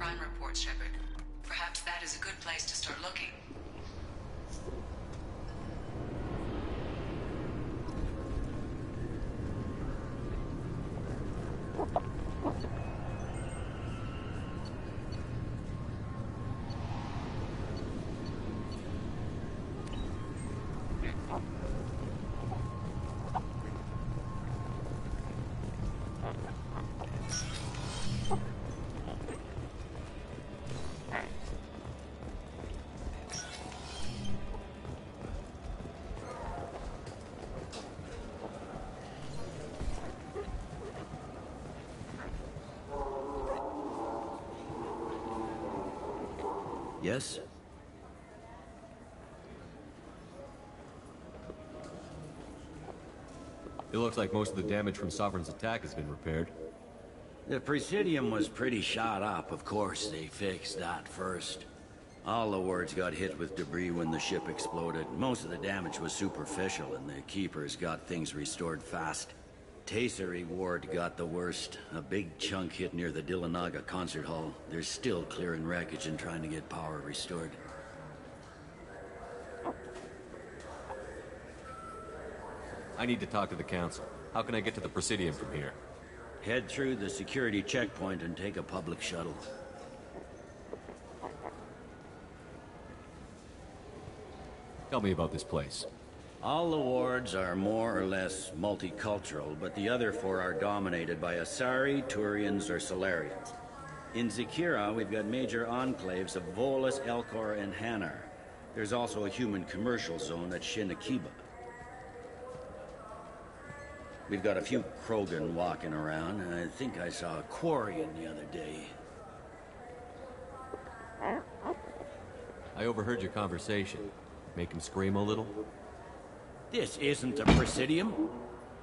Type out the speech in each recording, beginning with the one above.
crime reports, Shepard. Perhaps that is a good place to start looking. Yes? It looks like most of the damage from Sovereign's attack has been repaired. The Presidium was pretty shot up. Of course, they fixed that first. All the wards got hit with debris when the ship exploded. Most of the damage was superficial, and the Keepers got things restored fast. Tasery Ward got the worst. A big chunk hit near the Dillanaga concert hall. They're still clearing wreckage and trying to get power restored. I need to talk to the Council. How can I get to the Presidium from here? Head through the security checkpoint and take a public shuttle. Tell me about this place. All the wards are more or less multicultural, but the other four are dominated by Asari, Turians, or Solarians. In Zakira, we've got major enclaves of Volus, Elcor, and Hanar. There's also a human commercial zone at Shinakiba. We've got a few Krogan walking around, and I think I saw a Quarian the other day. I overheard your conversation. Make him scream a little? This isn't the Presidium.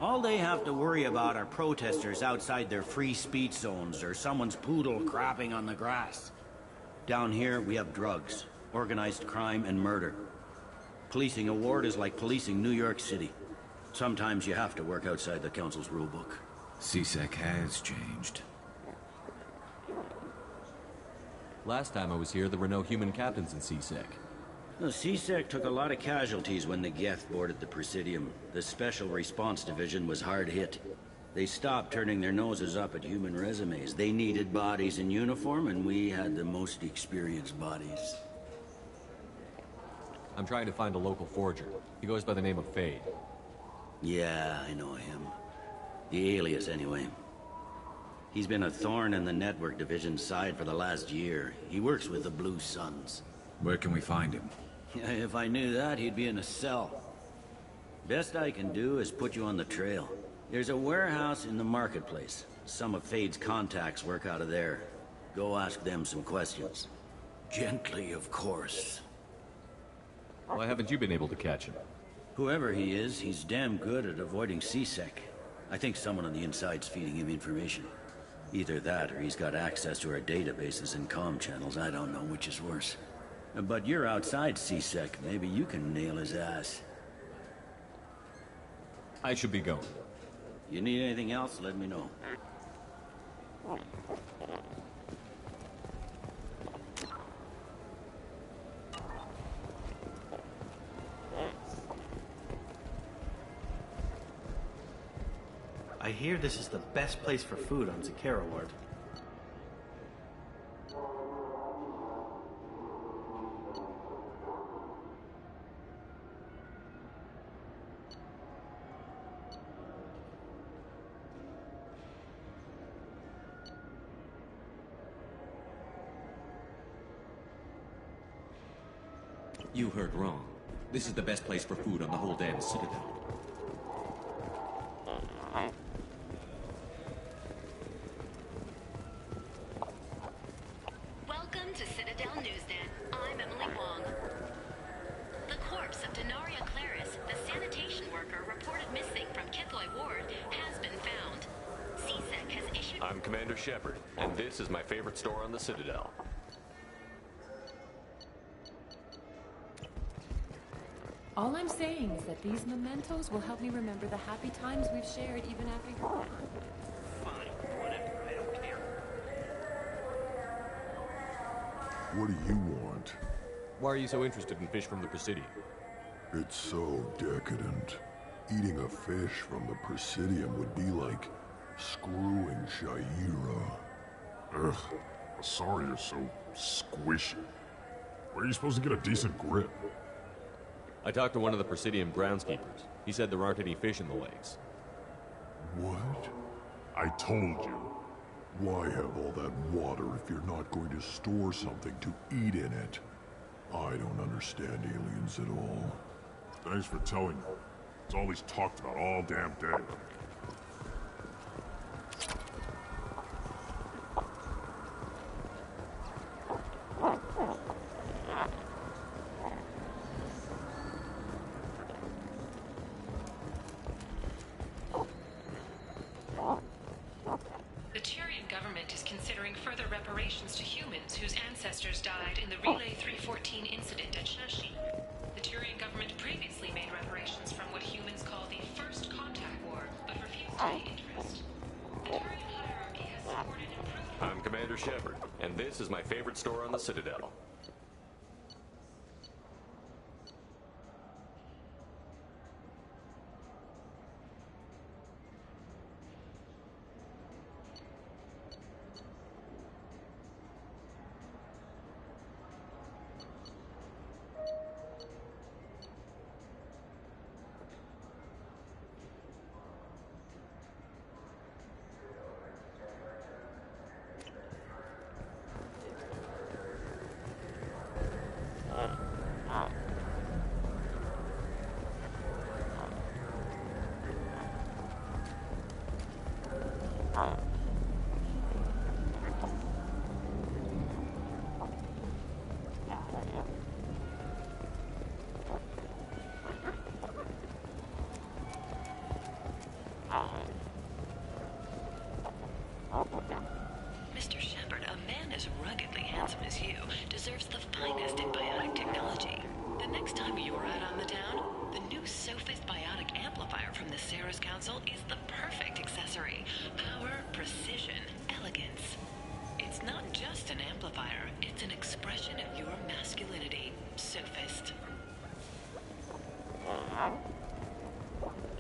All they have to worry about are protesters outside their free speech zones or someone's poodle crapping on the grass. Down here, we have drugs, organized crime, and murder. Policing a ward is like policing New York City. Sometimes you have to work outside the Council's rulebook. CSEC has changed. Last time I was here, there were no human captains in CSEC. The CSEC took a lot of casualties when the Geth boarded the Presidium. The Special Response Division was hard hit. They stopped turning their noses up at human resumes. They needed bodies in uniform, and we had the most experienced bodies. I'm trying to find a local forger. He goes by the name of Fade. Yeah, I know him. The alias, anyway. He's been a thorn in the Network Division's side for the last year. He works with the Blue Suns. Where can we find him? If I knew that, he'd be in a cell. Best I can do is put you on the trail. There's a warehouse in the marketplace. Some of Fade's contacts work out of there. Go ask them some questions. Gently, of course. Why haven't you been able to catch him? Whoever he is, he's damn good at avoiding CSEC. I think someone on the inside's feeding him information. Either that, or he's got access to our databases and comm channels. I don't know which is worse. But you're outside CSEC. Maybe you can nail his ass. I should be going. You need anything else, let me know. I hear this is the best place for food on Zakera Ward. You heard wrong. This is the best place for food on the whole damn Citadel. Welcome to Citadel Newsnet. I'm Emily Wong. The corpse of Denaria Claris, the sanitation worker reported missing from Kithoy Ward, has been found. CSEC has issued... I'm Commander Shepard, and this is my favorite store on the Citadel. All I'm saying is that these mementos will help me remember the happy times we've shared even after you're gone. Fine, whatever, I don't care. What do you want? Why are you so interested in fish from the Presidium? It's so decadent. Eating a fish from the Presidium would be like screwing Shaira. Ugh, sorry you're so squishy. Where are you supposed to get a decent grip? I talked to one of the Presidium groundskeepers. He said there aren't any fish in the lakes. What? I told you. Why have all that water if you're not going to store something to eat in it? I don't understand aliens at all. Thanks for telling me. It's all he's talked about all damn day. The Tyrian government is considering further reparations to humans whose ancestors died in the Relay 314 incident at Shashi. The Tyrian government previously made reparations from what humans call the First Contact War, but refused to pay interest. The Tyrian hierarchy has supported improvement. I'm Commander Shepard, and this is my favorite store on the Citadel. Mr. Shepard, a man as ruggedly handsome as you deserves the finest in biotic technology. The next time you are out on the town, the new Sophist biotic amplifier from the Sarah's Council is the perfect accessory. Power, precision, elegance. It's not just an amplifier, it's an expression of your masculinity, Sophist.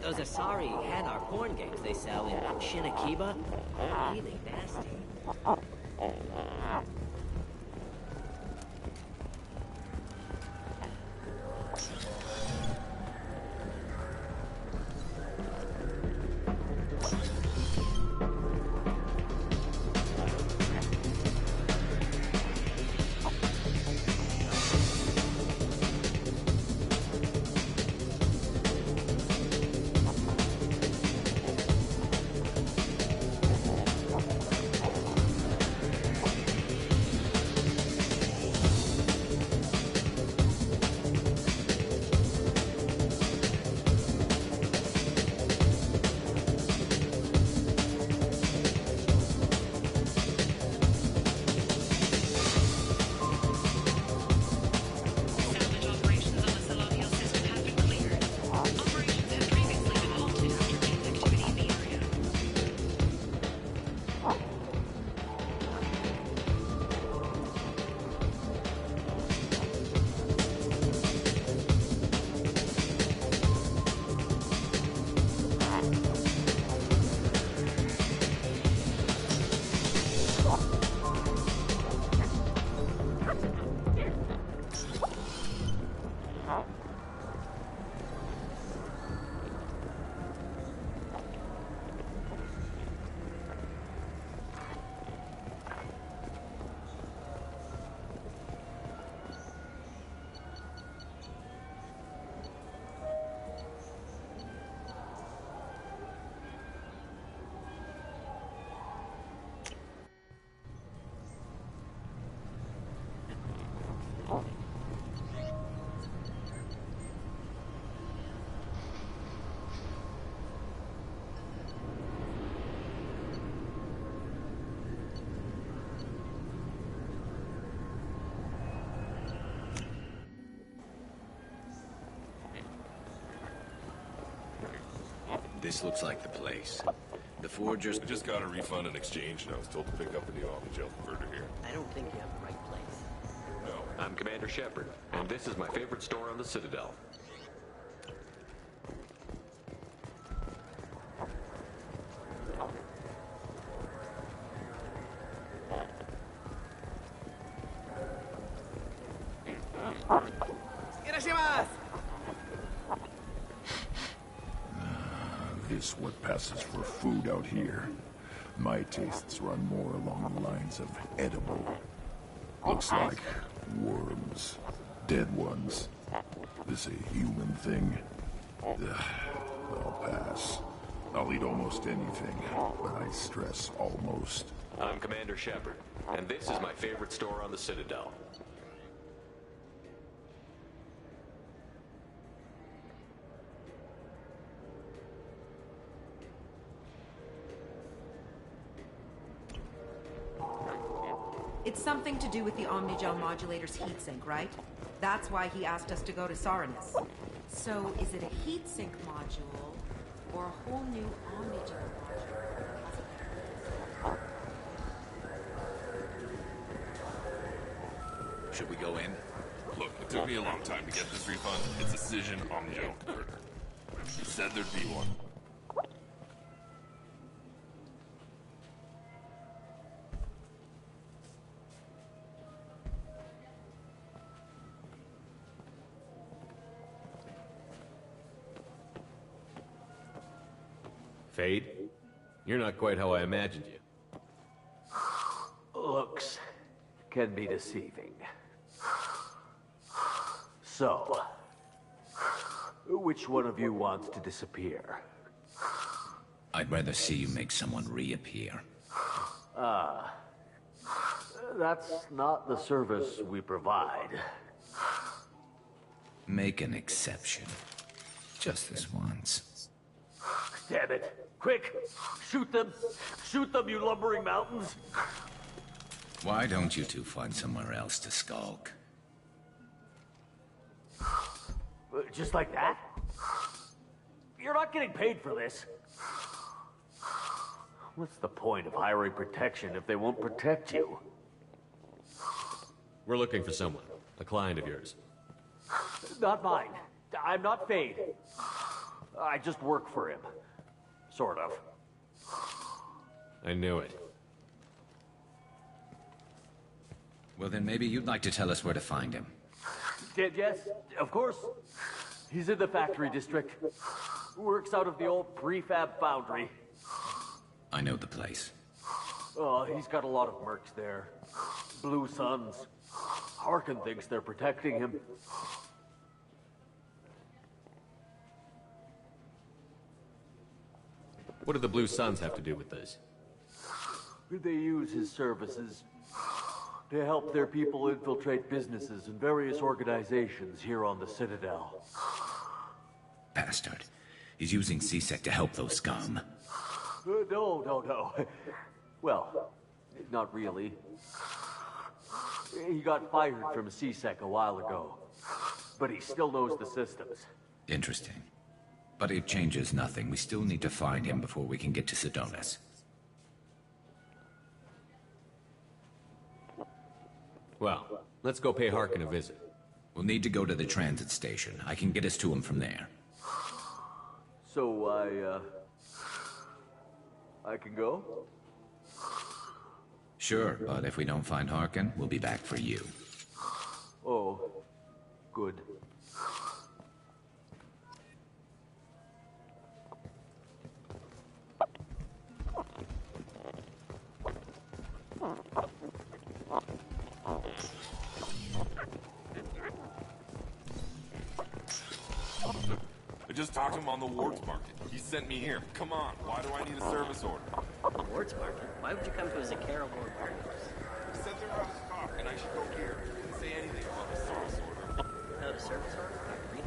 Those Asari Hanar porn games they sell in Shinakiba are really nasty. This looks like the place. The forgers... I just got a refund and exchange, and I was told to pick up a new off-the-shelf converter here. I don't think you have the right place. I'm Commander Shepard, and this is my favorite store on the Citadel. This what passes for food out here. My tastes run more along the lines of edible. Looks like worms. Dead ones. This a human thing? Ugh, I'll pass. I'll eat almost anything, but I stress almost. I'm Commander Shepard, and this is my favorite store on the Citadel. It's something to do with the Omnigel modulator's heatsink, right? That's why he asked us to go to Saranus. So, is it a heatsink module, or a whole new Omnigel module? Should we go in? Look, it took me a long time to get this refund. It's a decision Omnigel converter. She said there'd be one. Fade? You're not quite how I imagined you. Looks can be deceiving. So, which one of you wants to disappear? I'd rather see you make someone reappear. That's not the service we provide. Make an exception. Just this once. Damn it. Quick! Shoot them! Shoot them, you lumbering mountains! Why don't you two find somewhere else to skulk? Just like that? You're not getting paid for this. What's the point of hiring protection if they won't protect you? We're looking for someone. A client of yours. Not mine. I'm not Fade. I just work for him. Sort of. I knew it. Well, then maybe you'd like to tell us where to find him. Yes, of course. He's in the factory district. Works out of the old prefab foundry. I know the place. Oh, he's got a lot of mercs there. Blue Suns. Harkin thinks they're protecting him. What do the Blue Suns have to do with this? They use his services to help their people infiltrate businesses and various organizations here on the Citadel. Bastard. He's using CSEC to help those scum. No. Well, not really. He got fired from CSEC a while ago, but he still knows the systems. Interesting. But it changes nothing. We still need to find him before we can get to Sidonis. Well, let's go pay Harkin a visit. We'll need to go to the transit station. I can get us to him from there. So I can go? Sure, but if we don't find Harkin, we'll be back for you. Oh, good. I just talked to him on the Wards Market. He sent me here. Come on, why do I need a service order? Wards Market? Why would you come to a Zakara Ward warehouse? He said they're out of stock, and I should go here. He didn't say anything about the service order. Without a service order? Really?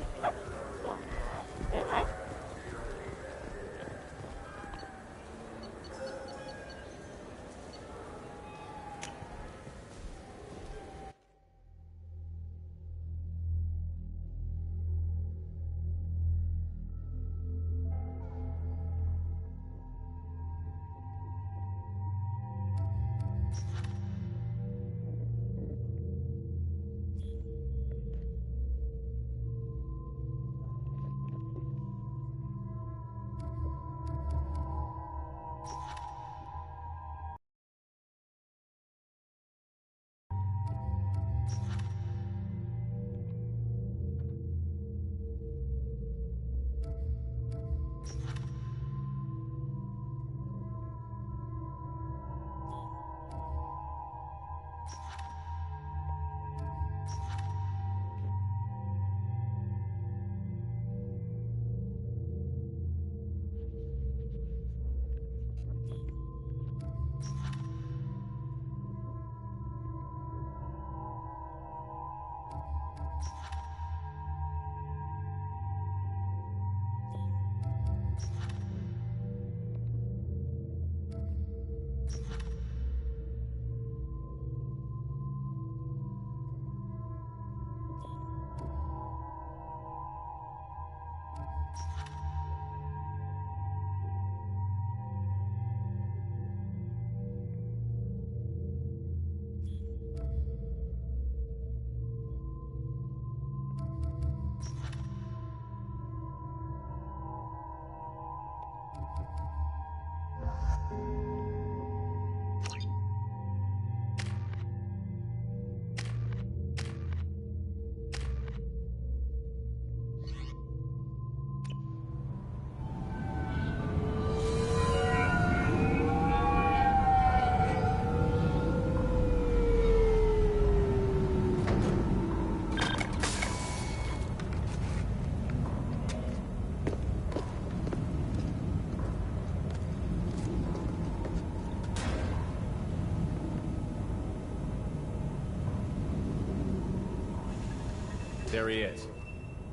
There he is.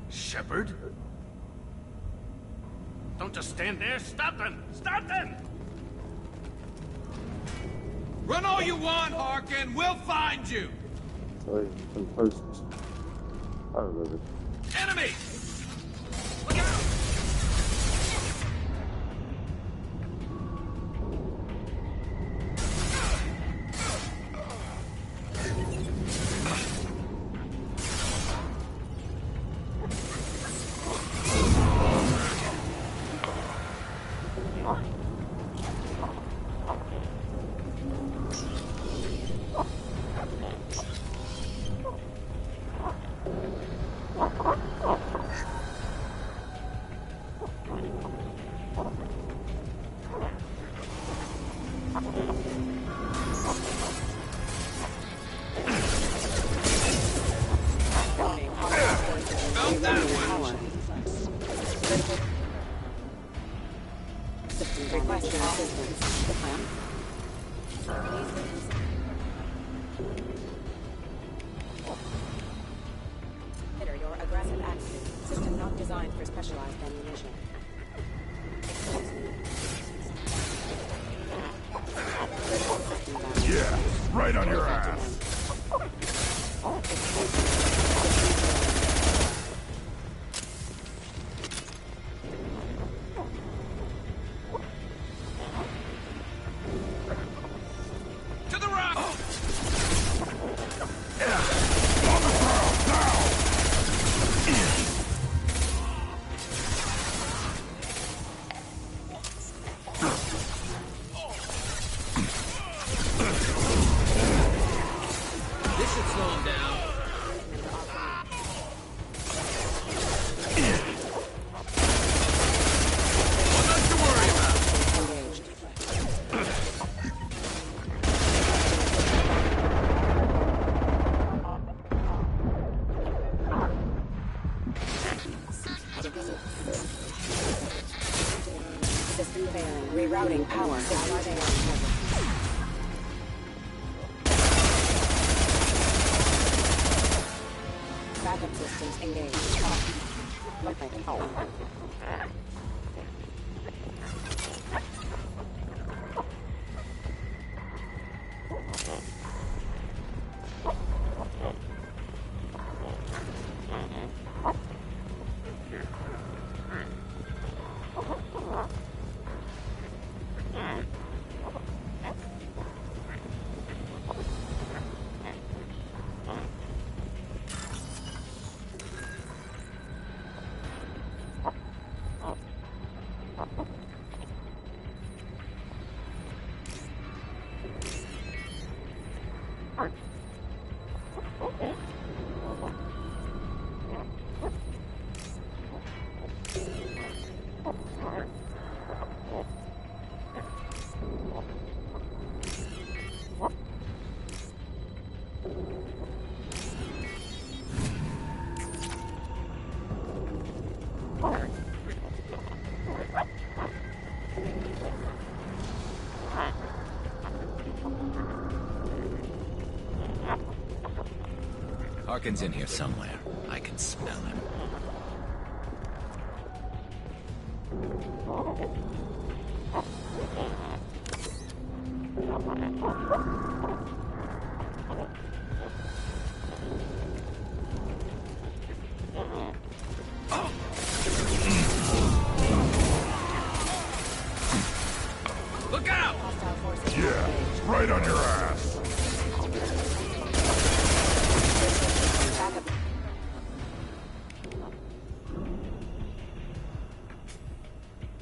Shepard? Don't just stand there. Stop them! Stop them! Run all you want, Harkin. We'll find you. Sorry, some posts. I remember. Enemy! Look out! Your aggressive accident. System not designed for specialized ammunition. Yeah, right on your ass. To the rock! On the ground, now! This should slow him down. Well, nothing to worry about. System failing. Rerouting power. Backup systems engaged. Harkin's in here somewhere. I can smell him. Look out! Yeah, right on your ass.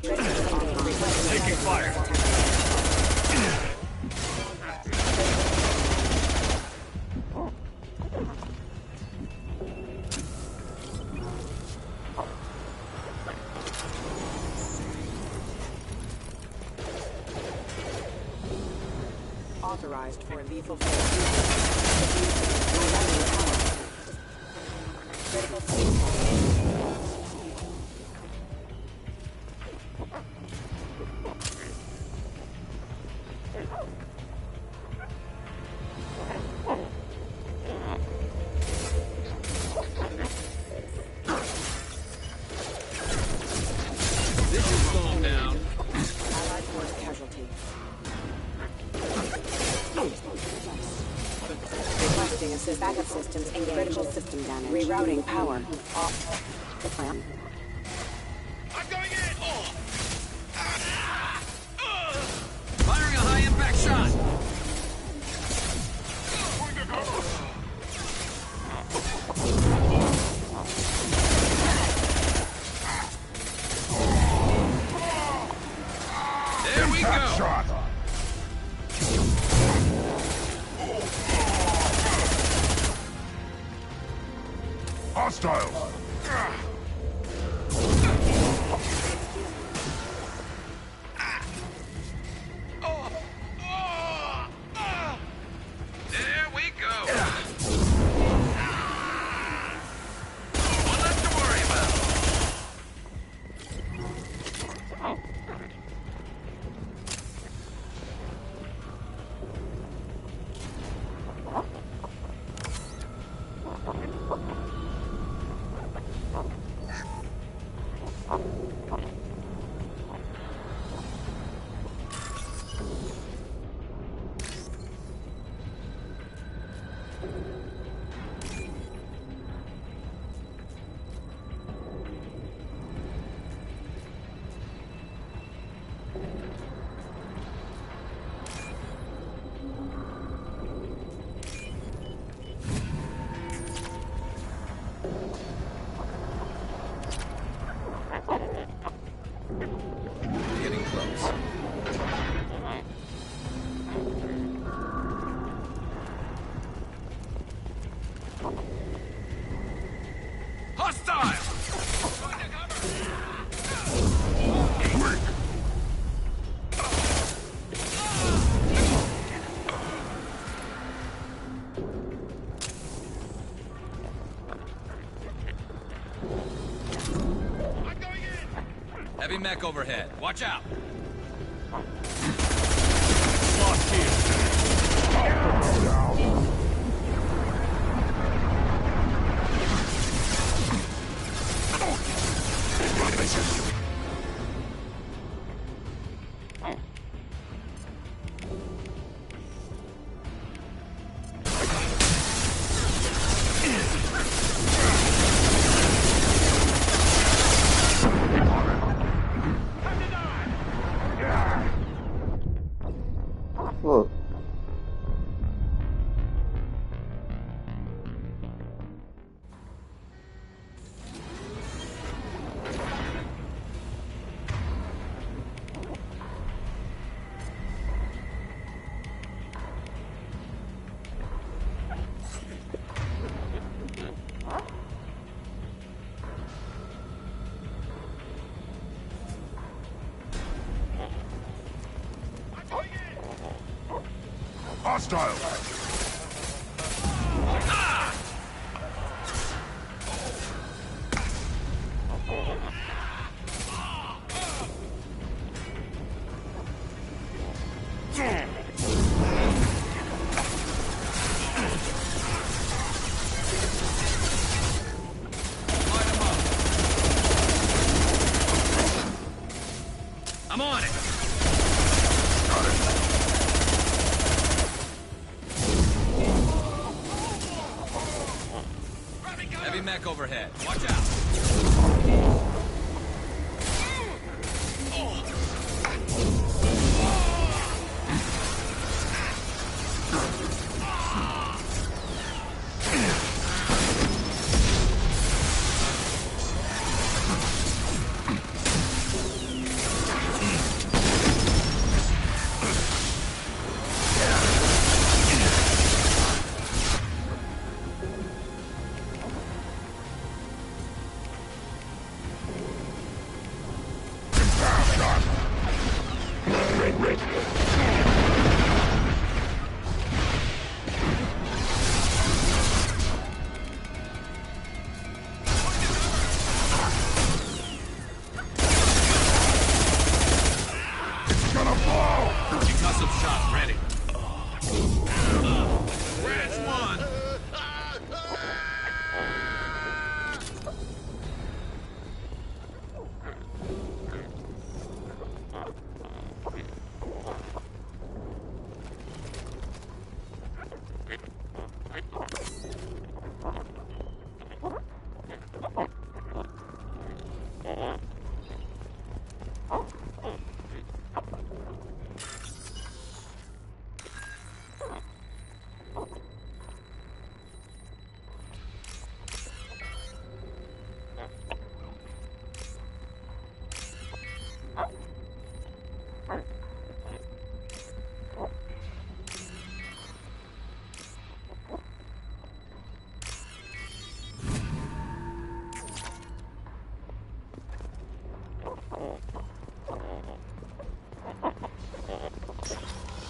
Taking fire. Authorized for lethal Backup systems engaged. Critical system damage. Rerouting power. Off. I'm going in! Firing a high-impact shot! There we go! Shot. Hostiles! There we go! One left to worry about. Getting close. Hostile! Heavy mech overhead. Watch out! Lost here. Look. Hostile! I'm on it! Heavy mech overhead. Watch out! Concussive shot ready. Scratch one.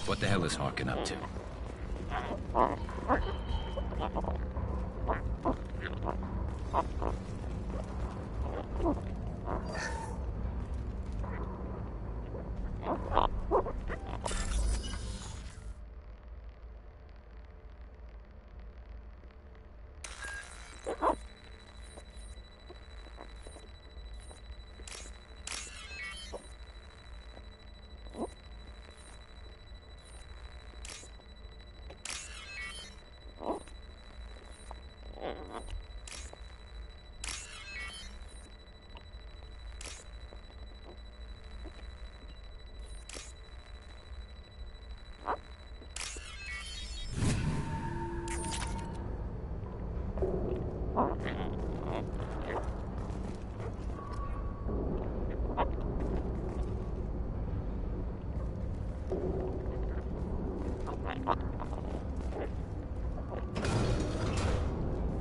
What the hell is Harkin up to?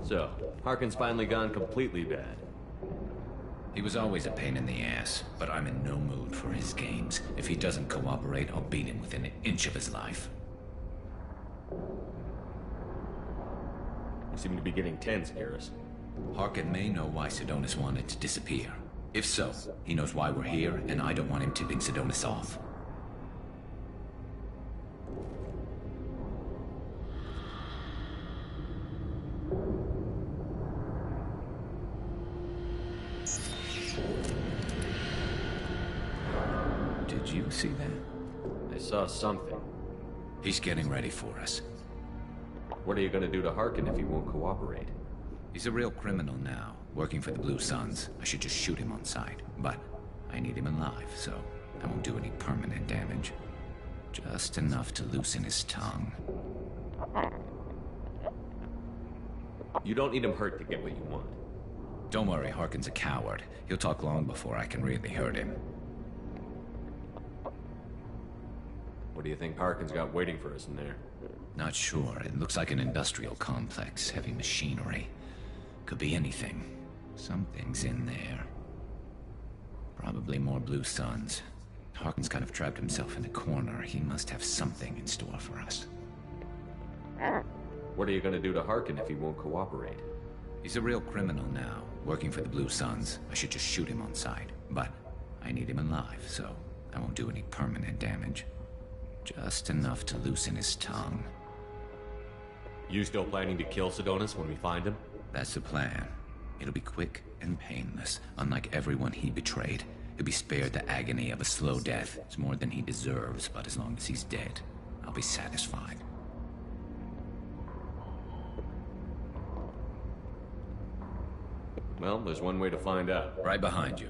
So, Harkin's finally gone completely bad. He was always a pain in the ass, but I'm in no mood for his games. If he doesn't cooperate, I'll beat him within an inch of his life. You seem to be getting tense, Garrus. Harkin may know why Sidonis wanted to disappear. If so, he knows why we're here, and I don't want him tipping Sidonis off. Did you see that? I saw something. He's getting ready for us. What are you gonna do to Harkin if he won't cooperate? He's a real criminal now, working for the Blue Suns. I should just shoot him on sight, but I need him alive, so I won't do any permanent damage. Just enough to loosen his tongue. You don't need him hurt to get what you want. Don't worry, Harkin's a coward. He'll talk long before I can really hurt him. What do you think Harkin's got waiting for us in there? Not sure. It looks like an industrial complex, heavy machinery. Could be anything. Something's in there. Probably more Blue Suns. Harkin's kind of trapped himself in a corner. He must have something in store for us. What are you gonna do to Harkin if he won't cooperate? He's a real criminal now, working for the Blue Suns. I should just shoot him on sight, but I need him alive, so I won't do any permanent damage. Just enough to loosen his tongue. You still planning to kill Sidonis when we find him? That's the plan. It'll be quick and painless, unlike everyone he betrayed. He'll be spared the agony of a slow death. It's more than he deserves, but as long as he's dead, I'll be satisfied. Well, there's one way to find out. Right behind you.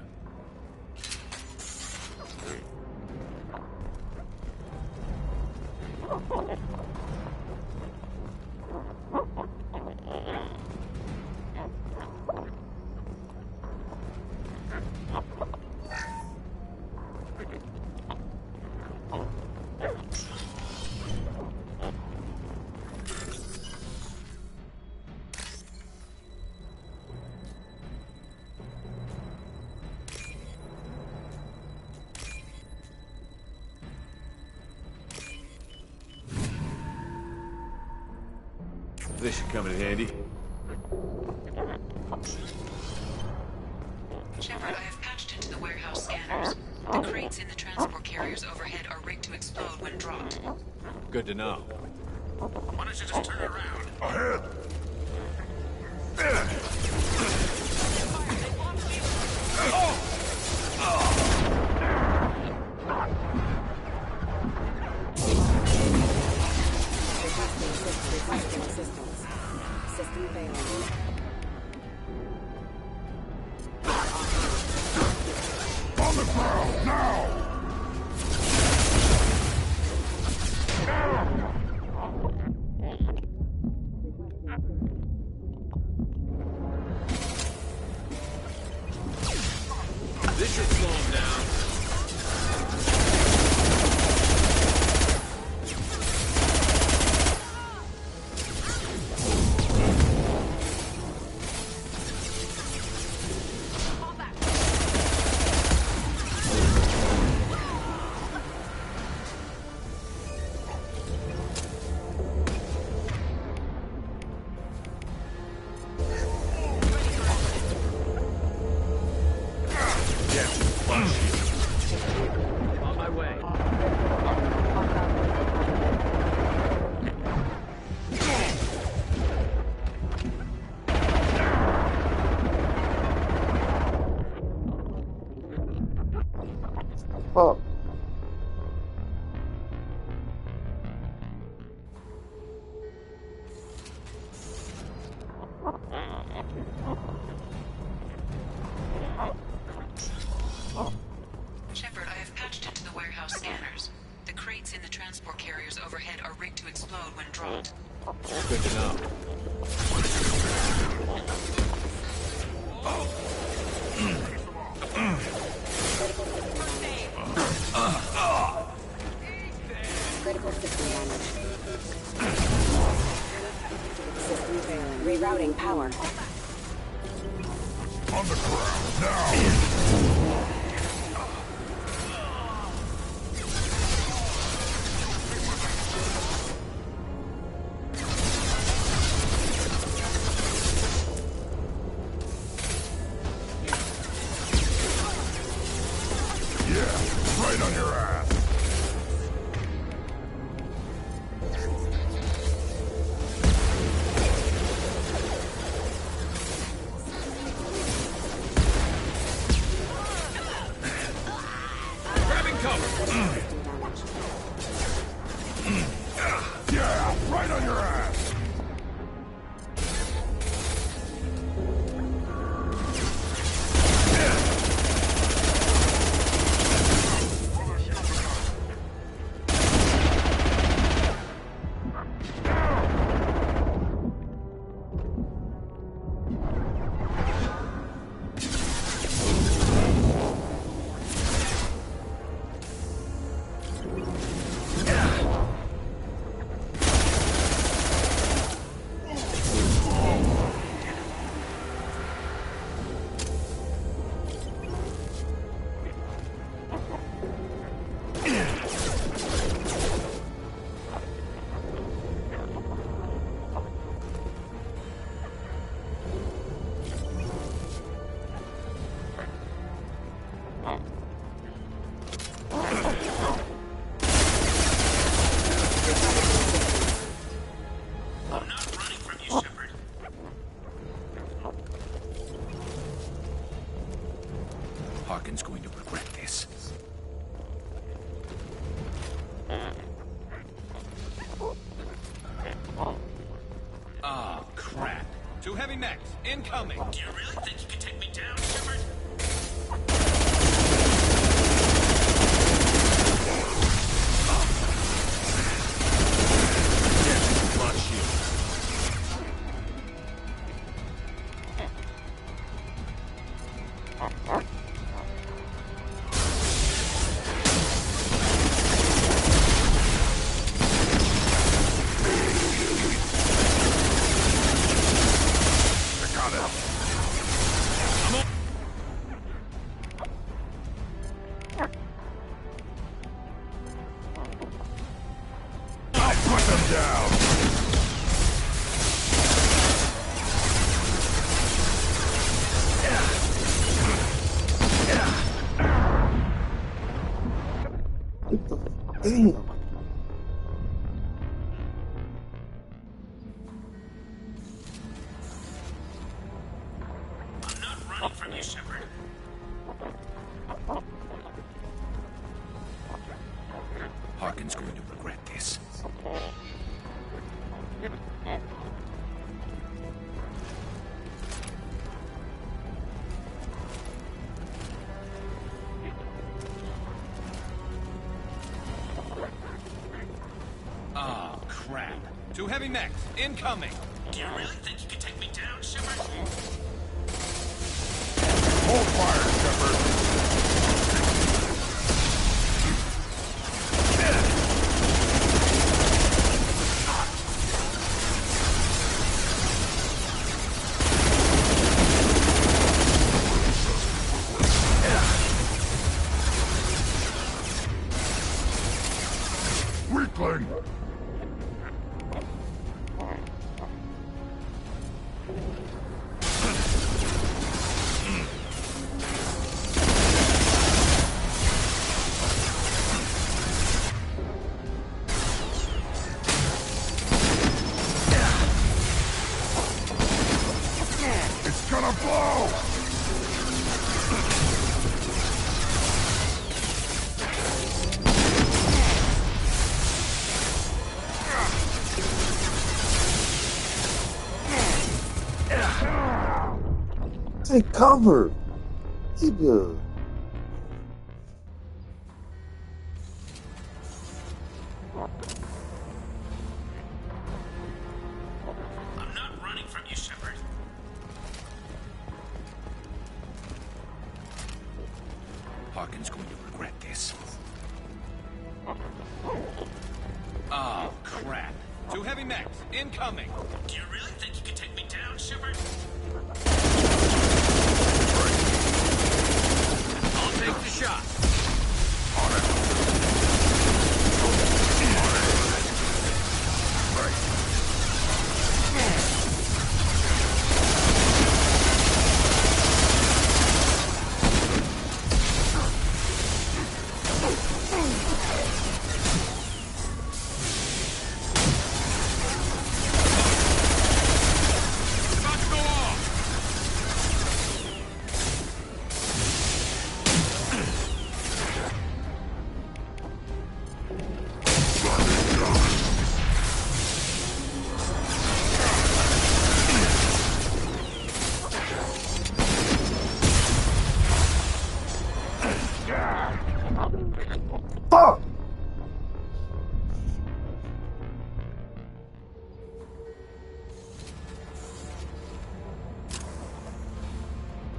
This should come in handy. Shepard, I have patched into the warehouse scanners. The crates in the transport carriers overhead are rigged to explode when dropped. Good to know. Why don't you just turn around? Ahead! System failure. On the ground, now! when dropped. Good to know. Critical system damage. System failing. Rerouting power. On the ground, now! Yeah, right on your ass. Grabbing cover. Yeah, right on your ass. Harkin's going to regret this. Ah, crap. Two heavy mechs, incoming. Do you really think you can take me down, Shepard? Block shield. I'll put them down. Damn. I'm not running from you, Shepard. Harkin's going to regret this. Ah, crap. Two heavy mechs, incoming. Do you really think you can take me down, Shepard? Hold fire, Shepard. Weakling! It's gonna blow! Take cover. Nigga. heavy mechs, incoming! Do you really think you can take me down, Shepard? I'll take the shot. Fuck!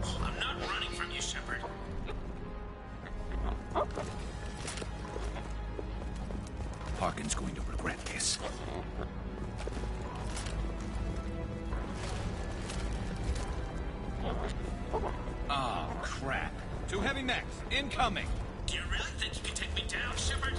I'm not running from you, Shepard. Harkin's going to regret this. Oh, crap. 2 heavy mechs, incoming! Do you really think you can take me down, Shepard?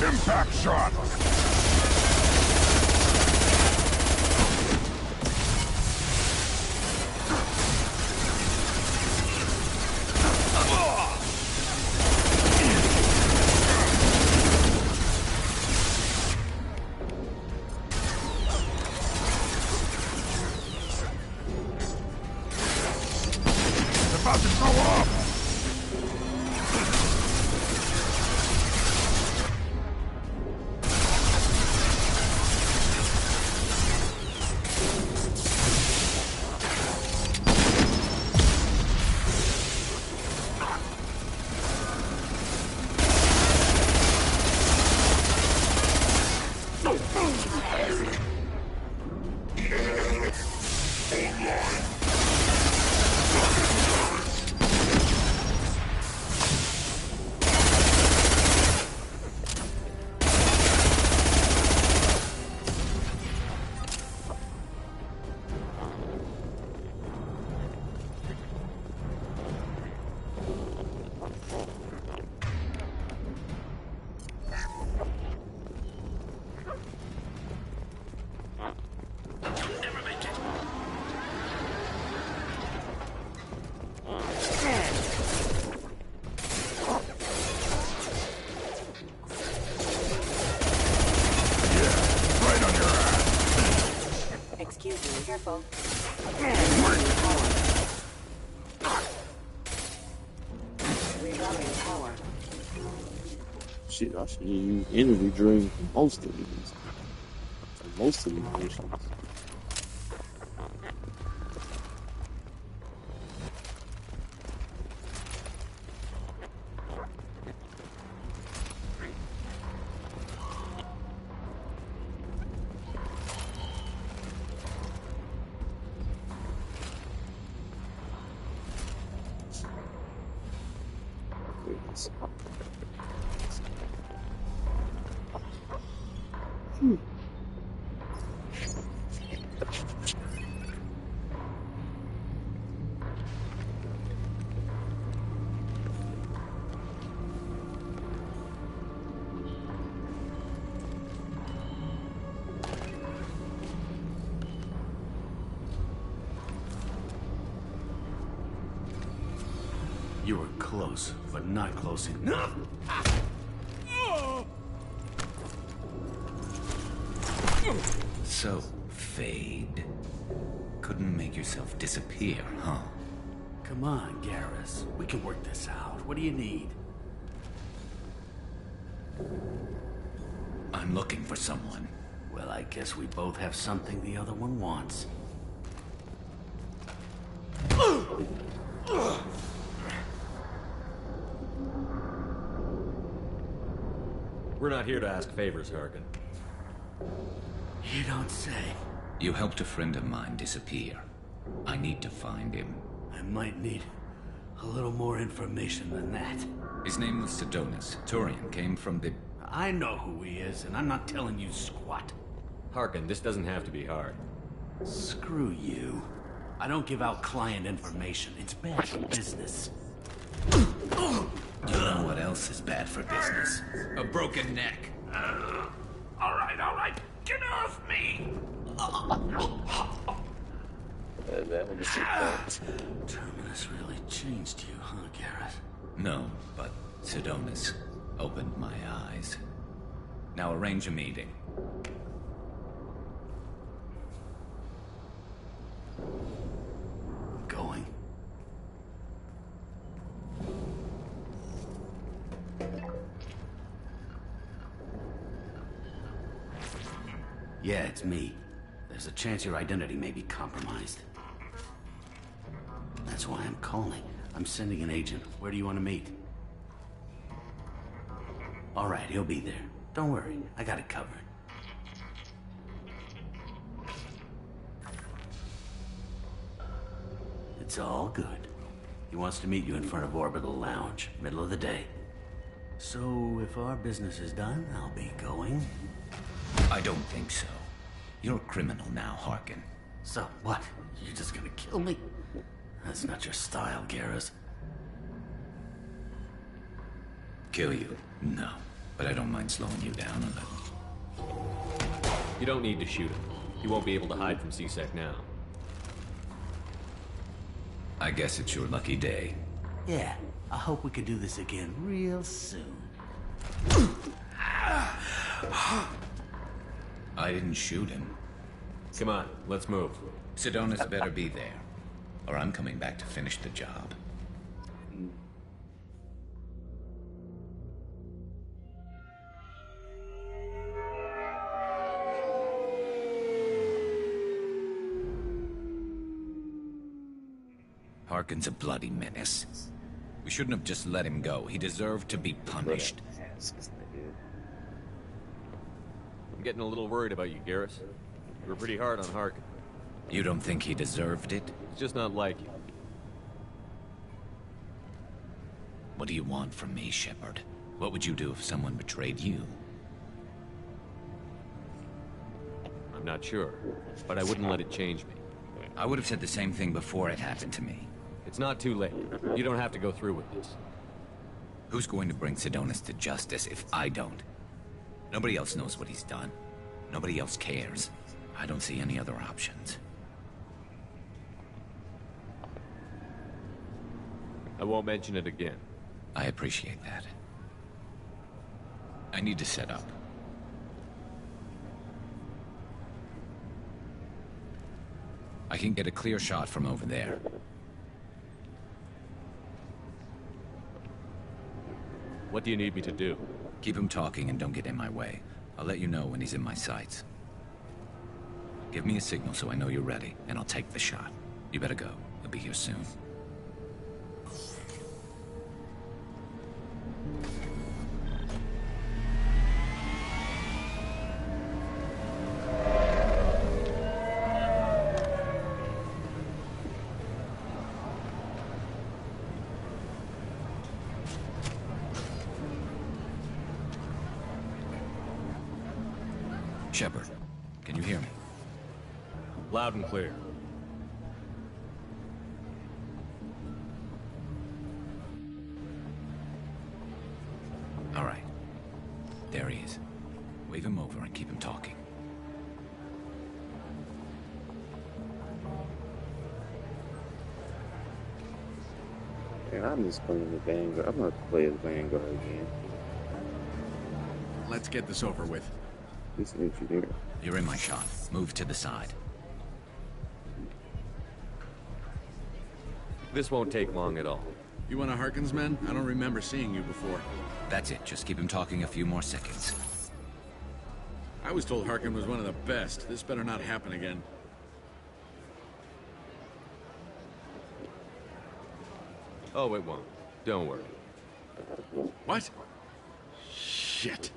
Impact shot! It's about to go off! Excuse me, careful. Rerouting power. Shit, I should use energy drink for most of these. For most of these missions. You were close, but not close enough. So, Fade. Couldn't make yourself disappear, huh? Come on, Garrus. We can work this out. What do you need? I'm looking for someone. Well, I guess we both have something the other one wants. We're not here to ask favors, Harkin. You don't say. You helped a friend of mine disappear. I need to find him. I might need a little more information than that. His name was Sidonis. Turian came from the... I know who he is, and I'm not telling you squat. Harkin, this doesn't have to be hard. Screw you. I don't give out client information. It's bad for business. You know what else is bad for business? A broken neck. All right. Get off me! Terminus really changed you, huh, Garrett? No, but Sidonis opened my eyes. Now arrange a meeting. Going. Yeah, it's me. There's a chance your identity may be compromised. That's why I'm calling. I'm sending an agent. Where do you want to meet? All right, he'll be there. Don't worry, I got it covered. It's all good. He wants to meet you in front of Orbital Lounge, middle of the day. So, if our business is done, I'll be going. I don't think so. You're a criminal now, Harkin. So what? You're just gonna kill me? That's not your style, Garrus. Kill you? No. But I don't mind slowing you down a little. You don't need to shoot him. He won't be able to hide from C-Sec now. I guess it's your lucky day. Yeah, I hope we can do this again real soon. I didn't shoot him. Come on, let's move. Sidonis better be there, or I'm coming back to finish the job. Harkin's a bloody menace. We shouldn't have just let him go. He deserved to be punished. I'm getting a little worried about you, Garrus. You were pretty hard on Harkin. You don't think he deserved it? It's just not like you. What do you want from me, Shepard? What would you do if someone betrayed you? I'm not sure, but I wouldn't let it change me. I would have said the same thing before it happened to me. It's not too late. You don't have to go through with this. Who's going to bring Sidonis to justice if I don't? Nobody else knows what he's done. Nobody else cares. I don't see any other options. I won't mention it again. I appreciate that. I need to set up. I can get a clear shot from over there. What do you need me to do? Keep him talking and don't get in my way. I'll let you know when he's in my sights. Give me a signal so I know you're ready, and I'll take the shot. You better go. He'll be here soon. Shepard, can you hear me? Loud and clear. All right. There he is. Wave him over and keep him talking. Man, I miss playing the Vanguard. I'm gonna play as Vanguard again. Let's get this over with. This engineer. You're in my shot. Move to the side. This won't take long at all. You one of Harkin's men? I don't remember seeing you before. That's it. Just keep him talking a few more seconds. I was told Harkin was one of the best. This better not happen again. Oh, it won't. Don't worry. What? Shit.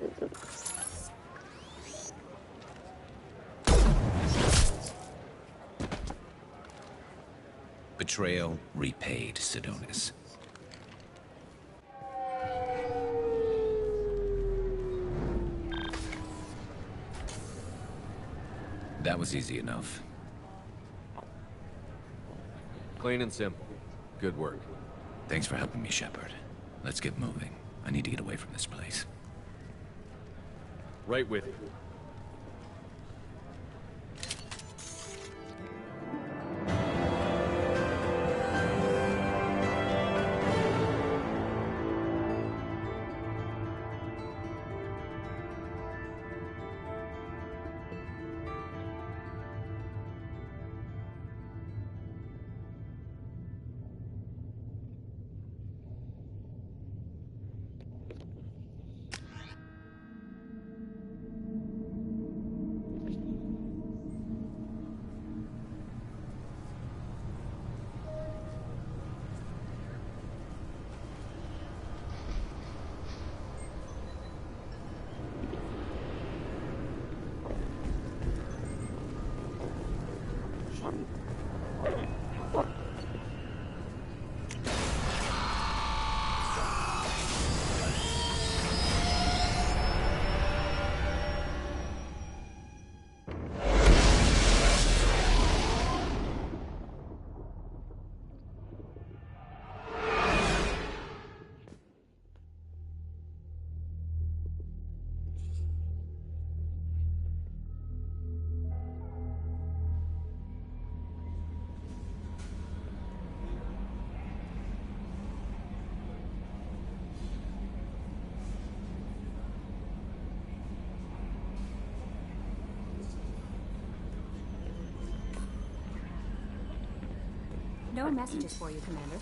Betrayal repaid, Sidonis. That was easy enough. Clean and simple. Good work. Thanks for helping me, Shepard. Let's get moving. I need to get away from this place. Right with you. No messages for you, Commander.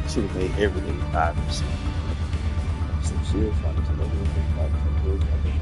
Should have made everything 5%. Some shield fighters and everything 5% good. I think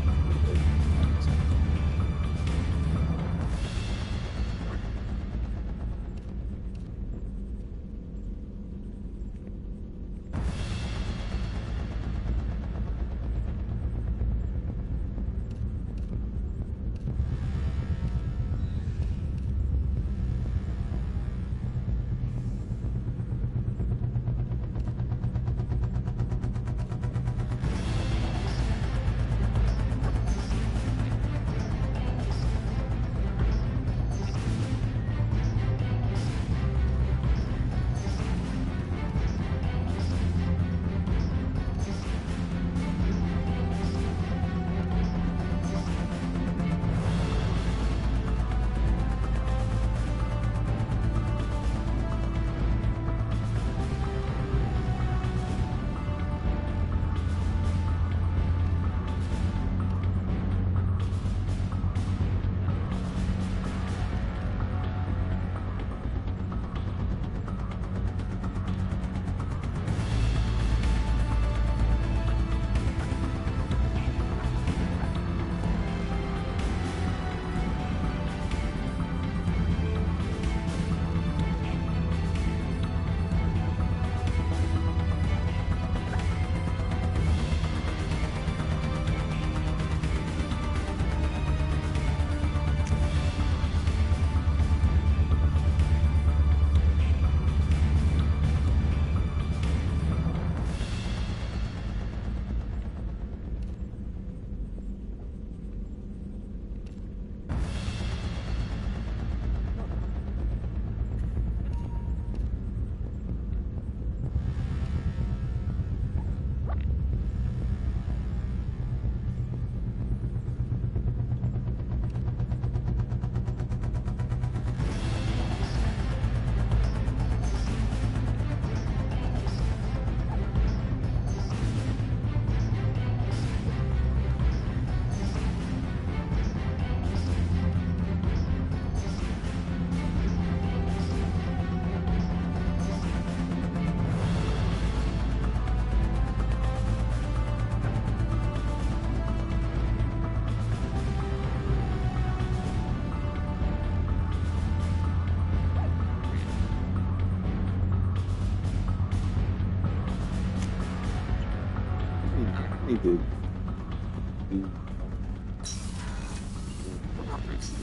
He did.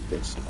That's it.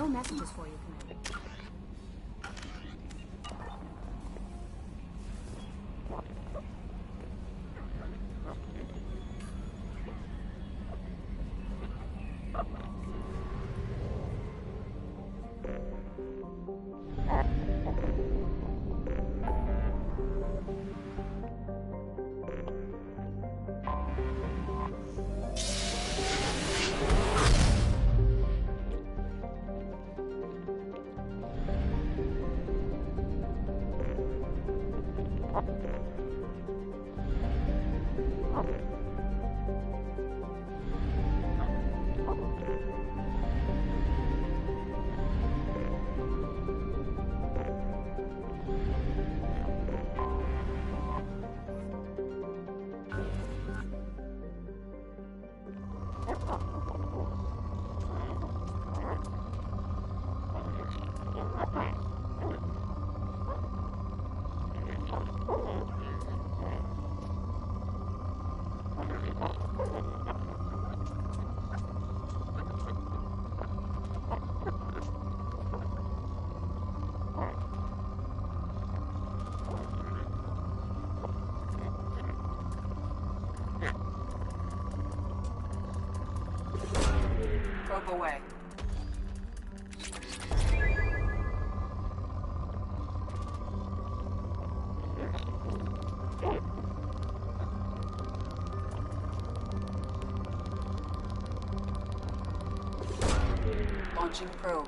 more messages for you, Commander. Probe away. Launching probe.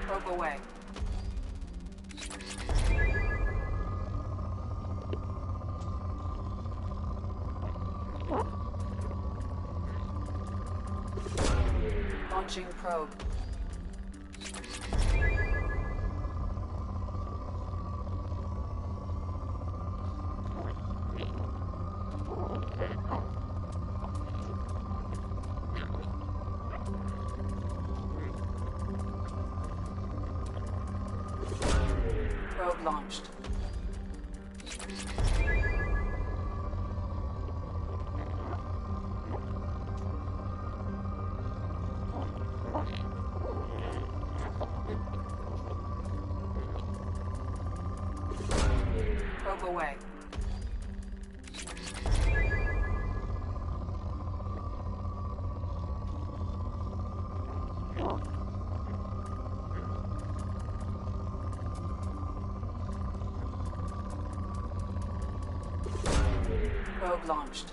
Probe away. Launching probe. Probe launched. Probe away. Probe launched.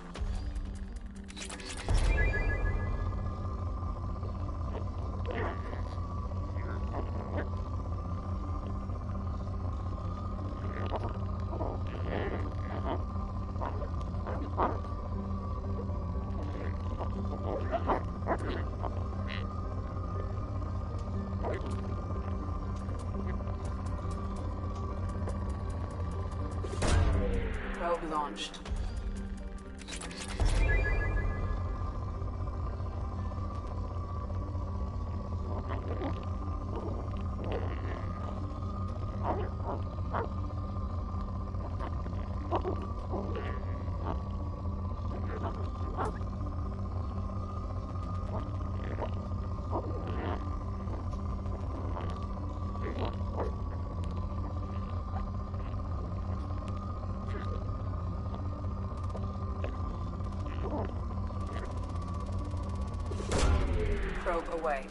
Probe launched. Probe away.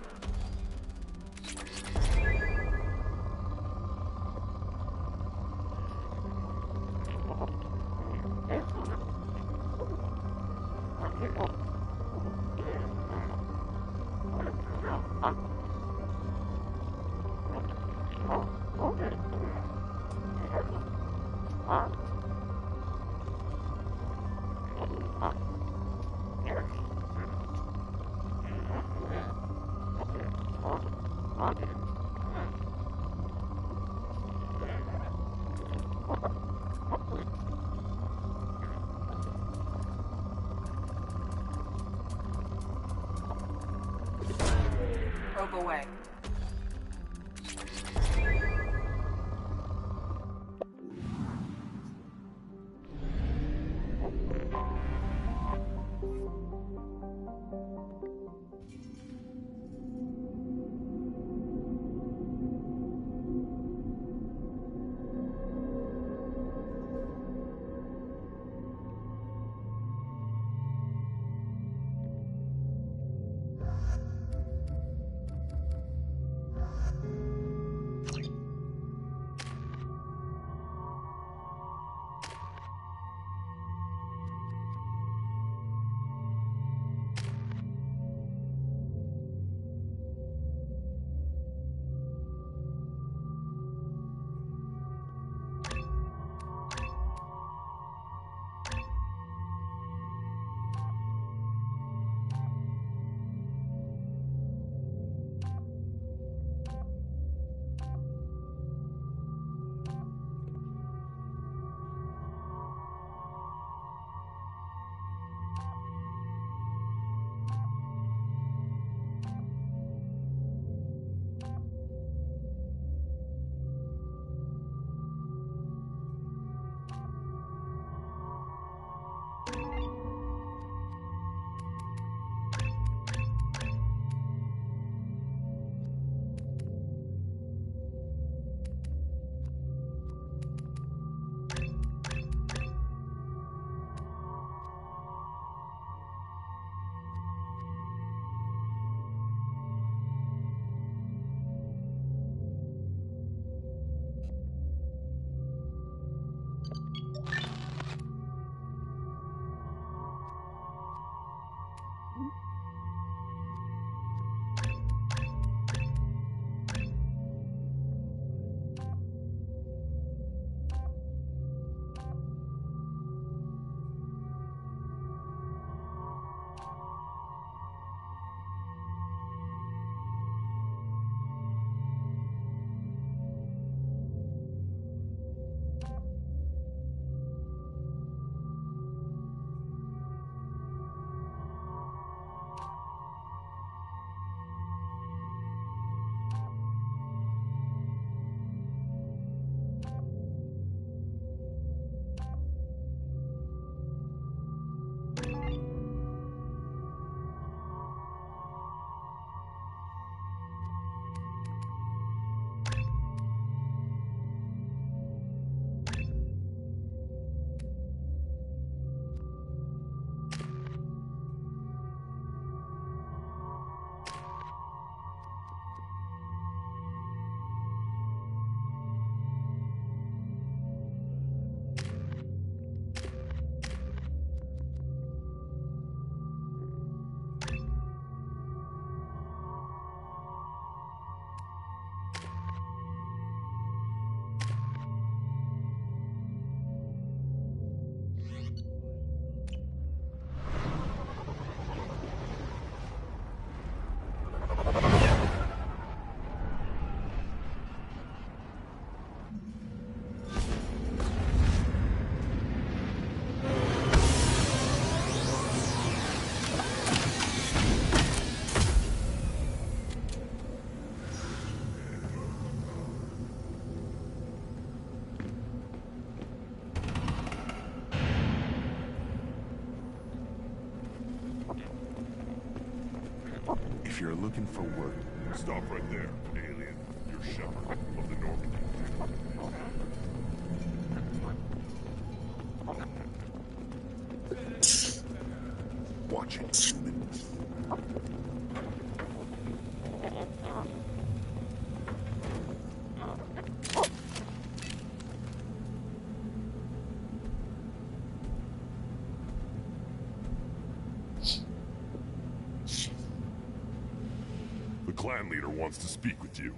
step away. If you're looking for work, stop right there, alien. You're Shepard of the Normandy. Watch it, human. The clan leader wants to speak with you.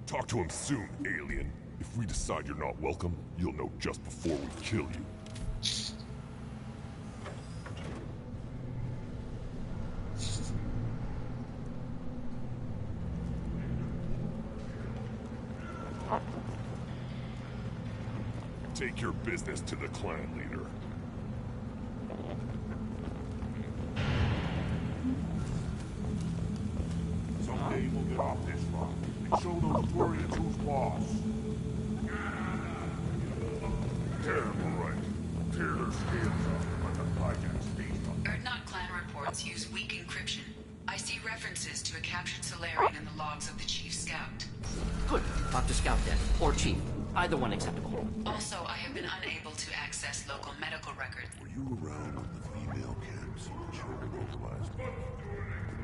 Talk to him soon, alien. If we decide you're not welcome, you'll know just before we kill you. Take your business to the clan leader. Someday we'll Pop this lock and show those Turians who's boss. Terrible right. Tear their skins off like the hijacks feast on. Erdnot clan reports use weak encryption. I see references to a captured Solarian in the logs of the Chief Scout. Good. Talk to Scout then. Or Chief. Either one acceptable. Also, I have been unable to access local medical records. Were you around when the female camps were children over last week?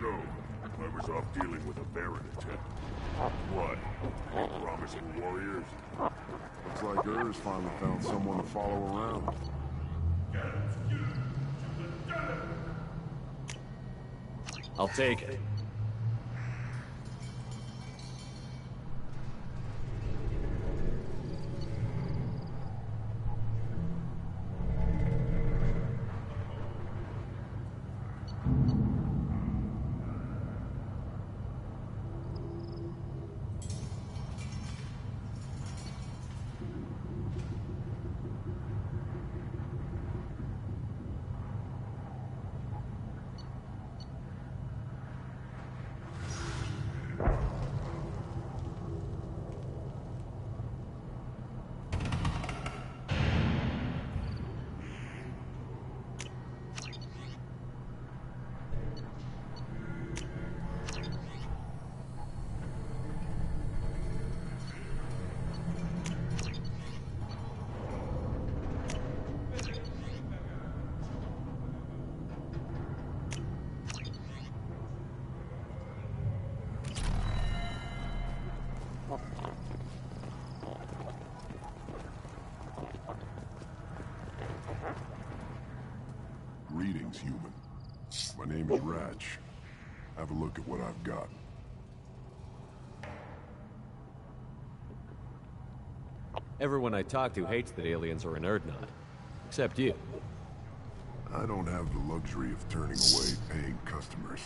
No. I was off dealing with a Baron attempt. What? Any promising warriors? Looks like Urs finally found someone to follow around. I'll take it. Greetings, human. My name is Ratch. Have a look at what I've got. Everyone I talk to hates that aliens are in Erdnot. Except you. I don't have the luxury of turning away paying customers.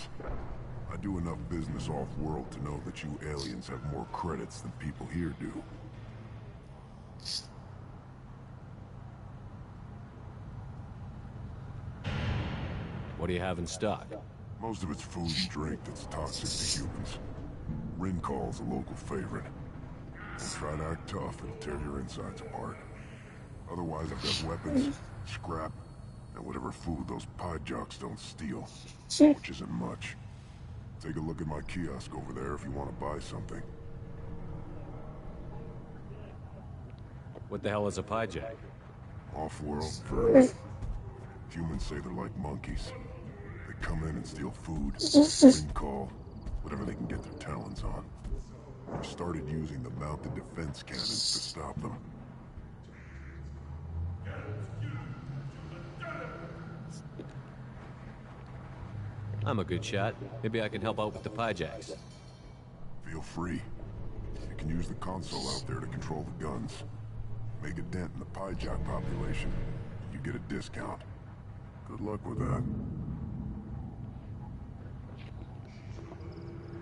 I do enough business off-world to know that you aliens have more credits than people here do. What do you have in stock? Most of it's food and drink that's toxic to humans. Rincall's a local favorite. Try to act tough and tear your insides apart. Otherwise, I've got weapons, scrap, and whatever food those pie jocks don't steal, which isn't much. Take a look at my kiosk over there if you want to buy something. What the hell is a pie jack? Off-world birds. Humans say they're like monkeys. They come in and steal food, call, whatever they can get their talons on. We started using the mounted defense cannons to stop them. I'm a good shot. Maybe I can help out with the pie jacks. Feel free. You can use the console out there to control the guns. Make a dent in the pie jack population. You get a discount. Good luck with that.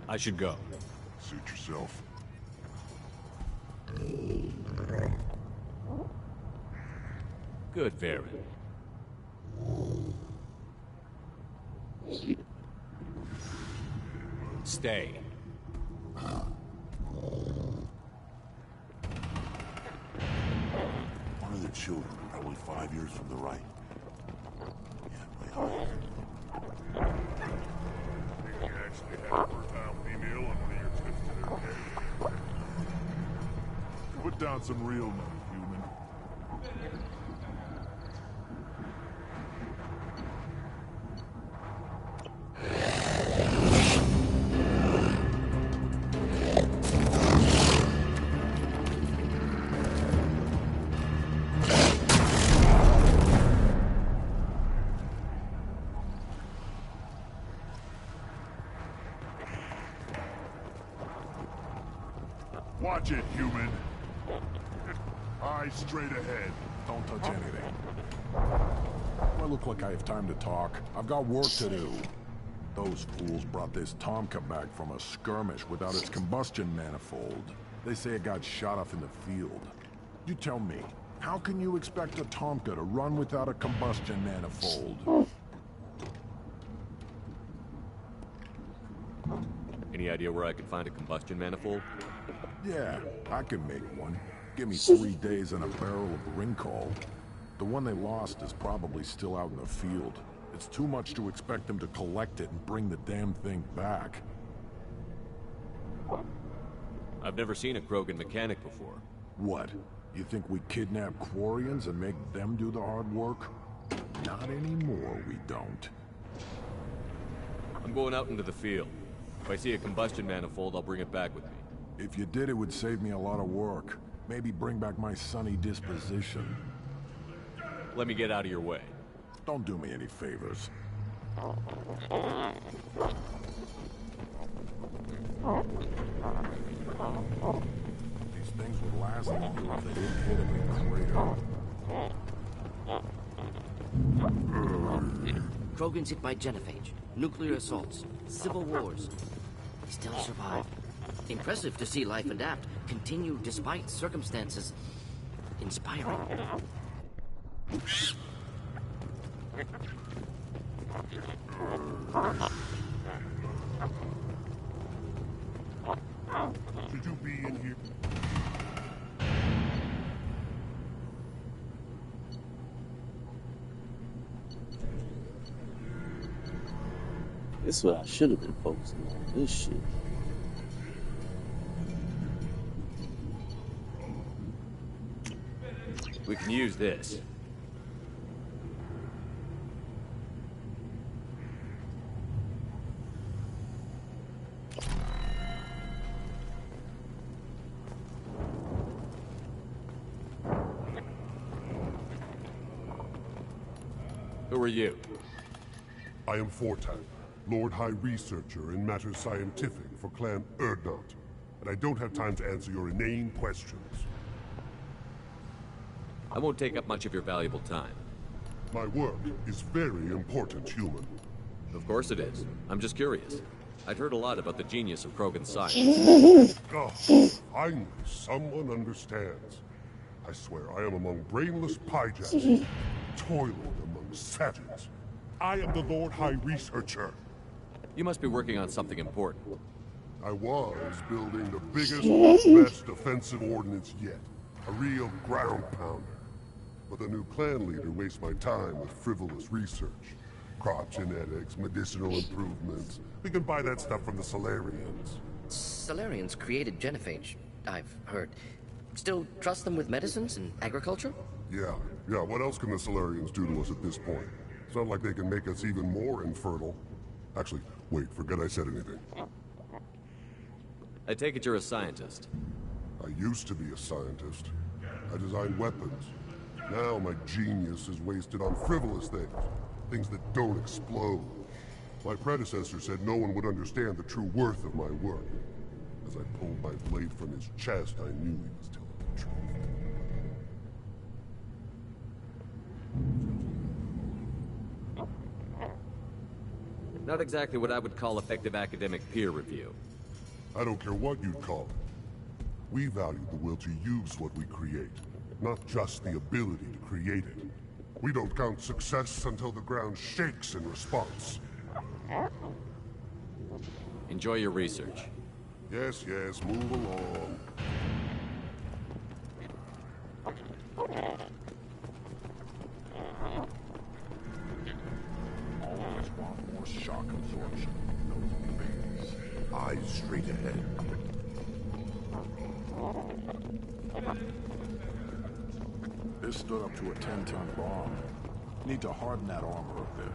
I should go. Suit yourself. Good, Baron. Stay. One of their children are only 5 years from the right. Yeah, way off. Think you actually had a fertile female on one of your trips to their cave? Put down some real money, human. Watch it, human. Eyes straight ahead. Don't touch anything. Do I look like I have time to talk? I've got work to do. Those fools brought this Tomka back from a skirmish without its combustion manifold. They say it got shot off in the field. You tell me, how can you expect a Tomka to run without a combustion manifold? Any idea where I could find a combustion manifold? Yeah, I can make one. Give me 3 days and a barrel of Ringcall. The one they lost is probably still out in the field. It's too much to expect them to collect it and bring the damn thing back. I've never seen a Krogan mechanic before. What? You think we kidnap Quarians and make them do the hard work? Not anymore, we don't. I'm going out into the field. If I see a combustion manifold, I'll bring it back with me. If you did, it would save me a lot of work. Maybe bring back my sunny disposition. Let me get out of your way. Don't do me any favors. These things would last longer if they didn't hit a big crater. Krogans hit by genophage, nuclear assaults, civil wars. Still survive. Impressive to see life adapt, continue despite circumstances. Inspiring. Should you be in here? This is what I should have been focusing on. This shit. We can use this. Who are you? I am Fortan, Lord High Researcher in matters scientific for Clan Erdnot, and I don't have time to answer your inane questions. I won't take up much of your valuable time. My work is very important, human. Of course it is. I'm just curious. I'd heard a lot about the genius of Krogan science. Oh, finally, someone understands. I swear I am among brainless pyjamas, toiling among savages. I am the Lord High Researcher. You must be working on something important. I was building the biggest, best defensive ordnance yet. A real ground pounder. But the new clan leader wastes my time with frivolous research. Crop genetics, medicinal improvements. We can buy that stuff from the Solarians. Solarians created genophage, I've heard. Still trust them with medicines and agriculture? Yeah. What else can the Solarians do to us at this point? It's not like they can make us even more infertile. Actually, wait, forget I said anything. I take it you're a scientist. I used to be a scientist. I designed weapons. Now my genius is wasted on frivolous things. Things that don't explode. My predecessor said no one would understand the true worth of my work. As I pulled my blade from his chest, I knew he was telling the truth. Not exactly what I would call effective academic peer review. I don't care what you'd call it. We value the will to use what we create, not just the ability to create it. We don't count success until the ground shakes in response. Enjoy your research. Yes, move along. Always want more shock absorption. Those babies. Eyes straight ahead. This stood up to a 10-ton bomb. Need to harden that armor a bit.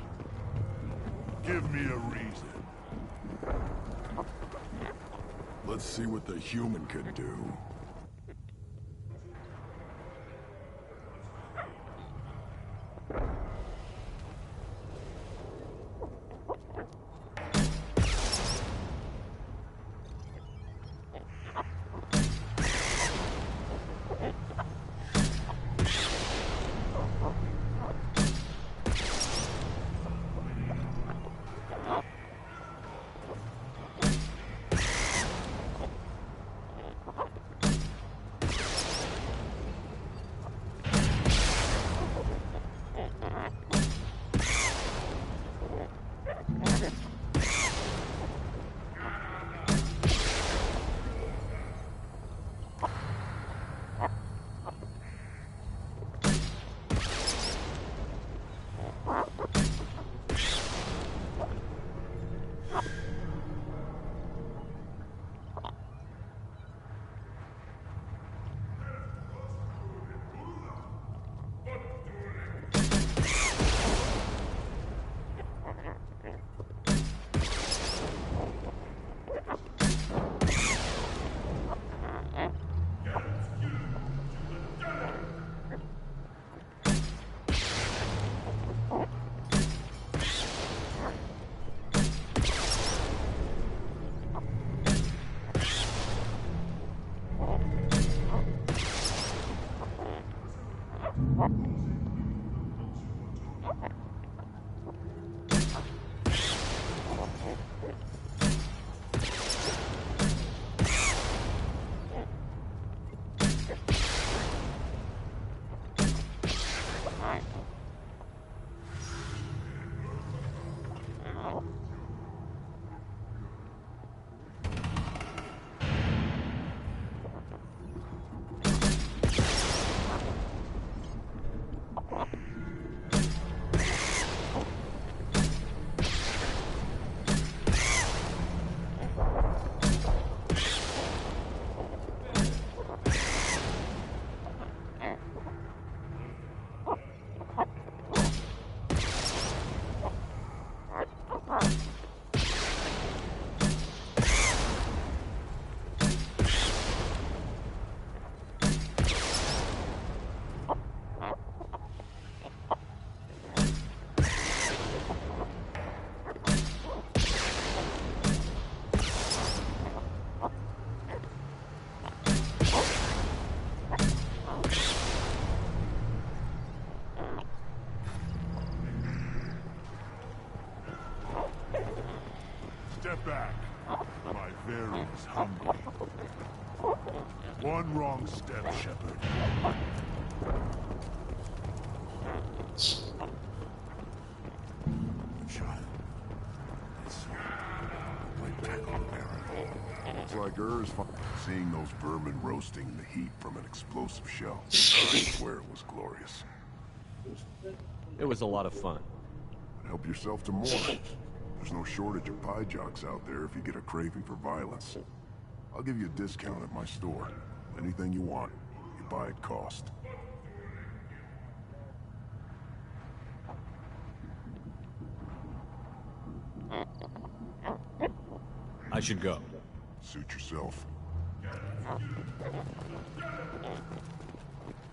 Give me a reason. Let's see what the human can do. them, Shepard. Child. It's like seeing those vermin roasting in the heat from an explosive shell. I swear it was glorious. It was a lot of fun. Help yourself to more. There's no shortage of pie jocks out there if you get a craving for violence. I'll give you a discount at my store. Anything you want, you buy at cost. I should go. Suit yourself.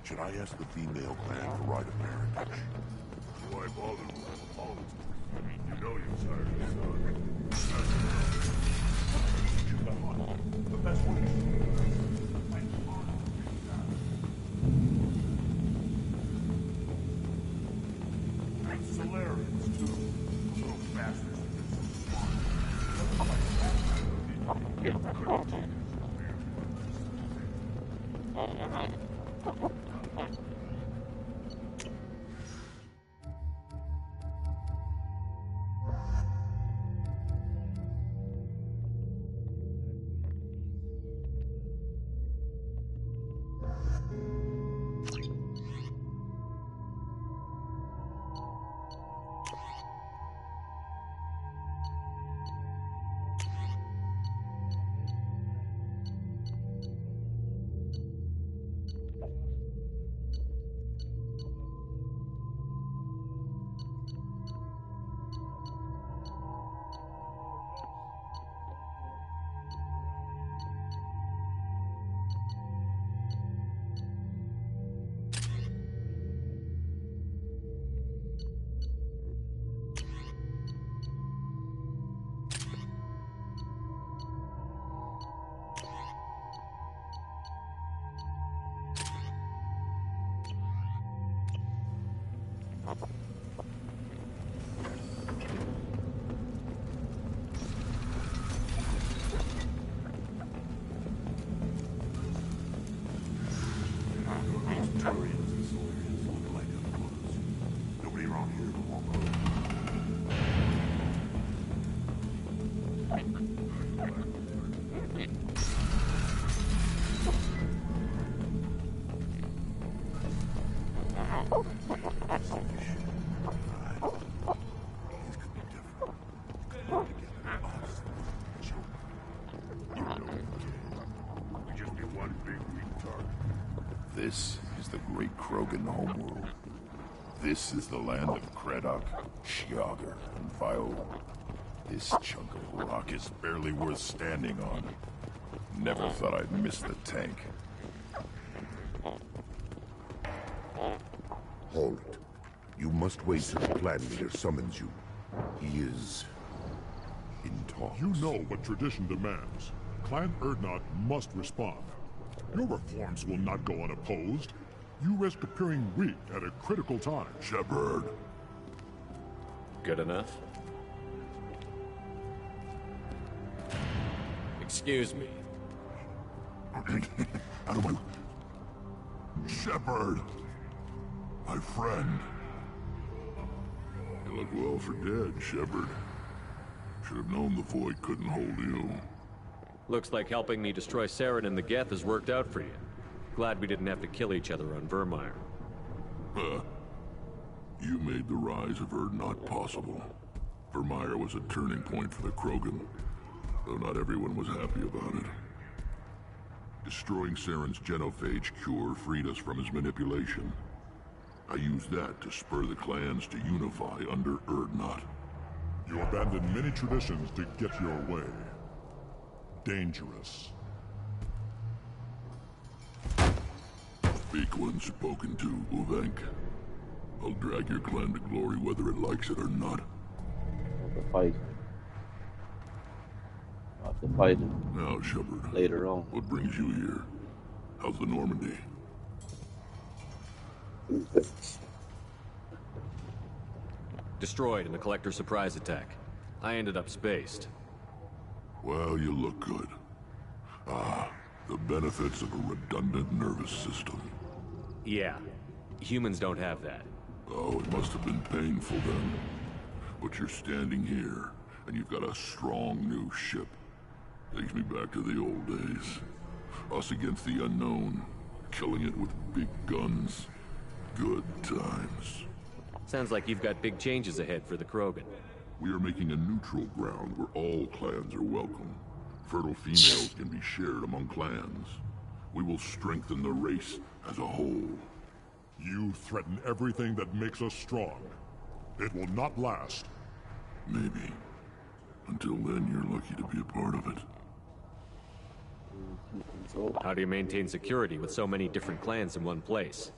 Should I ask the female clan for rite of parentage? Why bother with politics? You know you're tired of this, the best way. Solarians, too. Little bastards. Nobody around here to walk This is the great Krogan homeworld. This is the land of Kredok, Shiagar, and Vio. This chunk of rock is barely worth standing on. Never thought I'd miss the tank. Hold it. You must wait till the clan leader summons you. He is in talks. You know what tradition demands. Clan Urdnot must respond. Your reforms will not go unopposed. You risk appearing weak at a critical time. Shepard. Good enough? Excuse me. Out of my... Shepard! My friend. You look well for dead, Shepard. Should have known the Void couldn't hold you. Looks like helping me destroy Saren and the Geth has worked out for you. Glad we didn't have to kill each other on Vermeer. Huh. You made the rise of Urdnot possible. Vermeer was a turning point for the Krogan, though not everyone was happy about it. Destroying Saren's genophage cure freed us from his manipulation. I used that to spur the clans to unify under Urdnot. You abandoned many traditions to get your way. Dangerous. Speak when spoken to, Uvenk. I'll drag your clan to glory whether it likes it or not. Have to fight him. Now, Shepard. Later on. What brings you here? How's the Normandy? Destroyed in a collector surprise attack. I ended up spaced. Well, you look good. Ah, The benefits of a redundant nervous system. Yeah. Humans don't have that. Oh, it must have been painful then. But you're standing here, and you've got a strong new ship. Takes me back to the old days. Us against the unknown, killing it with big guns. Good times. Sounds like you've got big changes ahead for the Krogan. We are making a neutral ground where all clans are welcome. Fertile females can be shared among clans. We will strengthen the race as a whole. You threaten everything that makes us strong. It will not last. Maybe. Until then, you're lucky to be a part of it. How do you maintain security with so many different clans in one place?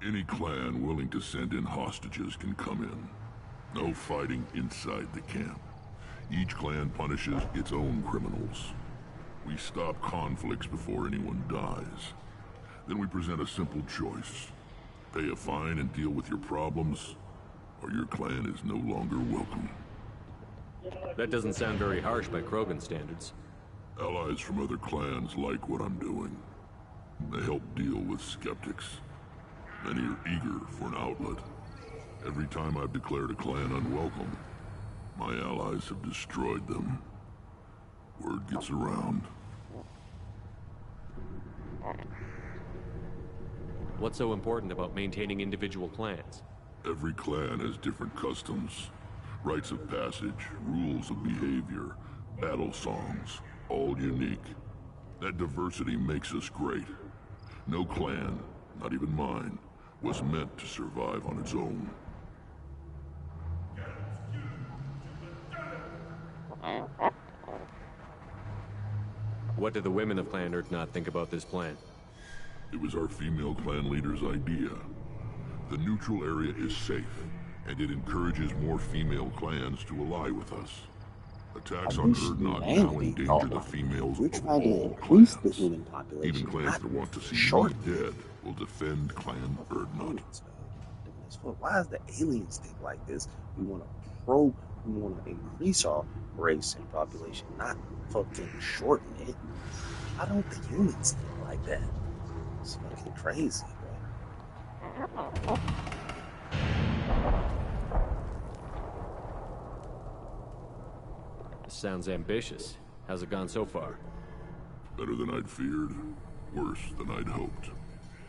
Any clan willing to send in hostages can come in. No fighting inside the camp. Each clan punishes its own criminals. We stop conflicts before anyone dies. Then we present a simple choice. Pay a fine and deal with your problems, or your clan is no longer welcome. That doesn't sound very harsh by Krogan standards. Allies from other clans like what I'm doing. They help deal with skeptics. Many are eager for an outlet. Every time I've declared a clan unwelcome, my allies have destroyed them. Word gets around. What's so important about maintaining individual clans? Every clan has different customs, rites of passage, rules of behavior, battle songs, all unique. That diversity makes us great. No clan, not even mine, was meant to survive on its own. What did the women of Clan Urdnot think about this plan? It was our female clan leader's idea. The neutral area is safe, and it encourages more female clans to ally with us. Attacks on Urdnot now endanger the females of all clans. Even clans that want to see me dead will defend Clan Urdnot. Why does the aliens think like this? We want to increase our race and population, not fucking shorten it. I don't think humans think like that. It's fucking crazy, bro. Sounds ambitious. How's it gone so far? Better than I'd feared. Worse than I'd hoped.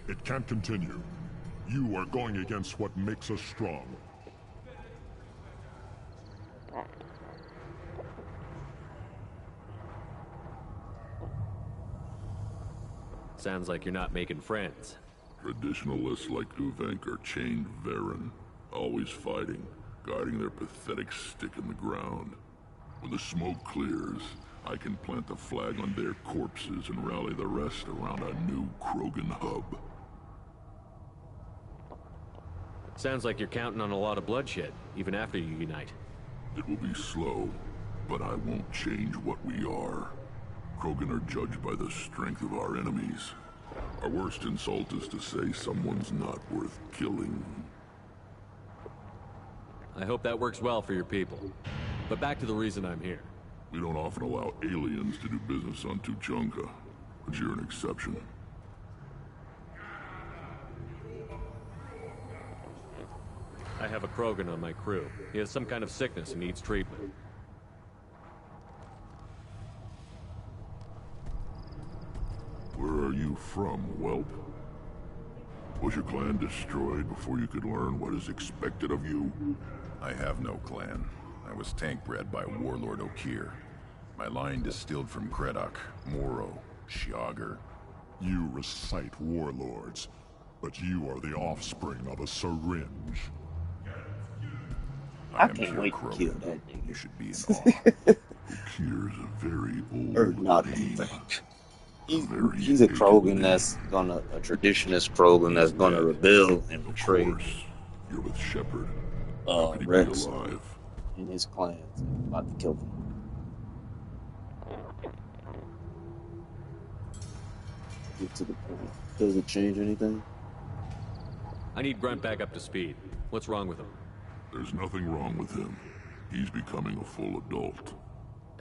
It can't continue. You are going against what makes us strong. Sounds like you're not making friends. Traditionalists like Uvenk are chained Varen, always fighting, guiding their pathetic stick in the ground. When the smoke clears, I can plant the flag on their corpses and rally the rest around a new Krogan hub. Sounds like you're counting on a lot of bloodshed, even after you unite. It will be slow, but I won't change what we are. Krogan are judged by the strength of our enemies. Our worst insult is to say someone's not worth killing. I hope that works well for your people. But back to the reason I'm here. We don't often allow aliens to do business on Tuchanka, but you're an exception. I have a Krogan on my crew. He has some kind of sickness and needs treatment. Where are you from, whelp? Was your clan destroyed before you could learn what is expected of you? I have no clan. I was tank bred by Warlord Okir. My line distilled from Kredok, Moro, Shiagar. You recite warlords, but you are the offspring of a syringe. I can't wait to kill that nigga. You should be in awe. Okir's a very old Or not he's a Krogan that's gonna, a traditionist Krogan that's gonna rebel and betray. You're with Shepard. Rex and his clans about to kill him. Get to the point. Does it change anything? I need Grunt back up to speed. What's wrong with him? There's nothing wrong with him. He's becoming a full adult.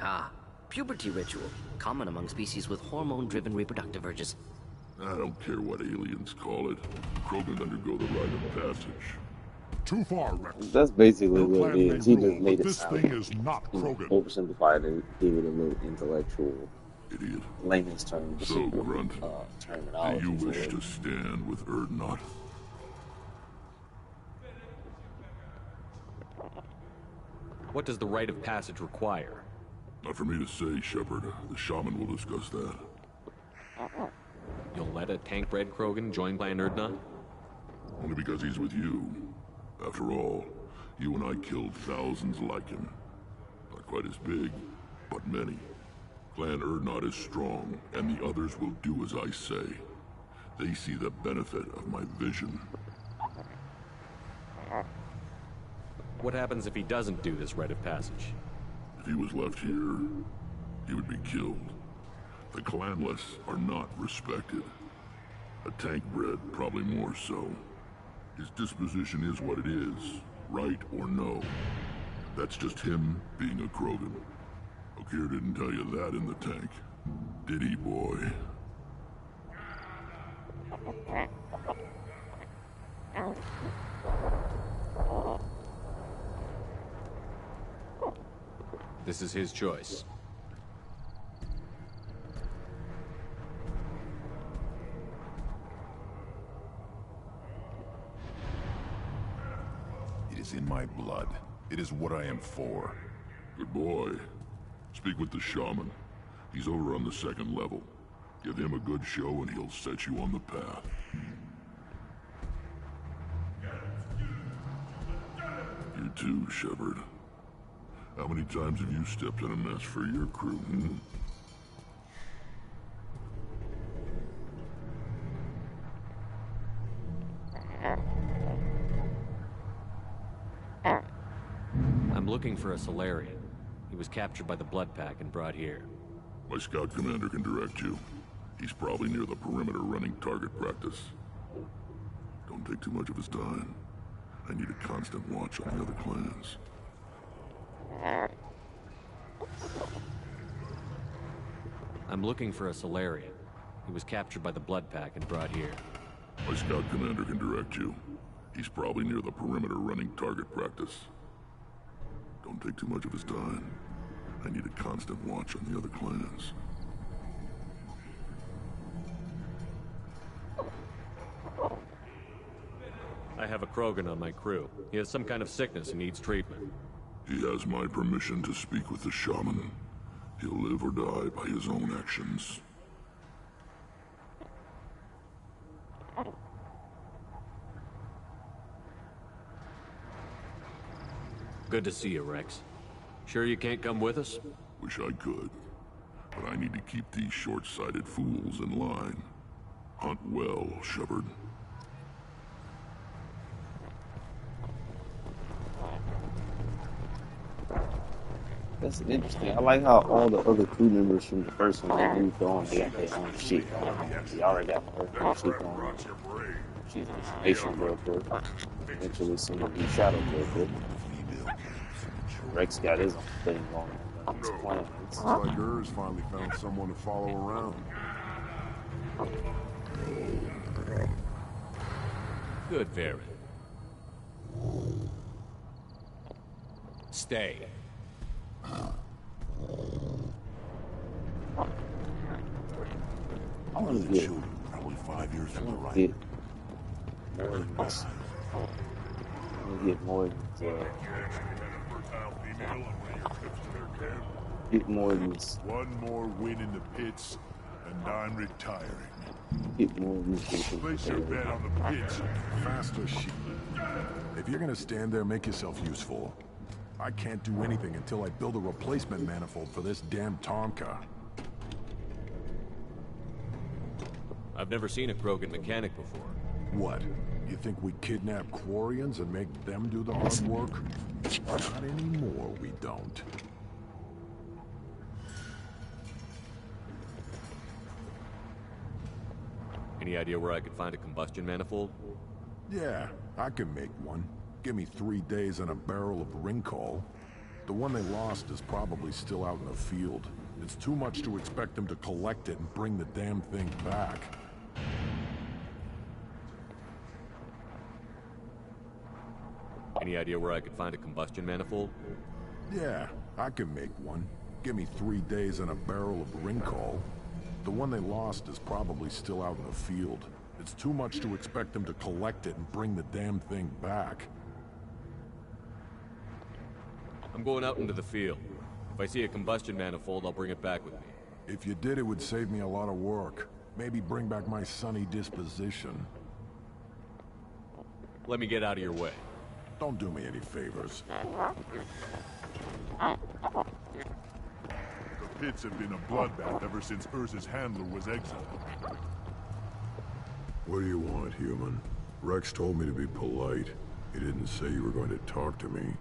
Ah, puberty ritual, common among species with hormone-driven reproductive urges. I don't care what aliens call it. Krogan undergo the rite of passage. Too far, Rex. That's basically Your what it plan is. may He just rule, made but it this sound, thing is not Krogan. oversimplified and give it a little intellectual, Idiot. layman's terms, So, Grunt, terminology. do you for wish it. to stand with Erdnot? What does the rite of passage require? Not for me to say, Shepard. The shaman will discuss that. You'll let a tank-bred Krogan join Clan Erdnot? Only because he's with you. After all, you and I killed thousands like him. Not quite as big, but many. Clan Erdnot is strong, and the others will do as I say. They see the benefit of my vision. What happens if he doesn't do this rite of passage? If he was left here, he would be killed. The clanless are not respected. A tank bred, probably more so. His disposition is what it is, right or no. That's just him being a Krogan. Okir didn't tell you that in the tank, did he, boy? This is his choice. It is in my blood. It is what I am for. Good boy. Speak with the shaman. He's over on the second level. Give him a good show and he'll set you on the path. You too, Shepard. How many times have you stepped in a mess for your crew, hmm? I'm looking for a Solarian. He was captured by the Blood Pack and brought here. My scout commander can direct you. He's probably near the perimeter running target practice. Don't take too much of his time. I need a constant watch on the other clans. I'm looking for a Solarian. He was captured by the Blood Pack and brought here. My scout commander can direct you. He's probably near the perimeter running target practice. Don't take too much of his time. I need a constant watch on the other clans. I have a Krogan on my crew. He has some kind of sickness and needs treatment. He has my permission to speak with the shaman. He'll live or die by his own actions. Good to see you, Rex. Sure you can't come with us? Wish I could. But I need to keep these short-sighted fools in line. Hunt well, Shepard. That's interesting. I like how all the other crew members from the first one that moved on, they got their own shit. They already got their own shit on. She's an information broker. Eventually soon to be shadow broker. Rex got his own thing going on. His plans. Looks like Urs finally found someone to follow around. Good, Varen. Stay. I want to get probably 5 years from the right. Get Morden's. I want to get Morden's. Get Morden's. One more win in the pits, and I'm retiring. Get Morden's. Place your bet on the pits. Faster sheep. If you're gonna stand there, make yourself useful. I can't do anything until I build a replacement manifold for this damn Tonka. I've never seen a Krogan mechanic before. What? You think we kidnap Quarians and make them do the hard work? Not anymore, we don't. Any idea where I could find a combustion manifold? Yeah, I can make one. Give me 3 days and a barrel of Ringcall. The one they lost is probably still out in the field. It's too much to expect them to collect it and bring the damn thing back. Any idea where I could find a combustion manifold? Yeah, I can make one. Give me 3 days and a barrel of Rincol. The one they lost is probably still out in the field. It's too much to expect them to collect it and bring the damn thing back. I'm going out into the field. If I see a combustion manifold, I'll bring it back with me. If you did, it would save me a lot of work. Maybe bring back my sunny disposition. Let me get out of your way. Don't do me any favors. The pits have been a bloodbath ever since Urza's handler was exiled. What do you want, human? Rex told me to be polite. He didn't say you were going to talk to me.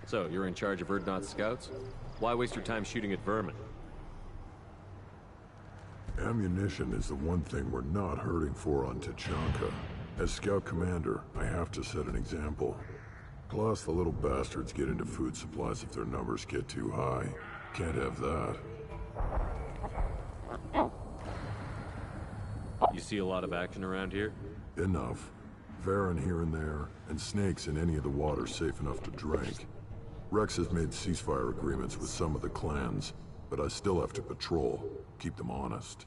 So, you're in charge of Urdnot's scouts? Why waste your time shooting at vermin? Ammunition is the one thing we're not hurting for on Tachanka. As scout commander, I have to set an example. Plus, the little bastards get into food supplies if their numbers get too high. Can't have that. You see a lot of action around here? Enough. Varen here and there, and snakes in any of the water safe enough to drink. Rex has made ceasefire agreements with some of the clans, but I still have to patrol, keep them honest.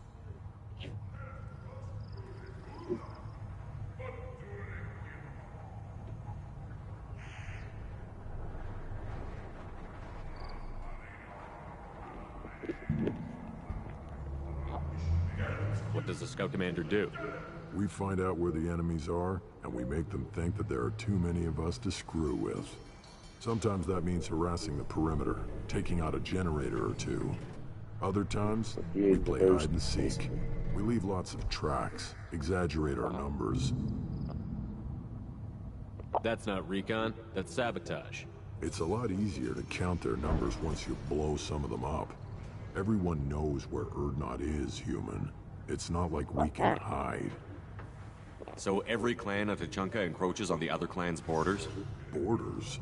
What does the scout commander do? We find out where the enemies are, and we make them think that there are too many of us to screw with. Sometimes that means harassing the perimeter, taking out a generator or two. Other times, we play hide and seek. We leave lots of tracks, exaggerate our numbers. That's not recon, that's sabotage. It's a lot easier to count their numbers once you blow some of them up. Everyone knows where Urdnot is, human. It's not like we can hide. So every clan of Tachanka encroaches on the other clan's borders? Borders?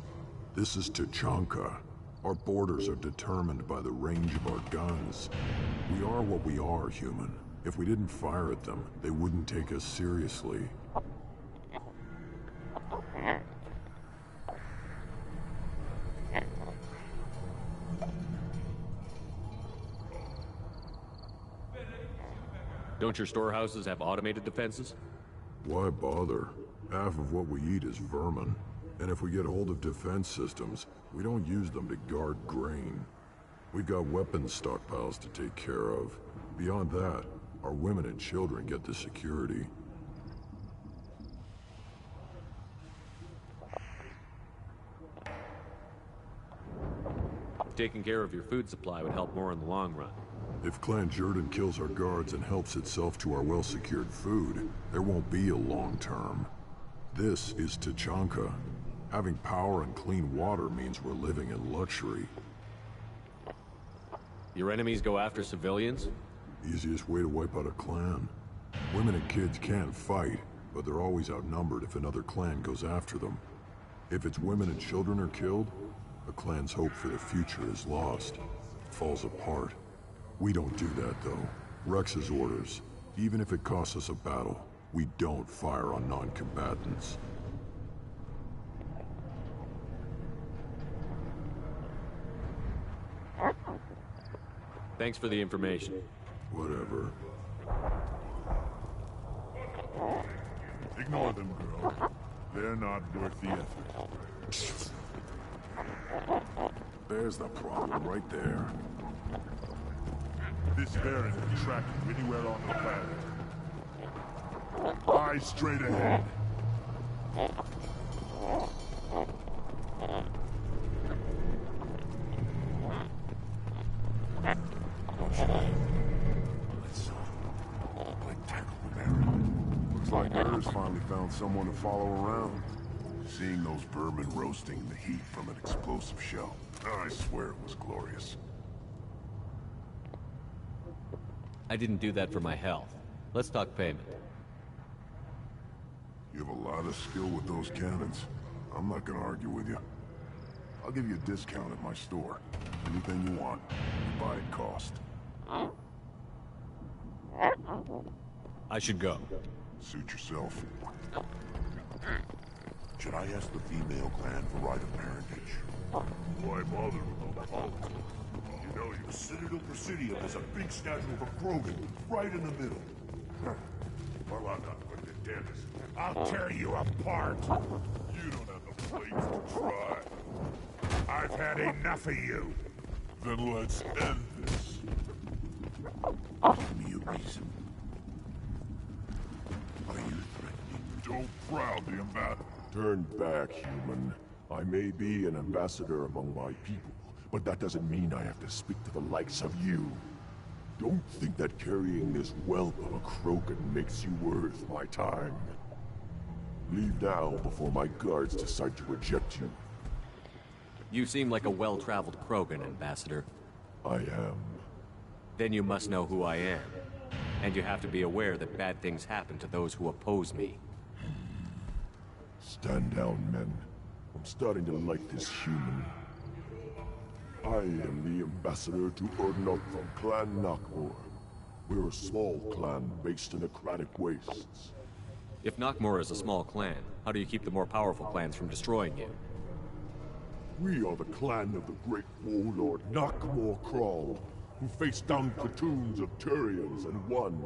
This is Tachanka. Our borders are determined by the range of our guns. We are what we are, human. If we didn't fire at them, they wouldn't take us seriously. Don't your storehouses have automated defenses? Why bother? Half of what we eat is vermin. And if we get hold of defense systems, we don't use them to guard grain. We've got weapons stockpiles to take care of. Beyond that, our women and children get the security. Taking care of your food supply would help more in the long run. If Clan Jordan kills our guards and helps itself to our well-secured food, there won't be a long term. This is Tachanka. Having power and clean water means we're living in luxury. Your enemies go after civilians? Easiest way to wipe out a clan. Women and kids can't fight, but they're always outnumbered if another clan goes after them. If its women and children are killed, a clan's hope for the future is lost. It falls apart. We don't do that, though. Rex's orders. Even if it costs us a battle, we don't fire on non-combatants. Thanks for the information. Whatever. Ignore them, girl. They're not worth the effort. There's the problem right there. This Baron can track you anywhere on the planet. Eyes straight ahead. Like tackle the Baron. Looks like Urs finally found someone to follow around. Seeing those vermin roasting in the heat from an explosive shell, I swear it was glorious. I didn't do that for my health. Let's talk payment. You have a lot of skill with those cannons. I'm not gonna argue with you. I'll give you a discount at my store. Anything you want, you buy at cost. I should go. Suit yourself. Should I ask the female clan for right of parentage? Why bother with all the politics? You know, the Citadel Presidium has a big statue of a Krogan right in the middle. Well, I'm not going to dentist. I'll tear you apart. You don't have the plates to try. I've had enough of you. Then let's end this. Give me a reason. Are you threatening? Don't proudly ambassador. Turn back, human. I may be an ambassador among my people, but that doesn't mean I have to speak to the likes of you. Don't think that carrying this whelp of a Krogan makes you worth my time. Leave now before my guards decide to eject you. You seem like a well-traveled Krogan, Ambassador. I am. Then you must know who I am. And you have to be aware that bad things happen to those who oppose me. Stand down, men. I'm starting to like this human. I am the ambassador to Urdnot from Clan Nakmor. We're a small clan based in aquatic wastes. If Nakmor is a small clan, how do you keep the more powerful clans from destroying you? We are the clan of the great warlord Nakmor Crawl, who faced down platoons of Turians and won.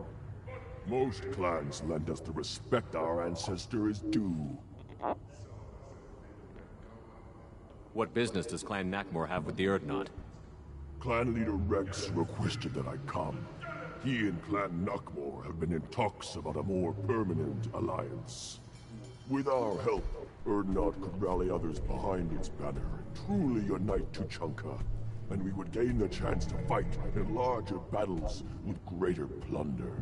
Most clans lend us the respect our ancestor is due. What business does Clan Nakmor have with the Urdnot? Clan leader Rex requested that I come. He and Clan Nakmor have been in talks about a more permanent alliance. With our help, Urdnot could rally others behind its banner and truly unite Tuchanka, and we would gain the chance to fight in larger battles with greater plunder.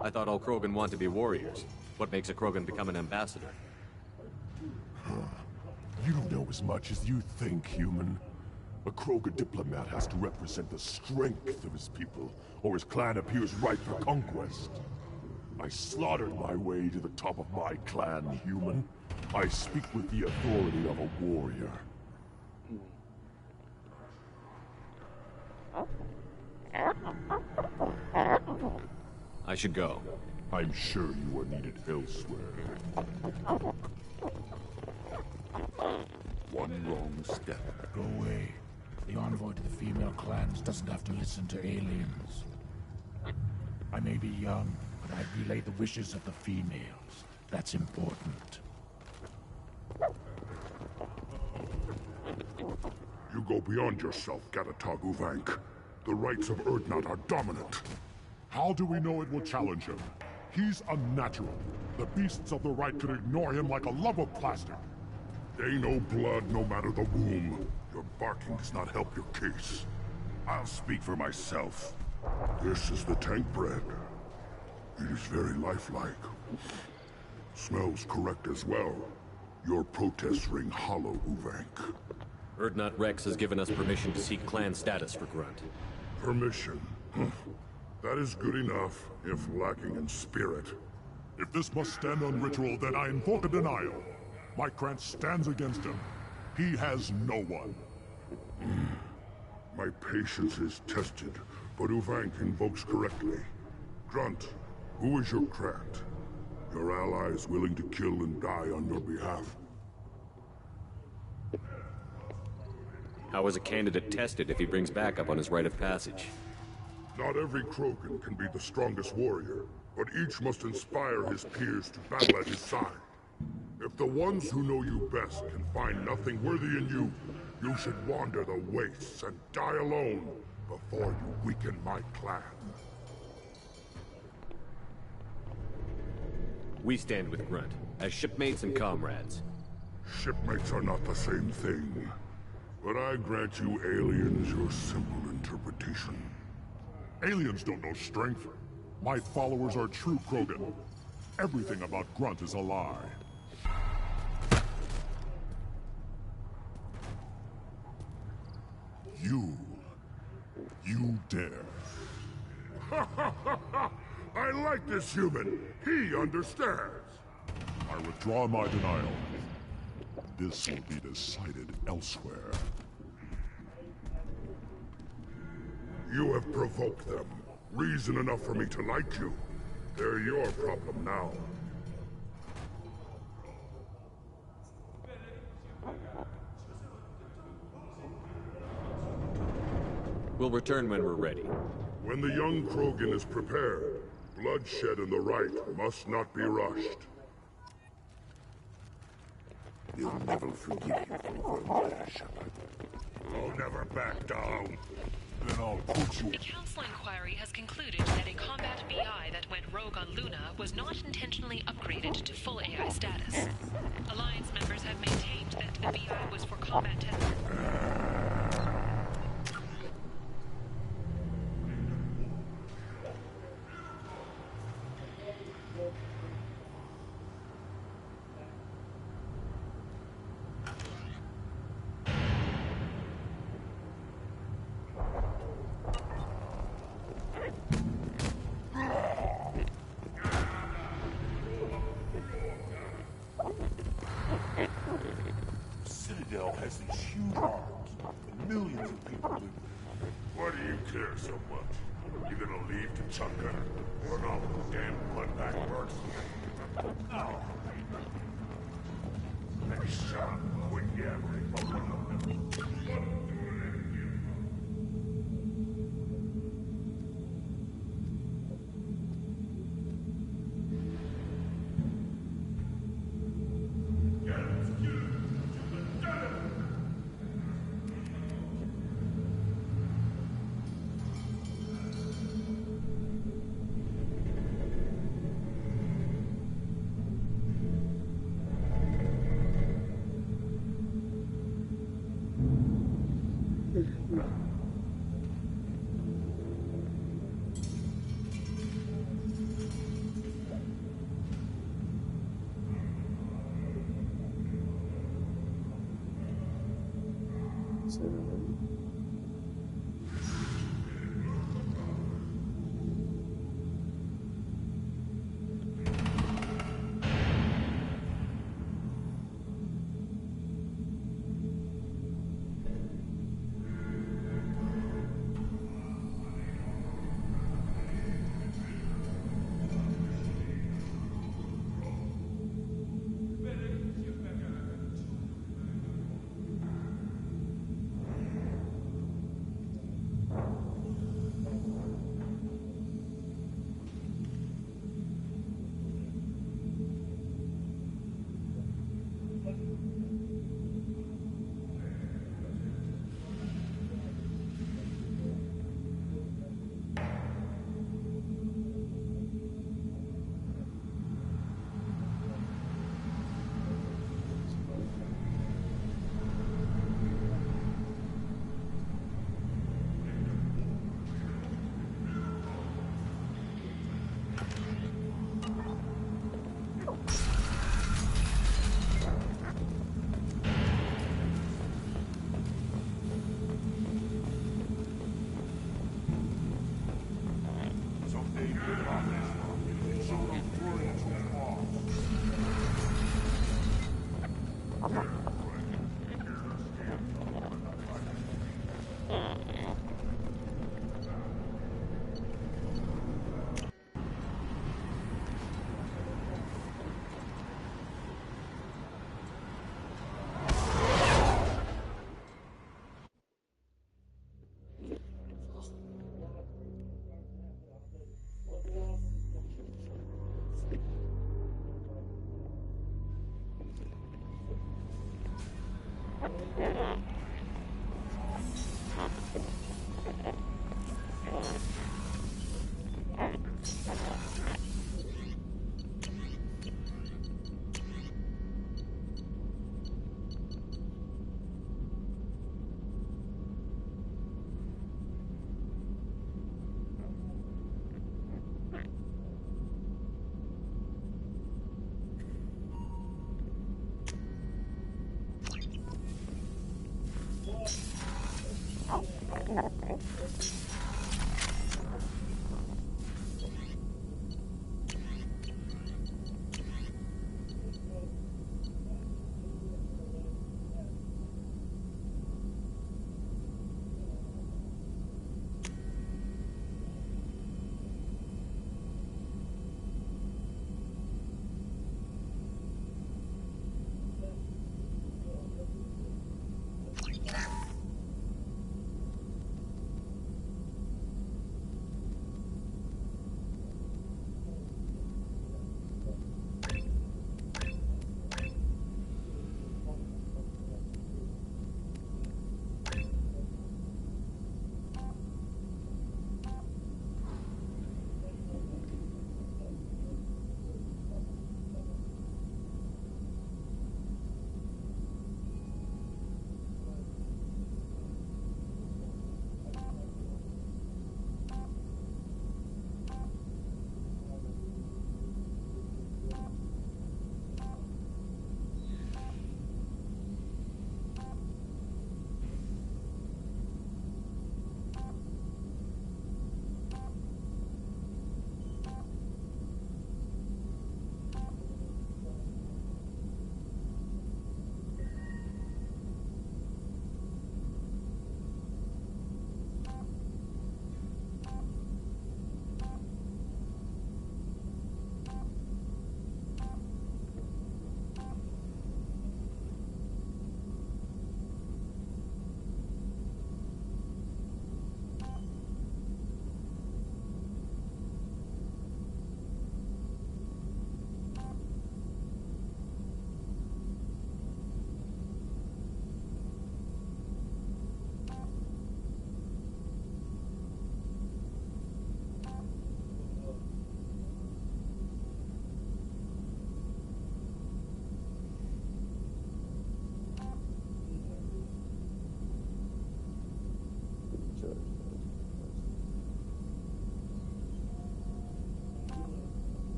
I thought all Krogan want to be warriors. What makes a Krogan become an ambassador? You don't know as much as you think, human. A Krogan diplomat has to represent the strength of his people, or his clan appears ripe for conquest. I slaughtered my way to the top of my clan, human. I speak with the authority of a warrior. I should go. I'm sure you are needed elsewhere. One wrong step. Go away. The envoy to the female clans doesn't have to listen to aliens. I may be young, but I relay the wishes of the females. That's important. You go beyond yourself, Gatatog Uvank. The rights of Urdnot are dominant. How do we know it will challenge him? He's unnatural. The beasts of the right could ignore him like a lump of plastic. They know blood no matter the womb. Your barking does not help your case. I'll speak for myself. This is the tank bread. It is very lifelike. Smells correct as well. Your protests ring hollow, Uvank. Urdnot Rex has given us permission to seek clan status for Grunt. Permission? That is good enough, if lacking in spirit. If this must stand on ritual, then I invoke a denial. My clan stands against him. He has no one. My patience is tested, but Uvank invokes correctly. Grunt, who is your Krant? Your allies willing to kill and die on your behalf? How is a candidate tested if he brings backup on his rite of passage? Not every Krogan can be the strongest warrior, but each must inspire his peers to battle at his side. If the ones who know you best can find nothing worthy in you, you should wander the wastes and die alone before you weaken my clan. We stand with Grunt, as shipmates and comrades. Shipmates are not the same thing, but I grant you aliens your simple interpretation. Aliens don't know strength. My followers are true Krogan. Everything about Grunt is a lie. You dare. I like this human. He understands. I withdraw my denial. This will be decided elsewhere. You have provoked them. Reason enough for me to like you. They're your problem now. We'll return when we're ready. When the young Krogan is prepared, bloodshed in the right must not be rushed. We'll never forgive you for going there, Shepard. I'll never back down. Then I'll put you... The Council inquiry has concluded that a combat BI that went rogue on Luna was not intentionally upgraded to full AI status. Alliance members have maintained that the BI was for combat testing. Citadel has these huge arms, and millions of people live there. Why do you care so much? You gonna leave to Chunka? Or not with damn bloodback works? No. Let me shut up and quit yabbering.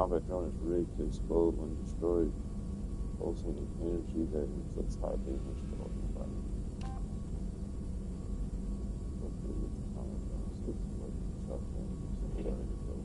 combat drone is rigged to explode when destroyed, pulsing energy that inflicts high damage to all your body. Hopefully with the combat drone system like shotguns and starting to go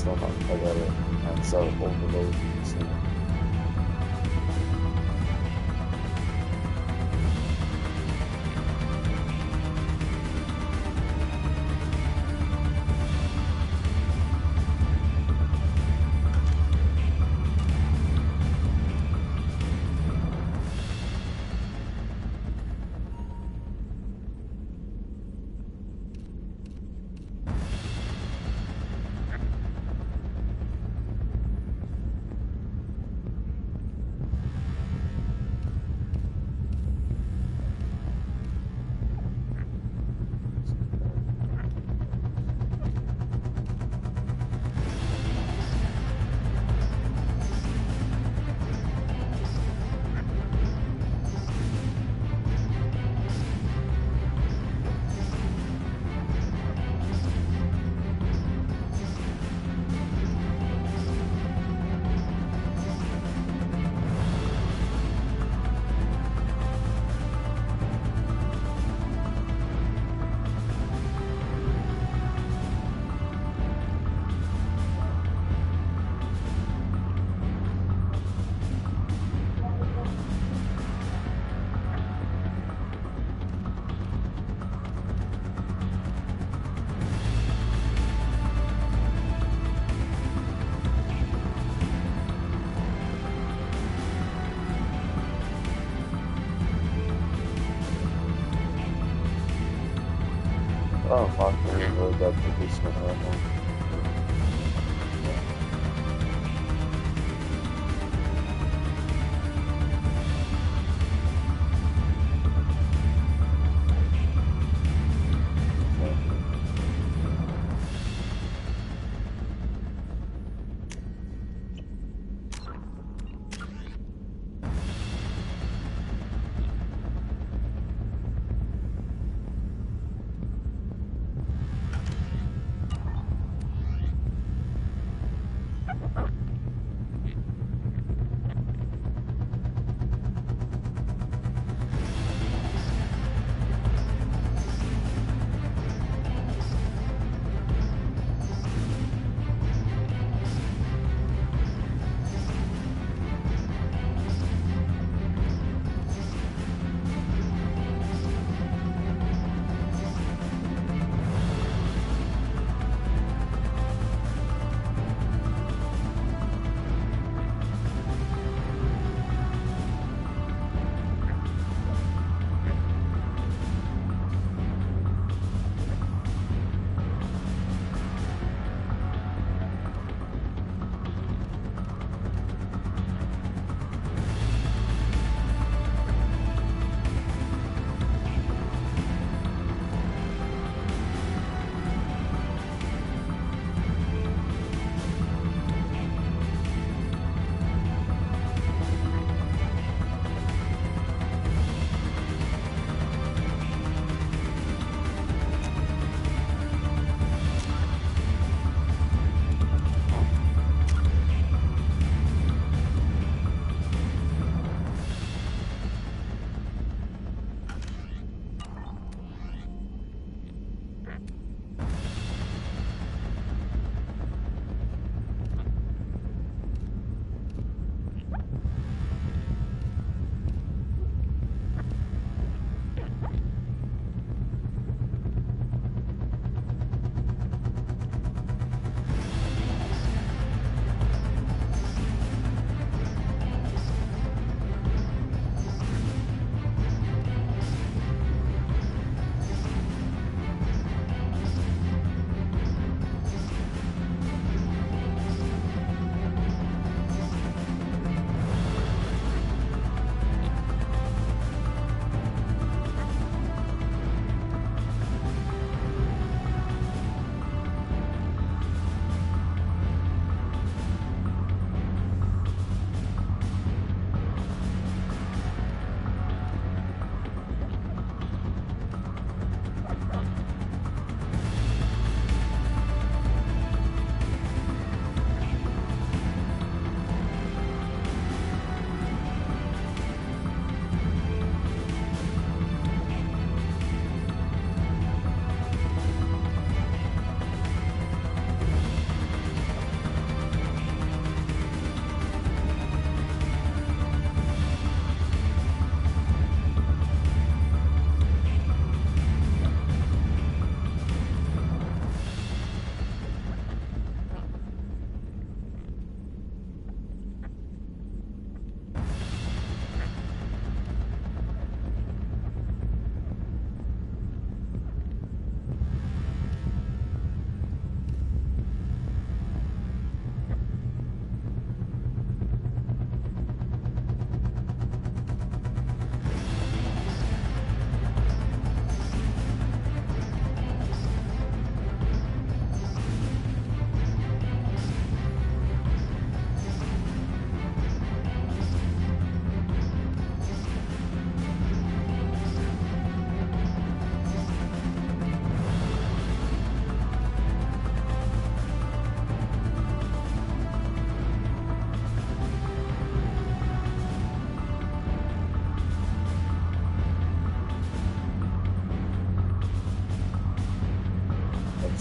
somehow I gotta max out overload soon. Oh, fuck, I didn't really got the basement ammo.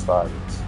try this.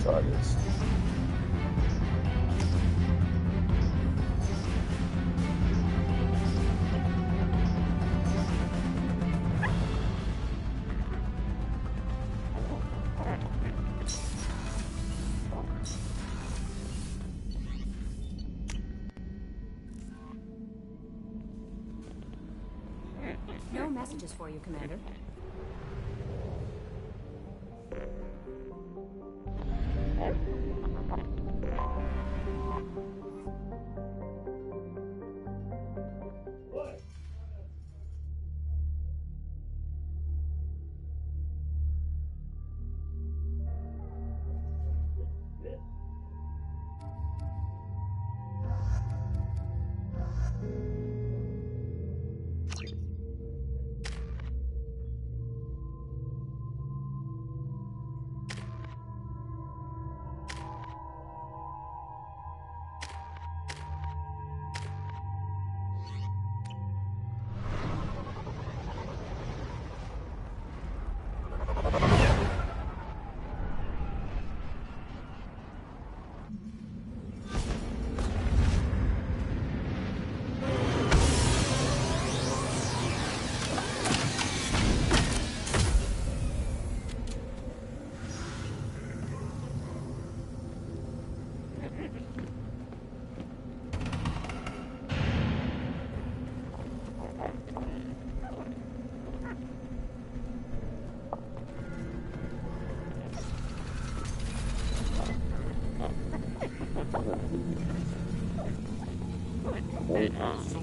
Try this. No messages for you, Commander.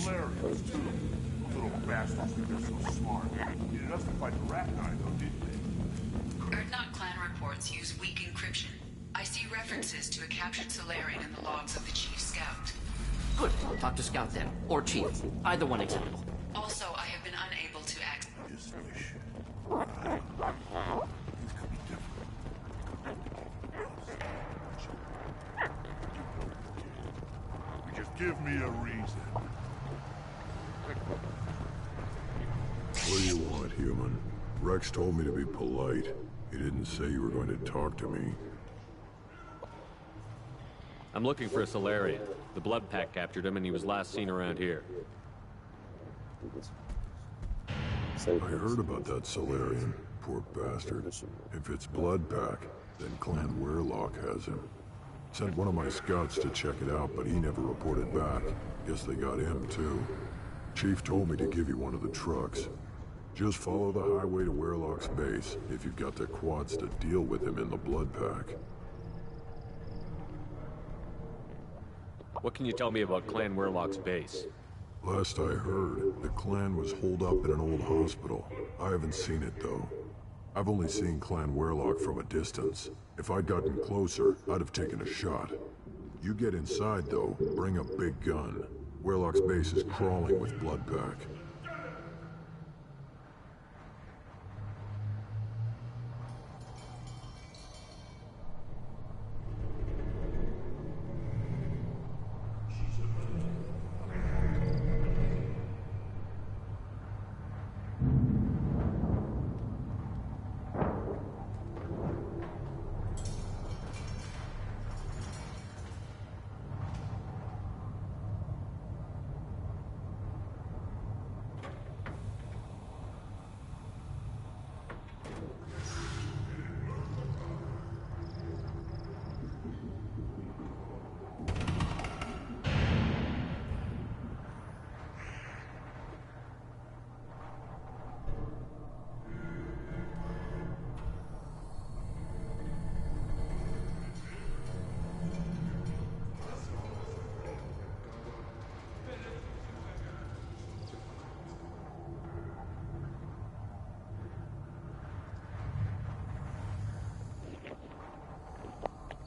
Hilarious, too. Little bastards think they're so smart. Needed us to fight the rat guy, though, didn't they? Erdnot clan reports use weak encryption. I see references to a captured Solarian in the logs of the Chief Scout. Good. Talk to Scout then. Or Chief. Either one acceptable. Also, I have been unable to access... This wish. give me a reason. What do you want, human? Rex told me to be polite. He didn't say you were going to talk to me. I'm looking for a Solarian. The Blood Pack captured him and he was last seen around here. I heard about that Solarian. Poor bastard. If it's Blood Pack, then Clan Weirlock has him. Sent one of my scouts to check it out, but he never reported back. Guess they got him, too. Chief told me to give you one of the trucks. Just follow the highway to Weirlock's base, if you've got the quads to deal with him in the Blood Pack. What can you tell me about Clan Weirlock's base? Last I heard, the clan was holed up in an old hospital. I haven't seen it, though. I've only seen Clan Weirlock from a distance. If I'd gotten closer, I'd have taken a shot. You get inside, though, bring a big gun. Weirlock's base is crawling with Blood Pack.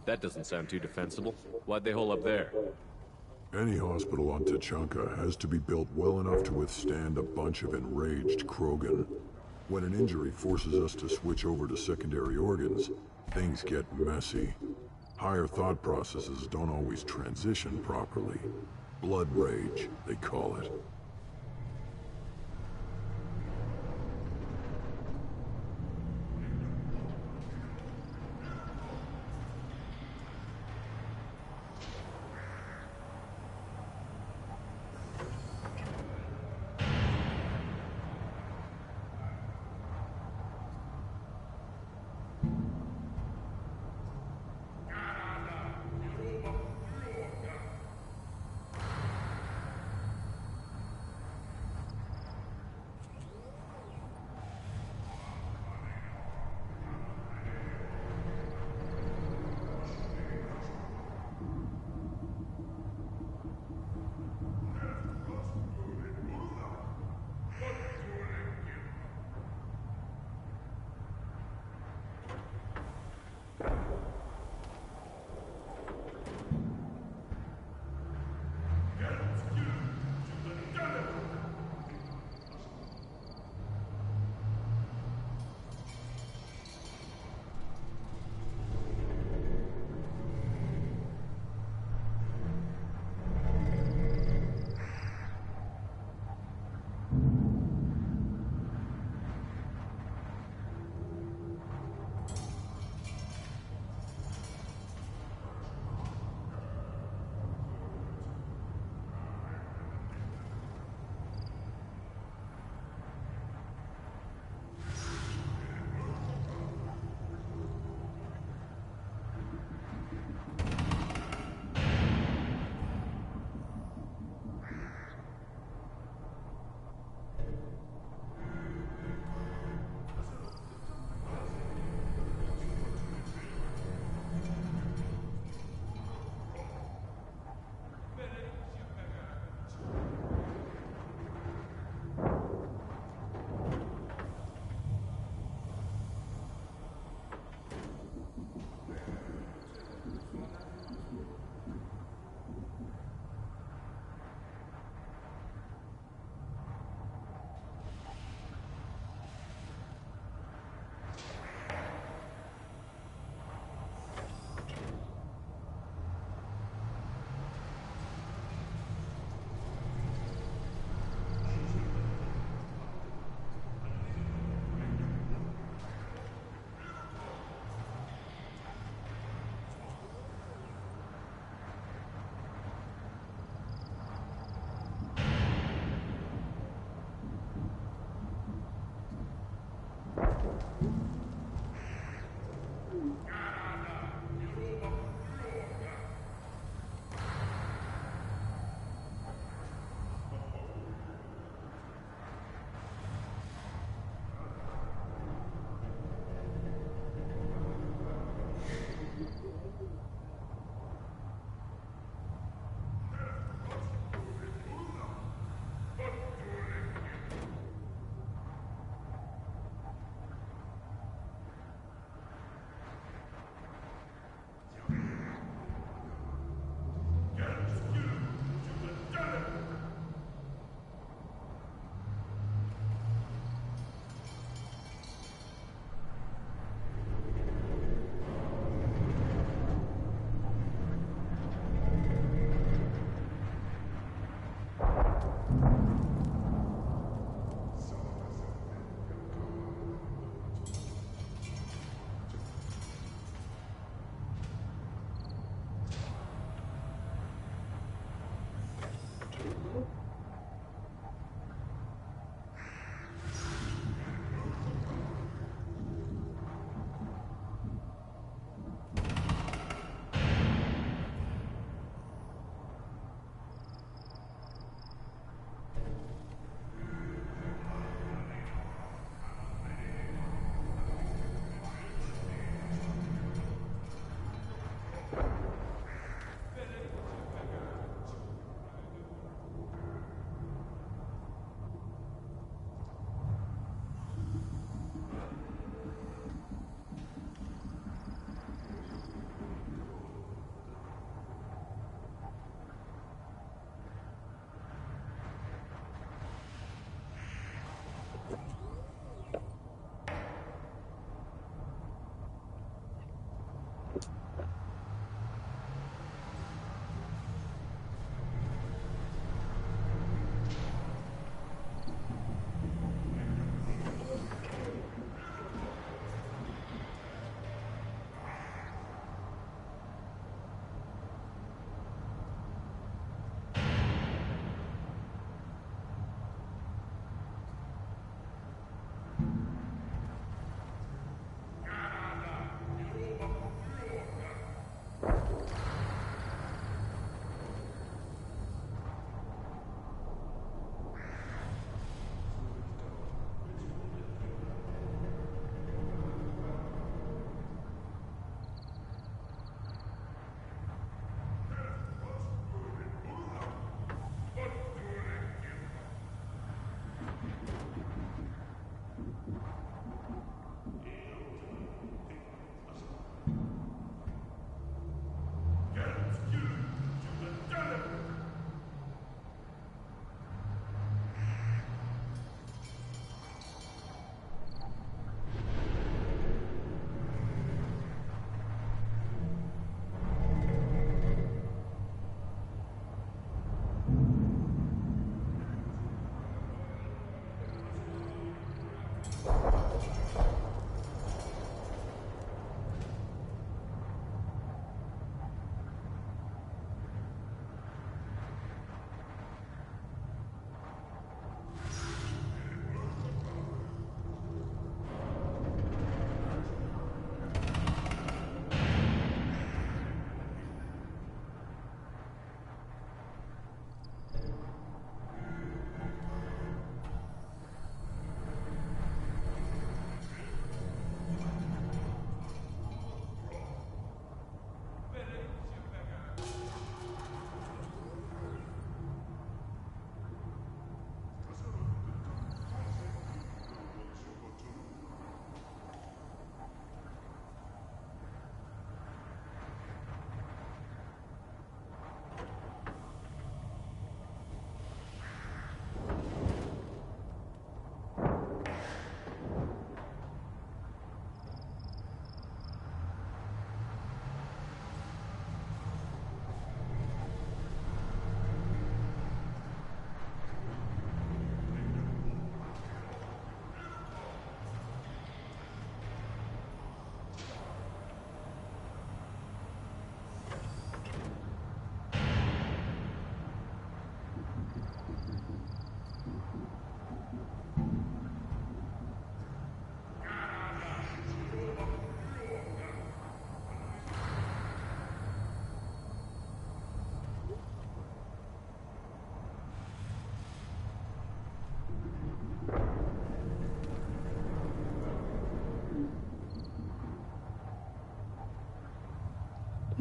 That doesn't sound too defensible. Why'd they hole up there? Any hospital on Tuchanka has to be built well enough to withstand a bunch of enraged Krogan. When an injury forces us to switch over to secondary organs, things get messy. Higher thought processes don't always transition properly. Blood rage, they call it.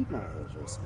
Keep my address.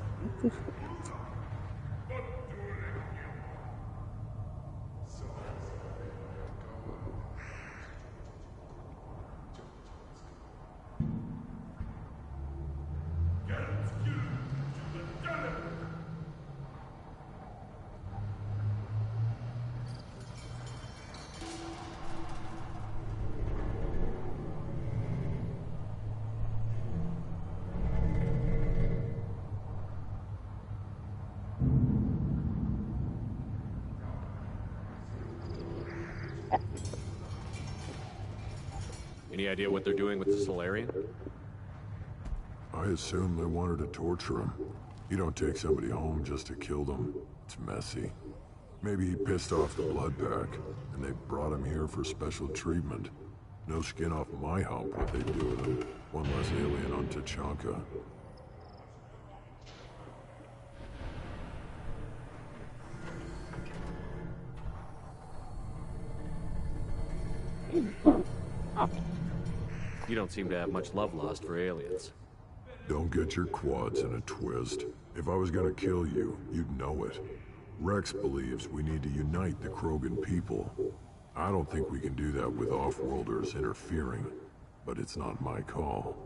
Any idea what they're doing with the Solarian? I assume they wanted to torture him. You don't take somebody home just to kill them. It's messy. Maybe he pissed off the blood pack, and they brought him here for special treatment. No skin off my hump what they do with him. One less alien on Tachanka. You don't seem to have much love lost for aliens. Don't get your quads in a twist. If I was gonna kill you, you'd know it. Rex believes we need to unite the Krogan people. I don't think we can do that with off-worlders interfering, but it's not my call.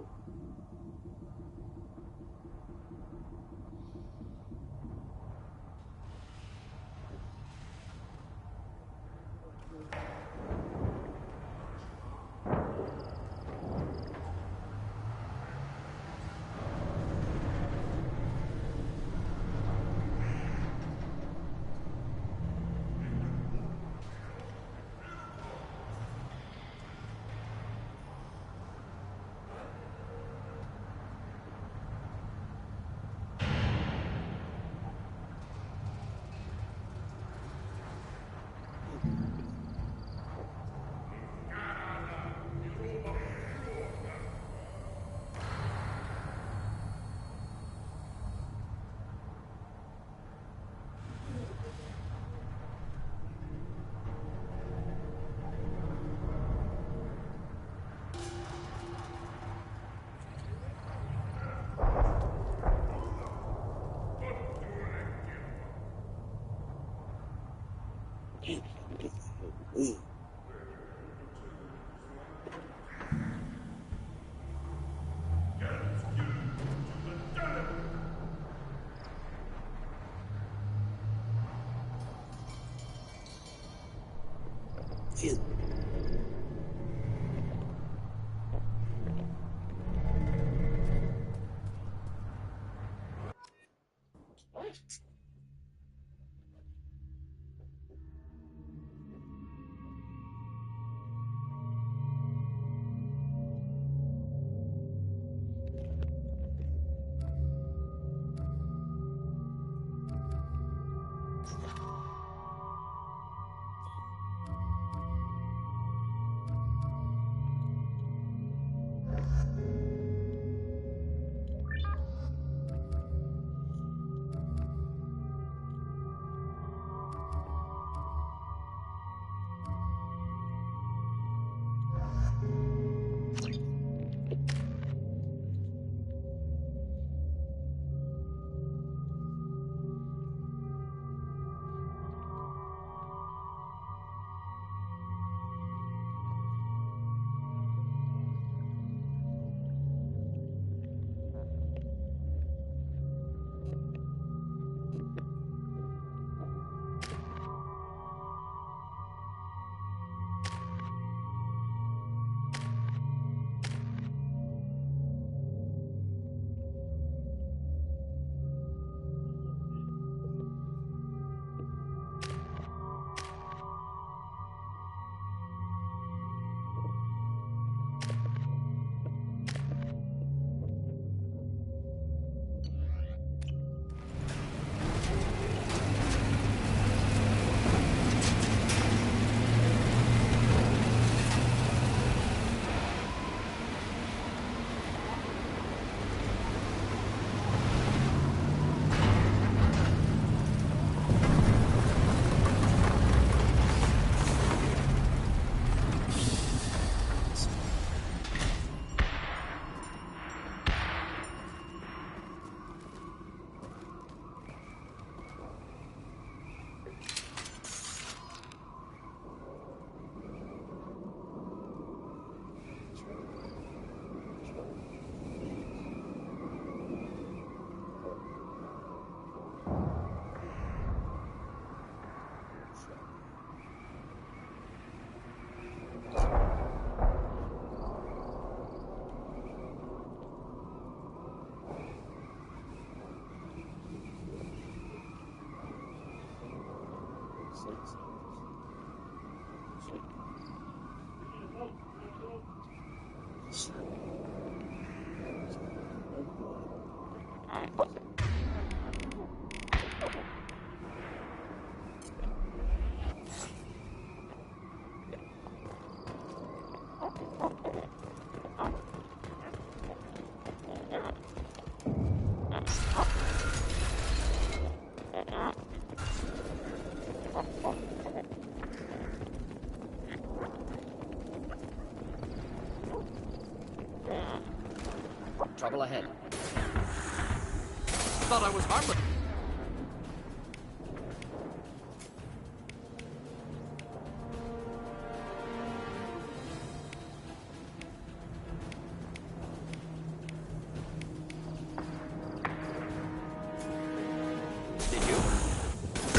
Trouble ahead. Thought I was harmless. Did you?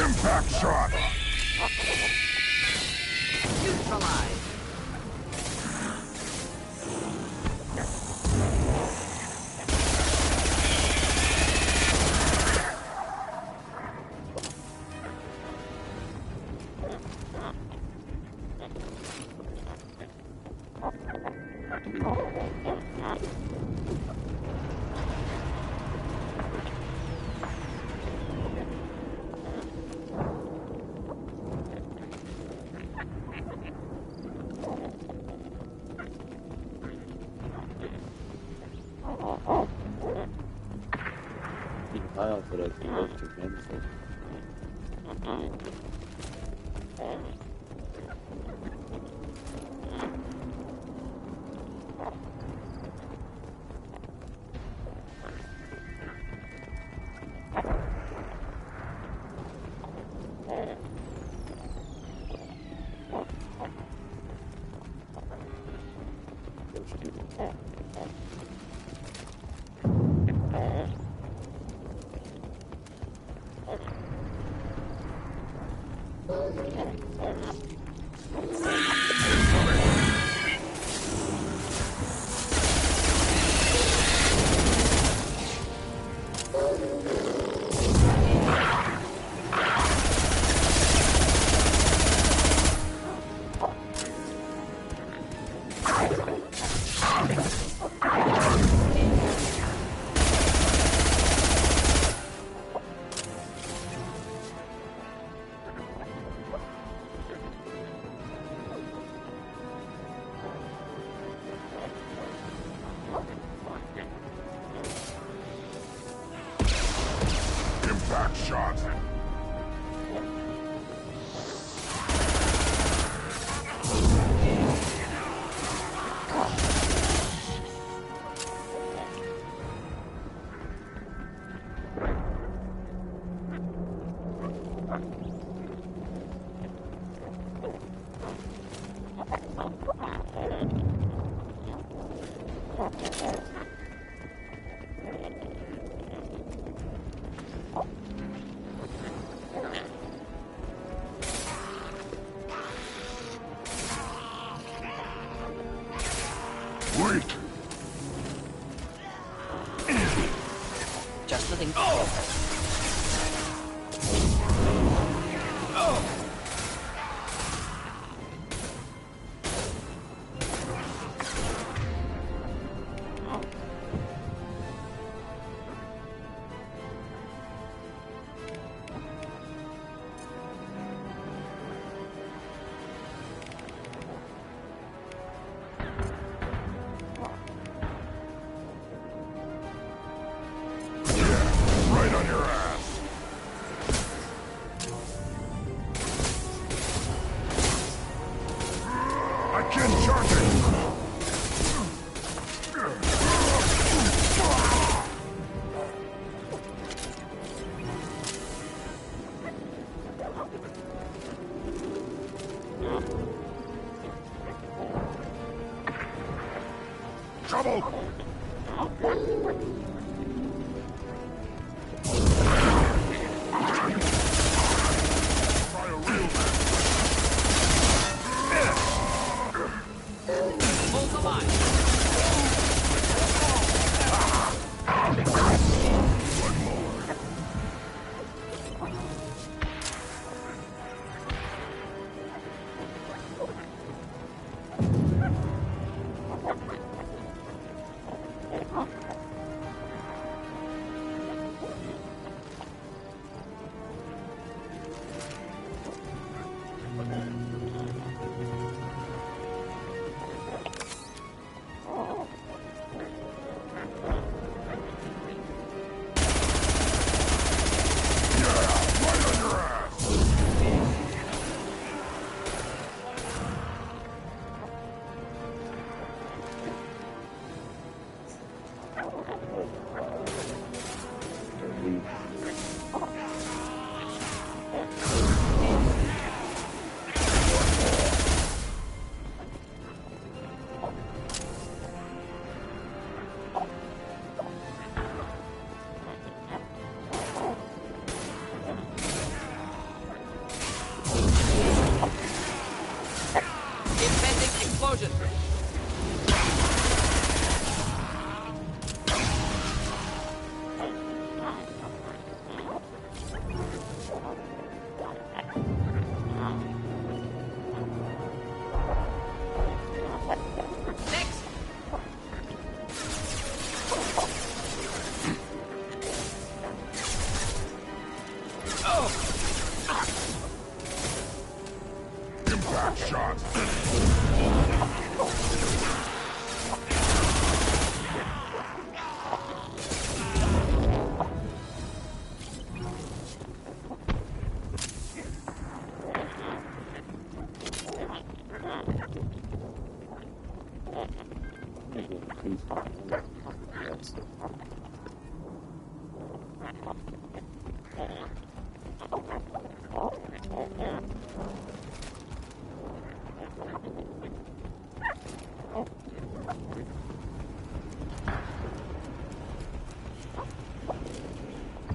Impact shot! Neutralize! High off of that electric manifold. Impact shot! Wait! Just the thing. Right on your ass! I can't charge it! Trouble! Hold the line.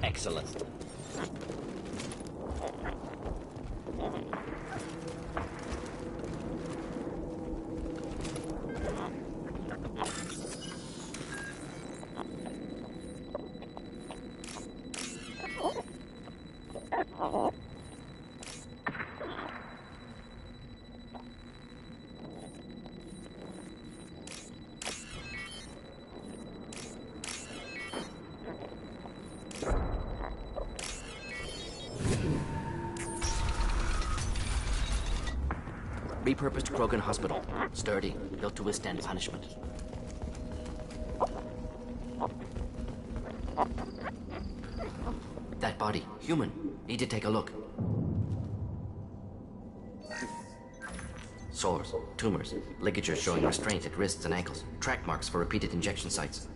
Excellent. Repurposed Krogan Hospital. Sturdy, built to withstand punishment. That body, human. Need to take a look. Sores, tumors, ligatures showing restraint at wrists and ankles, track marks for repeated injection sites.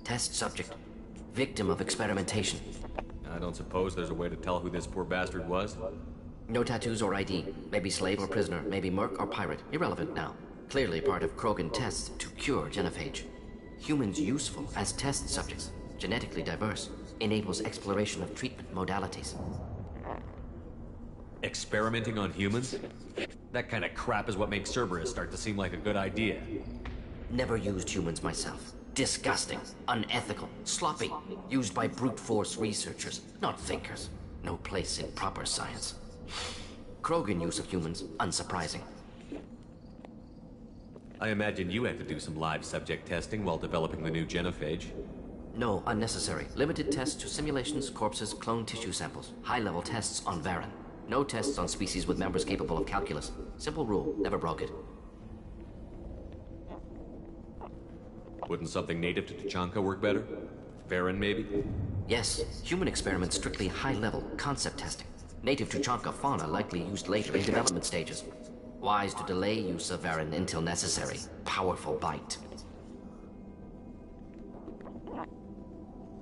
Test subject, victim of experimentation. I don't suppose there's a way to tell who this poor bastard was? No tattoos or ID. Maybe slave or prisoner, maybe merc or pirate. Irrelevant now. Clearly part of Krogan tests to cure genophage. Humans useful as test subjects. Genetically diverse. Enables exploration of treatment modalities. Experimenting on humans? That kind of crap is what makes Cerberus start to seem like a good idea. Never used humans myself. Disgusting, unethical, sloppy. Used by brute force researchers, not thinkers. No place in proper science. Krogan use of humans, unsurprising. I imagine you had to do some live subject testing while developing the new genophage. No, unnecessary. Limited tests to simulations, corpses, cloned tissue samples. High-level tests on Varen. No tests on species with members capable of calculus. Simple rule, never broke it. Wouldn't something native to Tuchanka work better? Varen, maybe? Yes, human experiments strictly high-level, concept testing. Native Tuchanka fauna likely used later in development stages. Wise to delay use of Varen until necessary. Powerful bite.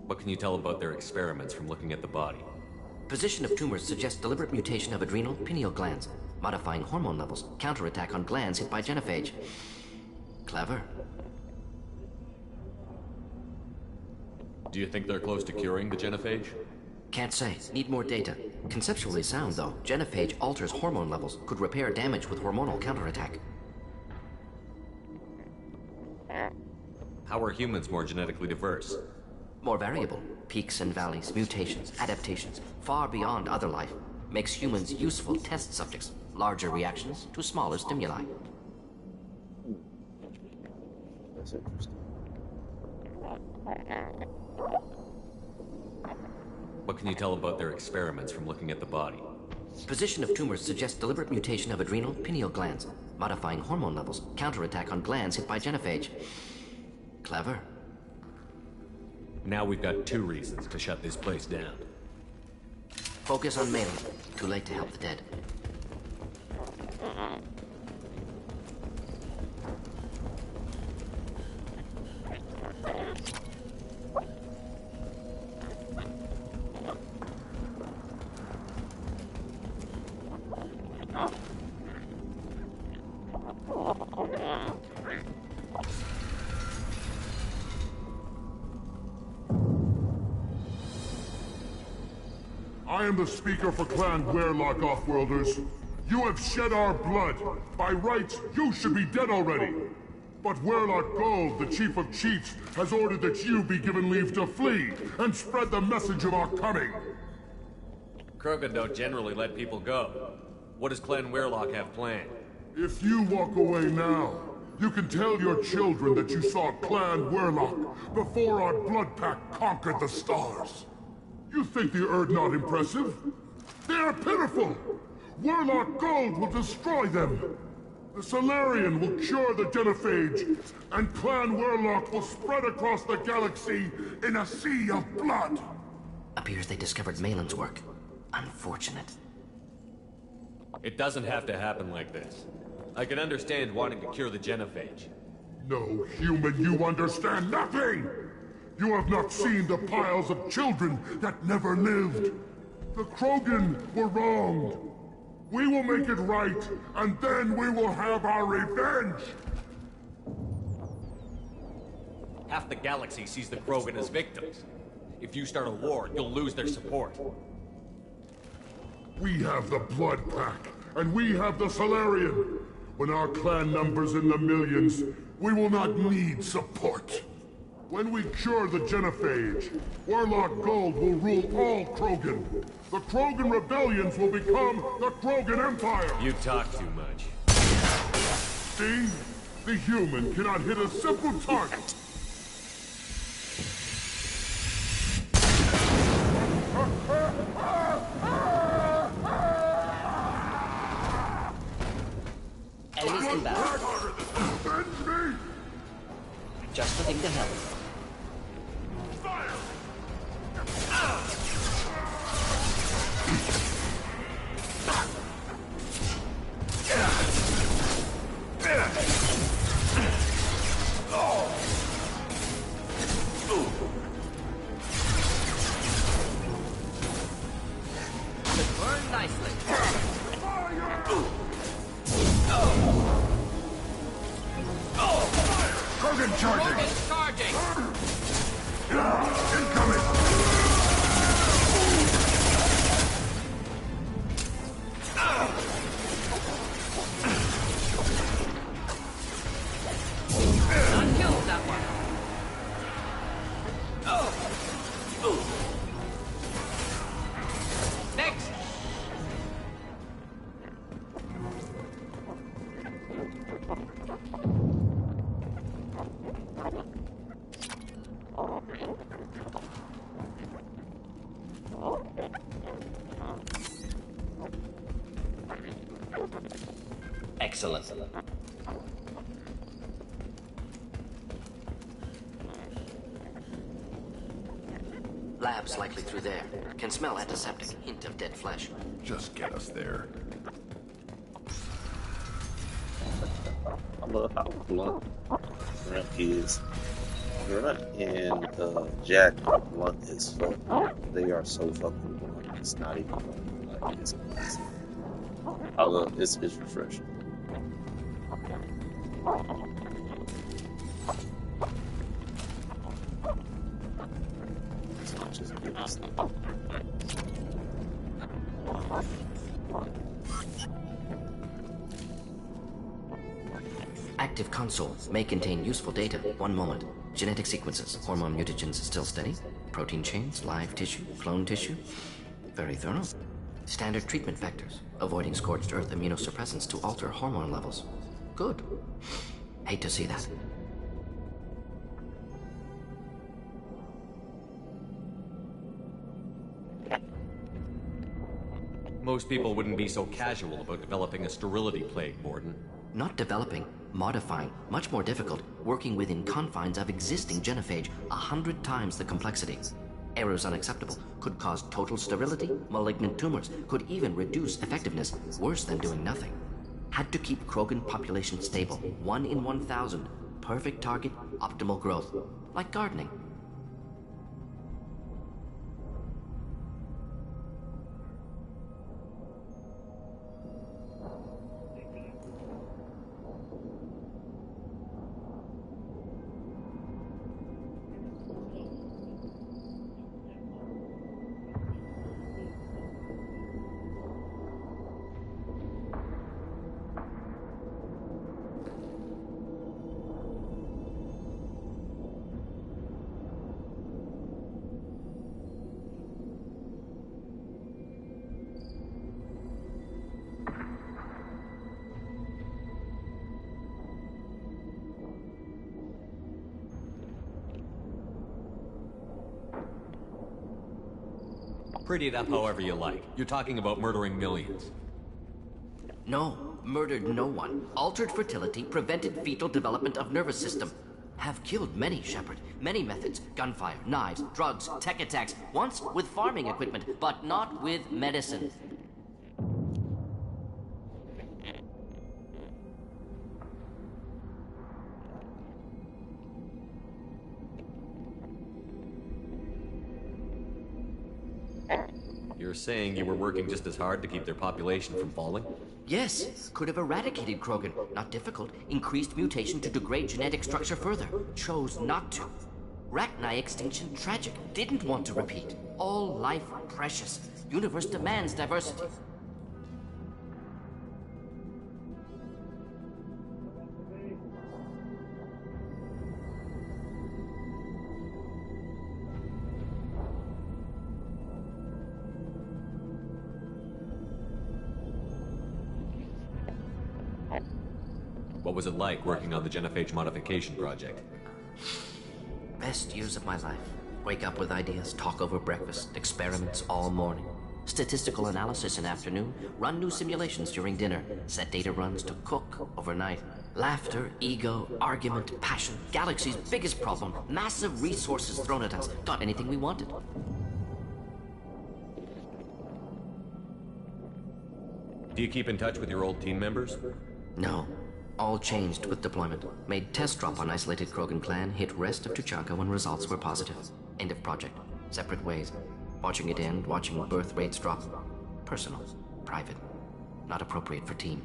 What can you tell about their experiments from looking at the body? Position of tumors suggests deliberate mutation of adrenal, pineal glands, modifying hormone levels, counterattack on glands hit by genophage. Clever. Do you think they're close to curing the genophage? Can't say. Need more data. Conceptually sound, though. Genophage alters hormone levels, could repair damage with hormonal counterattack. How are humans more genetically diverse? More variable. Peaks and valleys, mutations, adaptations, far beyond other life. Makes humans useful test subjects. Larger reactions to smaller stimuli. That's interesting. What can you tell about their experiments from looking at the body? Position of tumors suggests deliberate mutation of adrenal, pineal glands, modifying hormone levels, counterattack on glands hit by genophage. Clever. Now we've got 2 reasons to shut this place down. Focus on mailing. Too late to help the dead. I am the speaker for Clan Werlock, Offworlders. You have shed our blood. By rights, you should be dead already. But Werlock Gold, the Chief of Chiefs, has ordered that you be given leave to flee and spread the message of our coming. Krogan don't generally let people go. What does Clan Werlock have planned? If you walk away now, you can tell your children that you saw Clan Werlock before our blood pact conquered the stars. You think the Erd not impressive? They are pitiful! Werlock Gold will destroy them! The Solarian will cure the genophage, and Clan Warlock will spread across the galaxy in a sea of blood! Appears they discovered Malin's work. Unfortunate. It doesn't have to happen like this. I can understand wanting to cure the genophage. No, human, you understand nothing! You have not seen the piles of children that never lived. The Krogan were wronged. We will make it right, and then we will have our revenge! Half the galaxy sees the Krogan as victims. If you start a war, you'll lose their support. We have the Blood Pack, and we have the Solarian. When our clan numbers in the millions, we will not need support. When we cure the genophage, Warlock Gold will rule all Krogan. The Krogan rebellions will become the Krogan Empire! You talk too much. See? The human cannot hit a simple target! Enemies inbound. Just the thing to help. Could burn nicely. Krogan charging! Krogan charging! Incoming! Unkilled that one. Next. Excellent. Lab's likely through there. Can smell antiseptic. Hint of dead flesh. Just get us there. I love how blunt Grunt is. Grunt and Jack are blunt as fuck. They are so fucking blunt. It's not even funny. Like, it's amazing. I love it's refreshing. So just give us Active console may contain useful data. One moment. Genetic sequences. Hormone mutagens still steady. Protein chains, live tissue, clone tissue. Very thorough. Standard treatment vectors. Avoiding scorched earth immunosuppressants to alter hormone levels. Good. Hate to see that. Most people wouldn't be so casual about developing a sterility plague, Borden. Not developing, modifying, much more difficult, working within confines of existing genophage, 100 times the complexity. Errors unacceptable, could cause total sterility, malignant tumors, could even reduce effectiveness, worse than doing nothing. Had to keep Krogan population stable, 1 in 1,000, perfect target, optimal growth, like gardening. Pretty it up however you like. You're talking about murdering millions. No, murdered no one, altered fertility, prevented fetal development of nervous system. Have killed many, Shepard. Many methods. Gunfire, knives, drugs, tech attacks. Once with farming equipment, but not with medicine. You're saying you were working just as hard to keep their population from falling? Yes, could have eradicated Krogan. Not difficult. Increased mutation to degrade genetic structure further. Chose not to. Rachni extinction tragic. Didn't want to repeat. All life precious. Universe demands diversity. What was it like working on the genophage modification project? Best years of my life. Wake up with ideas, talk over breakfast, experiments all morning. Statistical analysis in afternoon, run new simulations during dinner, set data runs to cook overnight. Laughter, ego, argument, passion, galaxy's biggest problem, massive resources thrown at us. Got anything we wanted. Do you keep in touch with your old team members? No. All changed with deployment. Made test drop on isolated Krogan clan, hit rest of Tuchanka when results were positive. End of project. Separate ways. Watching it end, watching birth rates drop. Personal. Private. Not appropriate for team.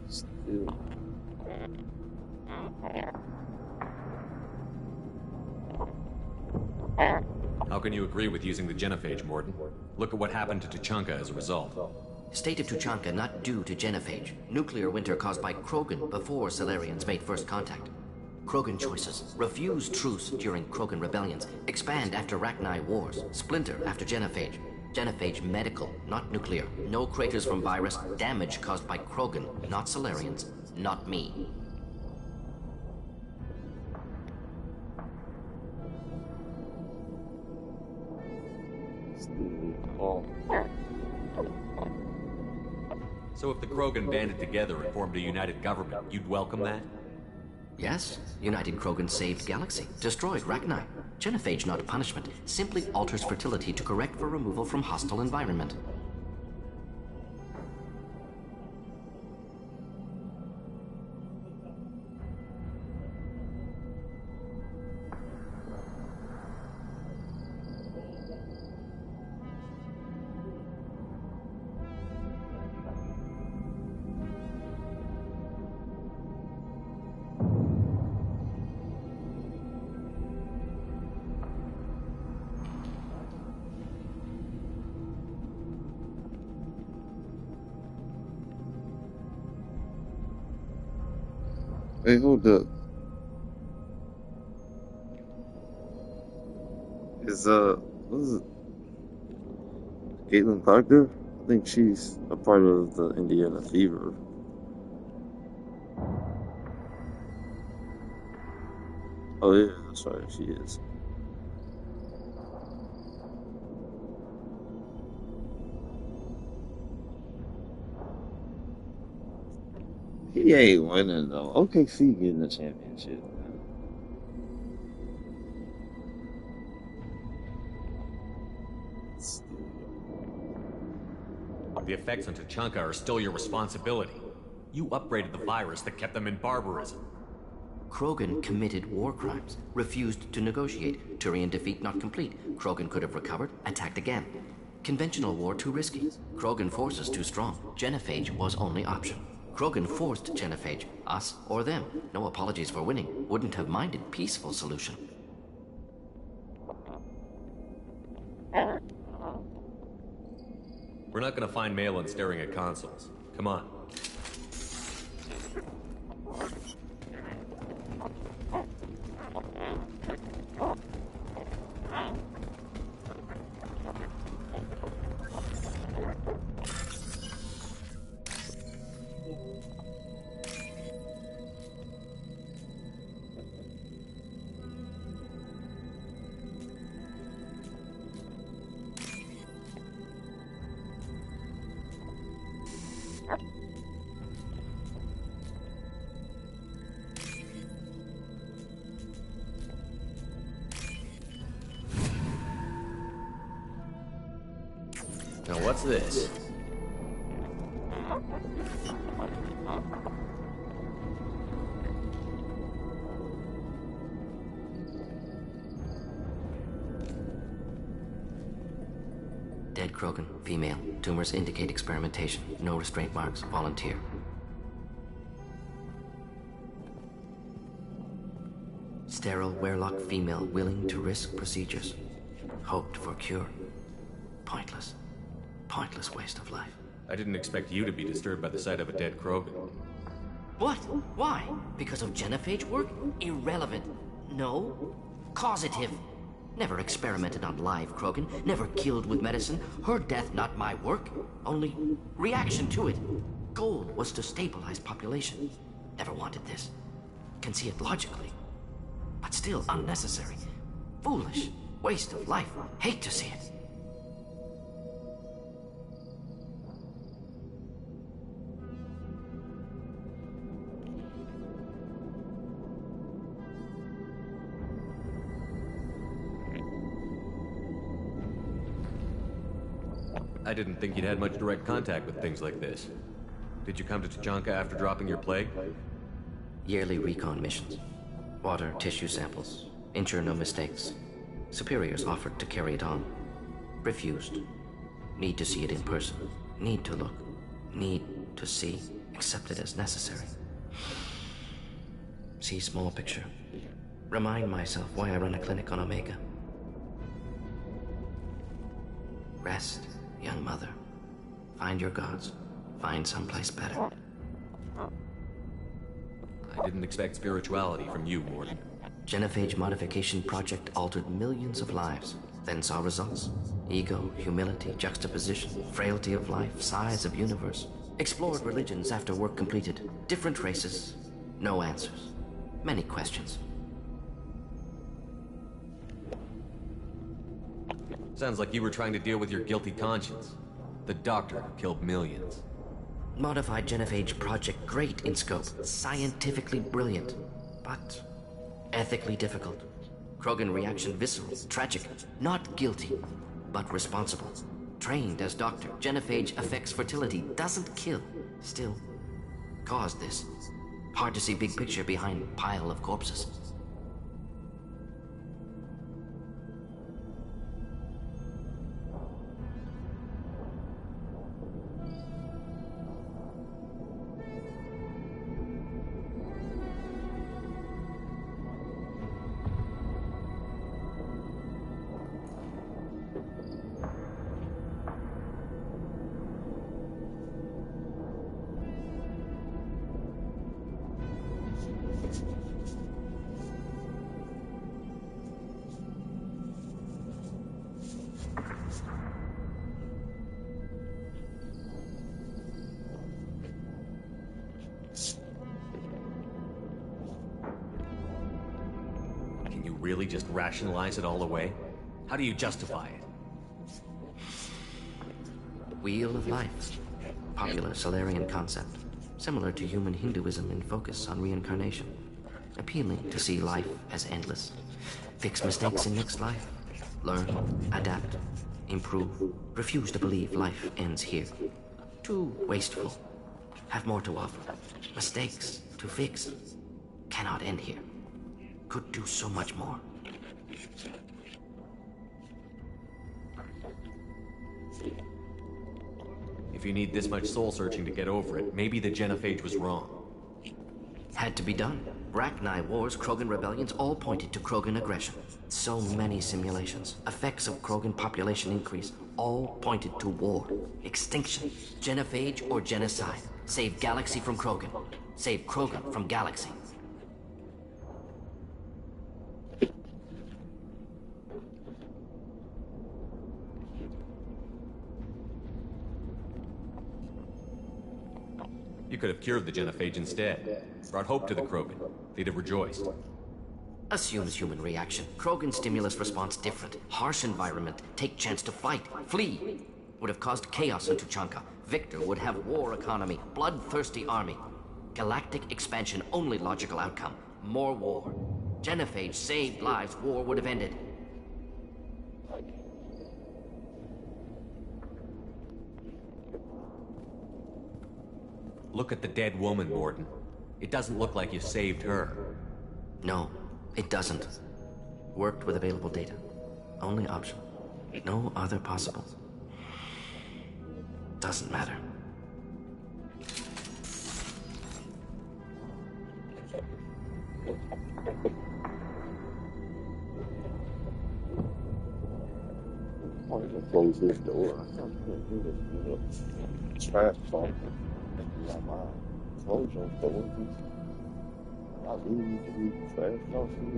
Still. How can you agree with using the genophage, Mordin? Look at what happened to Tuchanka as a result. State of Tuchanka not due to genophage. Nuclear winter caused by Krogan before Salarians made first contact. Krogan choices. Refuse truce during Krogan rebellions. Expand after Rachni wars. Splinter after genophage. Genophage medical, not nuclear. No craters from virus. Damage caused by Krogan, not Salarians. Not me. So if the Krogan banded together and formed a united government, you'd welcome that? Yes. United Krogan saved Galaxy. Destroyed Rachni. Genophage not punishment. Simply alters fertility to correct for removal from hostile environment. Hey, hold up. What is it? Caitlin Clark there? I think she's a part of the Indiana Fever. Oh yeah, that's right, she is. He ain't winning though. OKC getting the championship. The effects on Tuchanka are still your responsibility. You upgraded the virus that kept them in barbarism. Krogan committed war crimes, refused to negotiate. Turian defeat not complete. Krogan could have recovered, attacked again. Conventional war too risky. Krogan forces too strong. Genophage was only option. Krogan forced genophage, us or them. No apologies for winning. Wouldn't have minded peaceful solution. We're not gonna find Malin staring at consoles. Come on. Now what's this? Dead Krogan, female. Tumors indicate experimentation. No restraint marks. Volunteer. Sterile Werelock female, willing to risk procedures. Hoped for cure. Pointless. Pointless waste of life. I didn't expect you to be disturbed by the sight of a dead Krogan. What? Why? Because of genophage work? Irrelevant. No. Causative. Never experimented on live Krogan. Never killed with medicine. Her death not my work. Only reaction to it. Goal was to stabilize population. Never wanted this. Can see it logically. But still unnecessary. Foolish. Waste of life. Hate to see it. I didn't think you'd had much direct contact with things like this. Did you come to Tuchanka after dropping your plague? Yearly recon missions. Water, tissue samples. Ensure no mistakes. Superiors offered to carry it on. Refused. Need to see it in person. Need to look. Need to see. Accepted as necessary. See small picture. Remind myself why I run a clinic on Omega. Rest, young mother. Find your gods. Find someplace better. I didn't expect spirituality from you, Morton. Genophage modification project altered millions of lives, then saw results. Ego, humility, juxtaposition, frailty of life, size of universe. Explored religions after work completed. Different races, no answers. Many questions. Sounds like you were trying to deal with your guilty conscience. The doctor who killed millions. Modified genophage project great in scope, scientifically brilliant, but ethically difficult. Krogan reaction visceral, tragic, not guilty, but responsible. Trained as doctor, genophage affects fertility, doesn't kill, still caused this. Hard to see big picture behind pile of corpses. Really just rationalize it all away? How do you justify it? Wheel of life. Popular Solarian concept. Similar to human Hinduism in focus on reincarnation. Appealing to see life as endless. Fix mistakes in next life. Learn, adapt, improve. Refuse to believe life ends here. Too wasteful. Have more to offer. Mistakes to fix. Cannot end here. Could do so much more. If you need this much soul searching to get over it, maybe the genophage was wrong. Had to be done. Rachni wars, Krogan rebellions, all pointed to Krogan aggression. So many simulations. Effects of Krogan population increase, all pointed to war. Extinction. Genophage or genocide. Save galaxy from Krogan. Save Krogan from galaxy. You could have cured the genophage instead. Brought hope to the Krogan. They'd have rejoiced. Assumes human reaction. Krogan stimulus response different. Harsh environment. Take chance to fight. Flee. Would have caused chaos in Tuchanka. Victor would have war economy. Bloodthirsty army. Galactic expansion only logical outcome. More war. Genophage saved lives. War would have ended. Look at the dead woman, Morden. It doesn't look like you saved her. No, it doesn't. Worked with available data. Only option. No other possible. Doesn't matter. Why did I close this door? I can't do this. Trash talk. Close your door. I really need to be trash talking.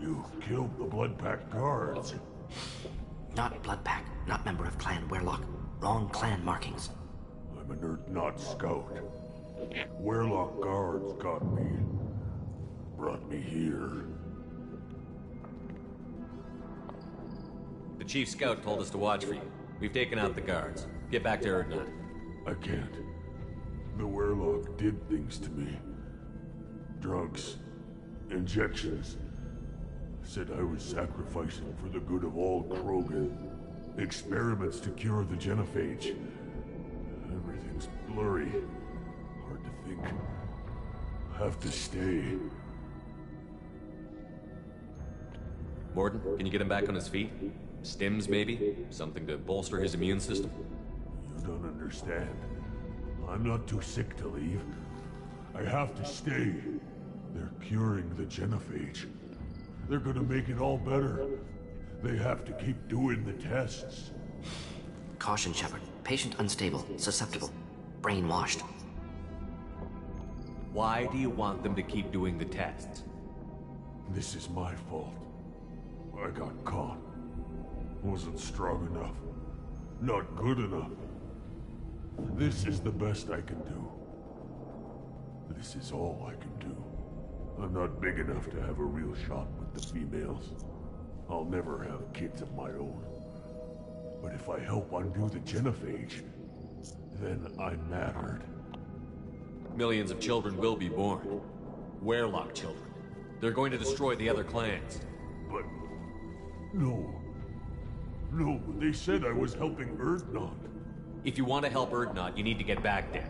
You killed the Blood Pack guards. Not Blood Pack, not member of Clan Werlock. Wrong clan markings. I'm an Earth scout. Werlock guards got me. Brought me here. The chief scout told us to watch for you. We've taken out the guards. Get back to Erdnot. I can't. The Werlock did things to me. Drugs. Injections. Said I was sacrificing for the good of all Krogan. Experiments to cure the genophage. Everything's blurry. Hard to think. Have to stay. Morden, can you get him back on his feet? Stims, maybe? Something to bolster his immune system? You don't understand. I'm not too sick to leave. I have to stay. They're curing the genophage. They're gonna make it all better. They have to keep doing the tests. Caution, Shepard. Patient unstable, susceptible, brainwashed. Why do you want them to keep doing the tests? This is my fault. I got caught. Wasn't strong enough. Not good enough. This is the best I can do. This is all I can do. I'm not big enough to have a real shot with the females. I'll never have kids of my own. But if I help undo the genophage, then I'm mattered. Millions of children will be born. Werlock children. They're going to destroy the other clans. But... no. No, they said I was helping Erdnot. If you want to help Erdnot, you need to get back there.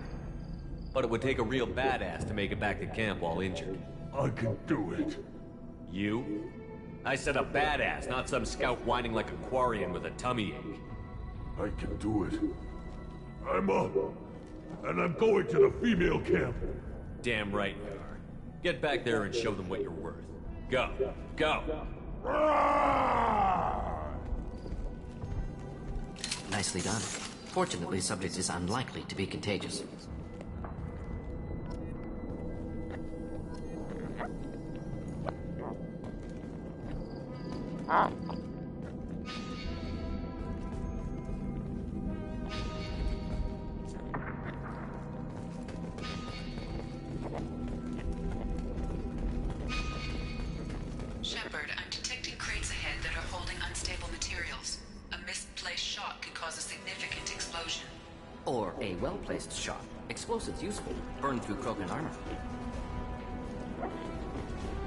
But it would take a real badass to make it back to camp while injured. I can do it. You? I said a badass, not some scout whining like a Quarian with a tummy ache. I can do it. I'm up. And I'm going to the female camp. Damn right you are. Get back there and show them what you're worth. Go. Go! Nicely done. Fortunately, subject is unlikely to be contagious. Shepard, I'm detecting crates ahead that are holding unstable materials. A misplaced shot could cause a significant explosion. Or a well-placed shot. Explosives useful. Burn through Krogan armor.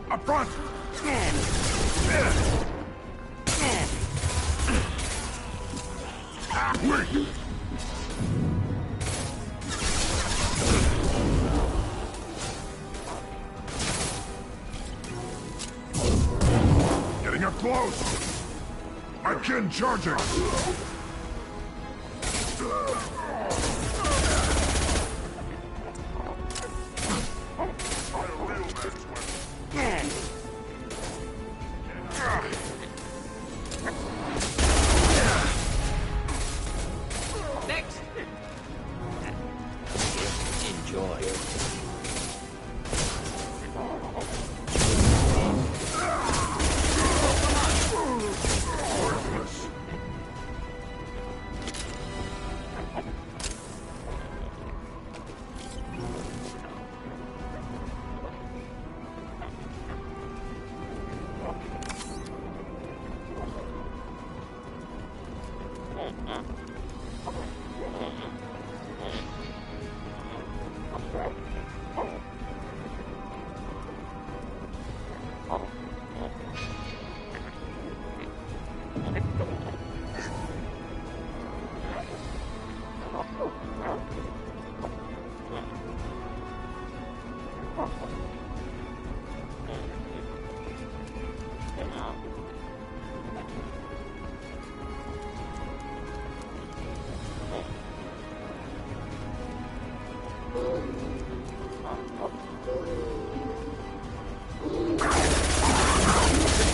Up front! Wait! Getting up close! Akin charging!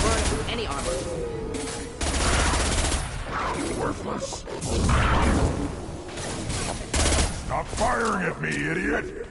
Burn through any armor. Worthless. Stop firing at me, idiot!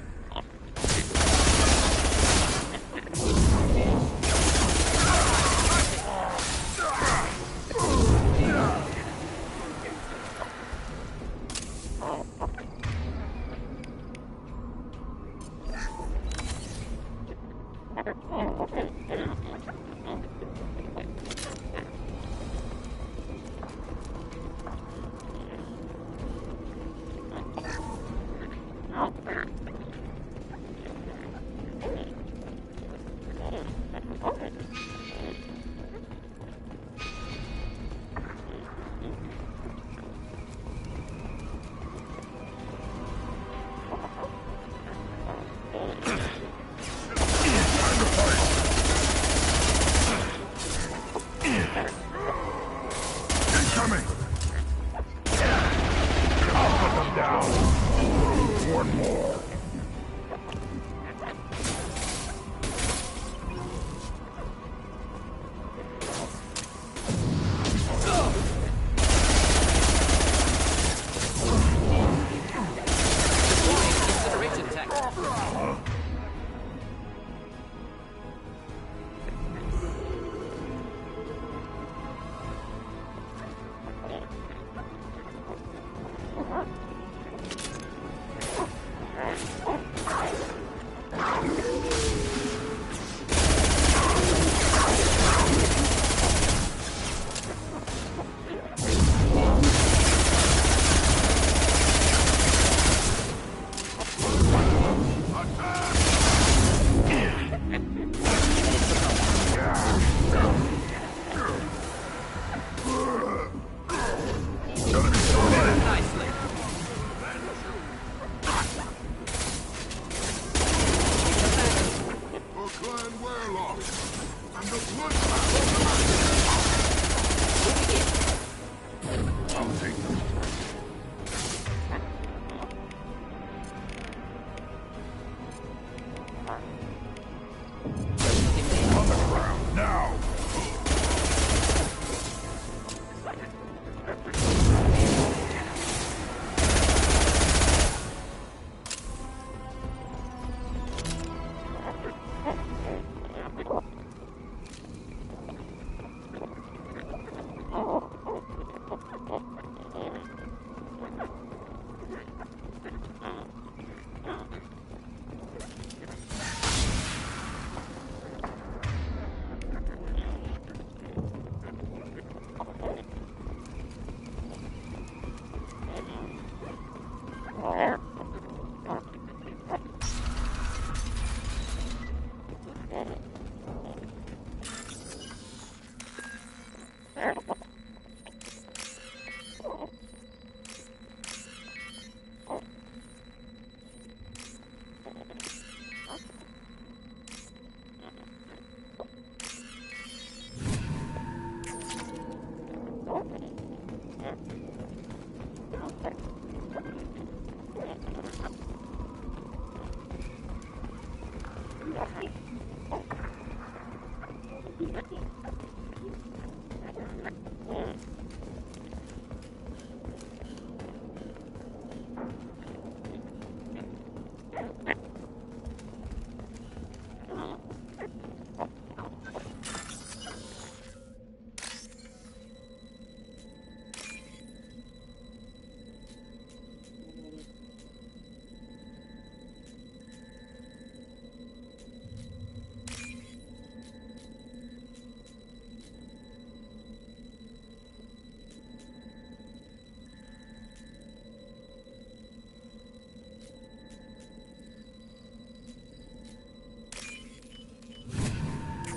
Incoming! I'll put them down. One more. Incineration tech.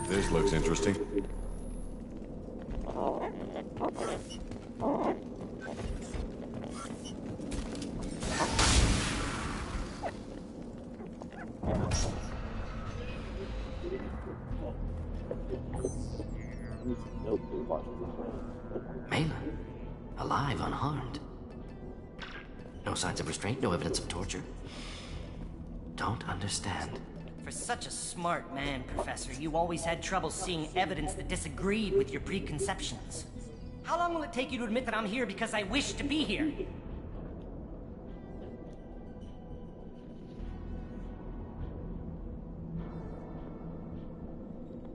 This looks interesting. Mela, alive, unharmed. No signs of restraint, no evidence of torture. don't understand. For such a smart man, Professor, you always had trouble seeing evidence that disagreed with your preconceptions. How long will it take you to admit that I'm here because I wish to be here?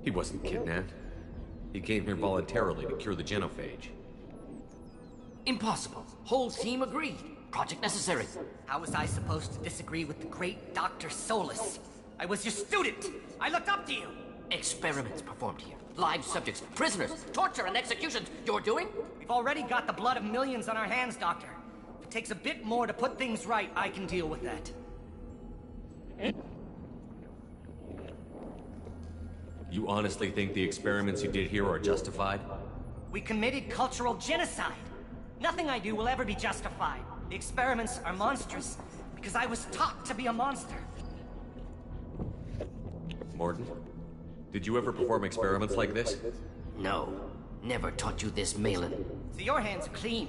He wasn't kidnapped. He came here voluntarily to cure the genophage. Impossible. Whole team agreed. Project necessary. How was I supposed to disagree with the great Dr. Solus? I was your student. I looked up to you. Experiments performed here. Live subjects, prisoners, torture and executions. You're doing? We've already got the blood of millions on our hands, Doctor. If it takes a bit more to put things right, I can deal with that. You honestly think the experiments you did here are justified? We committed cultural genocide. Nothing I do will ever be justified. The experiments are monstrous because I was taught to be a monster. Morden, did you ever perform experiments like this? No. Never taught you this, Malin. So your hands are clean.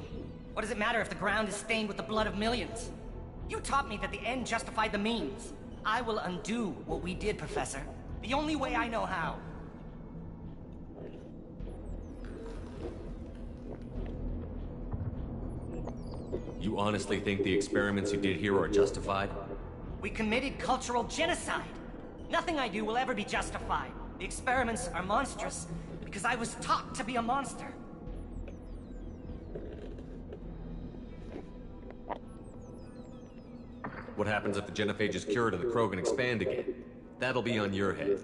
What does it matter if the ground is stained with the blood of millions? You taught me that the end justified the means. I will undo what we did, Professor. The only way I know how. You honestly think the experiments you did here are justified? We committed cultural genocide. Nothing I do will ever be justified. The experiments are monstrous because I was taught to be a monster. What happens if the genophage is cured and the Krogan expand again? That'll be on your head.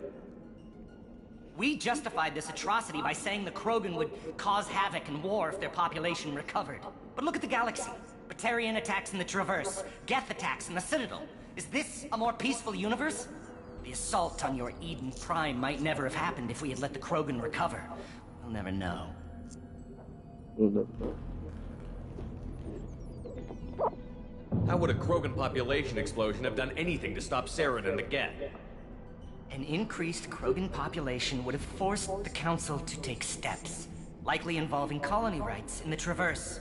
We justified this atrocity by saying the Krogan would cause havoc and war if their population recovered. But look at the galaxy. Batarian attacks in the Traverse, Geth attacks in the Citadel. Is this a more peaceful universe? The assault on your Eden Prime might never have happened if we had let the Krogan recover. We'll never know. How would a Krogan population explosion have done anything to stop Saren and the Geth? An increased Krogan population would have forced the Council to take steps, likely involving colony rights in the Traverse.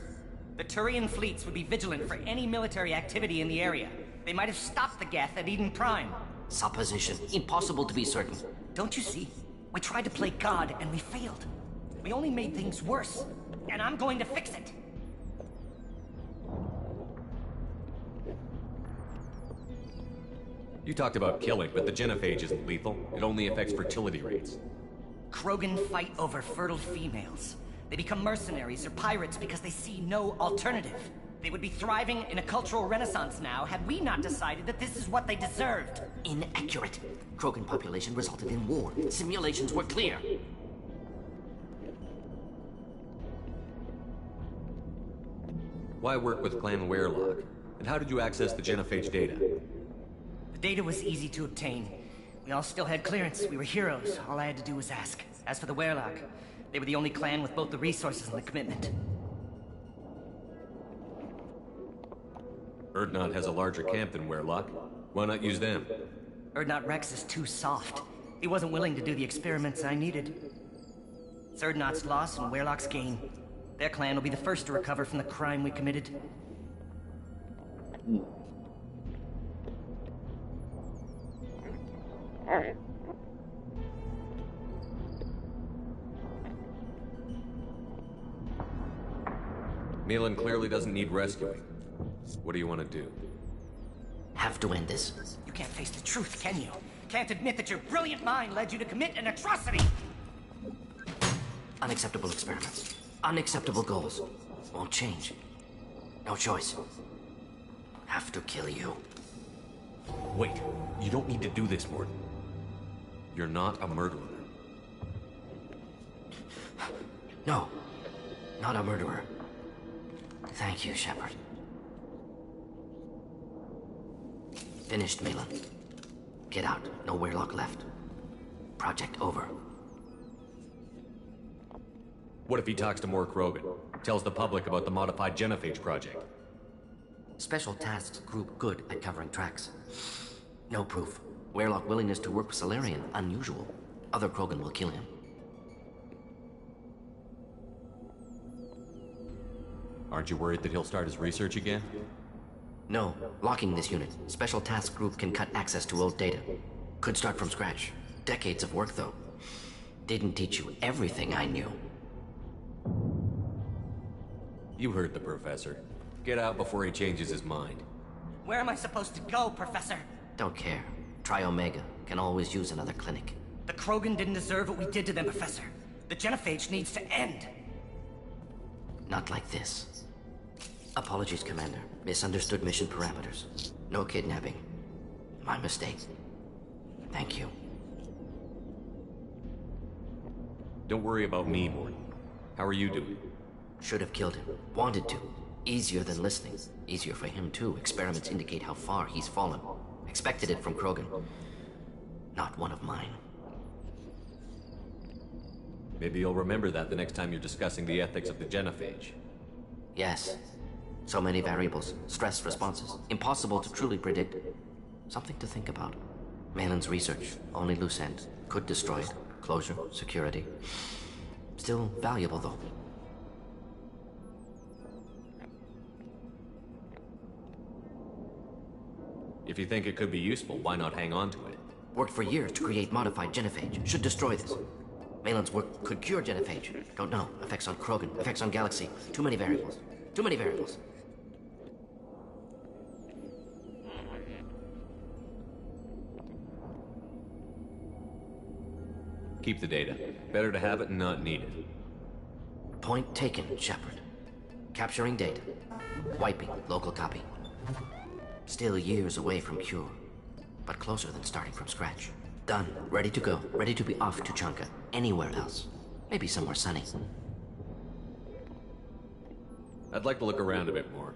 The Turian fleets would be vigilant for any military activity in the area. They might have stopped the Geth at Eden Prime. Supposition. Impossible to be certain. Don't you see? We tried to play God and we failed. We only made things worse. And I'm going to fix it. You talked about killing, but the genophage isn't lethal. It only affects fertility rates. Krogan fight over fertile females. They become mercenaries or pirates because they see no alternative. They would be thriving in a cultural renaissance now had we not decided that this is what they deserved. Inaccurate. Krogan population resulted in war. Simulations were clear. Why work with Clan Werelock? And how did you access the genophage data? The data was easy to obtain. We all still had clearance. We were heroes. All I had to do was ask. As for the Werelock, they were the only clan with both the resources and the commitment. Urdnot has a larger camp than Werelock. Why not use them? Urdnot Rex is too soft. He wasn't willing to do the experiments I needed. It's Urdnot's loss and Werelock's gain. Their clan will be the first to recover from the crime we committed. Milan clearly doesn't need rescuing. What do you want to do? Have to end this. You can't face the truth, can you? Can't admit that your brilliant mind led you to commit an atrocity! Unacceptable experiments. Unacceptable goals. Won't change. No choice. Have to kill you. Wait, you don't need to do this, Morden. You're not a murderer. No. Not a murderer. Thank you, Shepard. Finished, Milan. Get out. No Werelock left. Project over. What if he talks to more Krogan? Tells the public about the modified genophage project? Special Tasks Group good at covering tracks. No proof. Werelock willingness to work with Salarian, unusual. Other Krogan will kill him. Aren't you worried that he'll start his research again? No, locking this unit. Special task group can cut access to old data. Could start from scratch. Decades of work, though. Didn't teach you everything I knew. You heard the professor. Get out before he changes his mind. Where am I supposed to go, Professor? Don't care. Try Omega. Can always use another clinic. The Krogan didn't deserve what we did to them, Professor. The genophage needs to end. Not like this. Apologies, Commander. Misunderstood mission parameters. No kidnapping. My mistake. Thank you. Don't worry about me, Morton. How are you doing? Should have killed him. Wanted to. Easier than listening. Easier for him, too. Experiments indicate how far he's fallen. Expected it from Krogan. Not one of mine. Maybe you'll remember that the next time you're discussing the ethics of the genophage. Yes. So many variables. Stress responses. Impossible to truly predict. Something to think about. Malin's research. Only loose ends. Could destroy it. Closure. Security. Still valuable, though. If you think it could be useful, why not hang on to it? Worked for years to create modified genophage. Should destroy this. Malin's work could cure genophage. Don't know. Effects on Krogan. Effects on Galaxy. Too many variables. Too many variables. Keep the data. Better to have it and not need it. Point taken, Shepard. Capturing data. Wiping. Local copy. Still years away from cure. But closer than starting from scratch. Done. Ready to go. Ready to be off to Chanka. Anywhere else. Maybe somewhere sunny. I'd like to look around a bit more.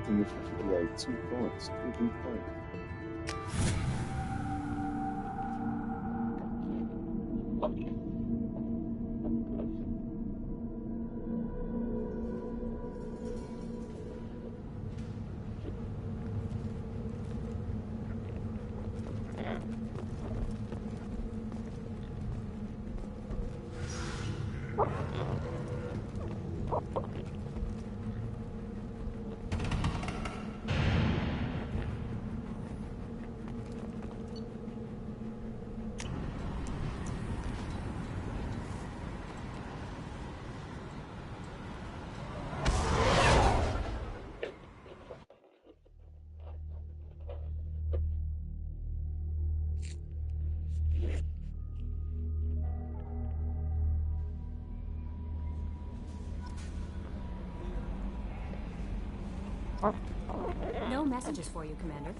This should be like 2 points, 2 points. No messages for you, Commander.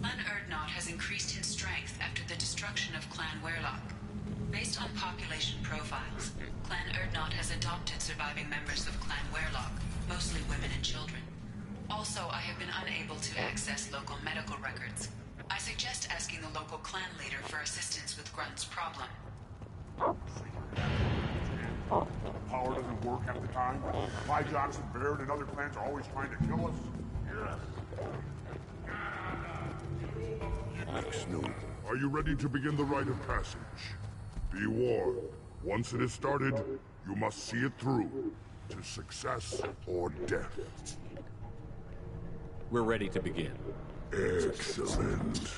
Clan Erdnot has increased in strength after the destruction of Clan Werlock. Based on population profiles, Clan Erdnot has adopted surviving members of Clan Werlock, mostly women and children. Also, I have been unable to access local medical records. I suggest asking the local clan leader for assistance with Grunt's problem. Power doesn't work half the time. Why Johnson, Baird, and other clans are always trying to kill us? Are you ready to begin the rite of passage? Be warned, once it is started, you must see it through, to success or death. We're ready to begin. Excellent.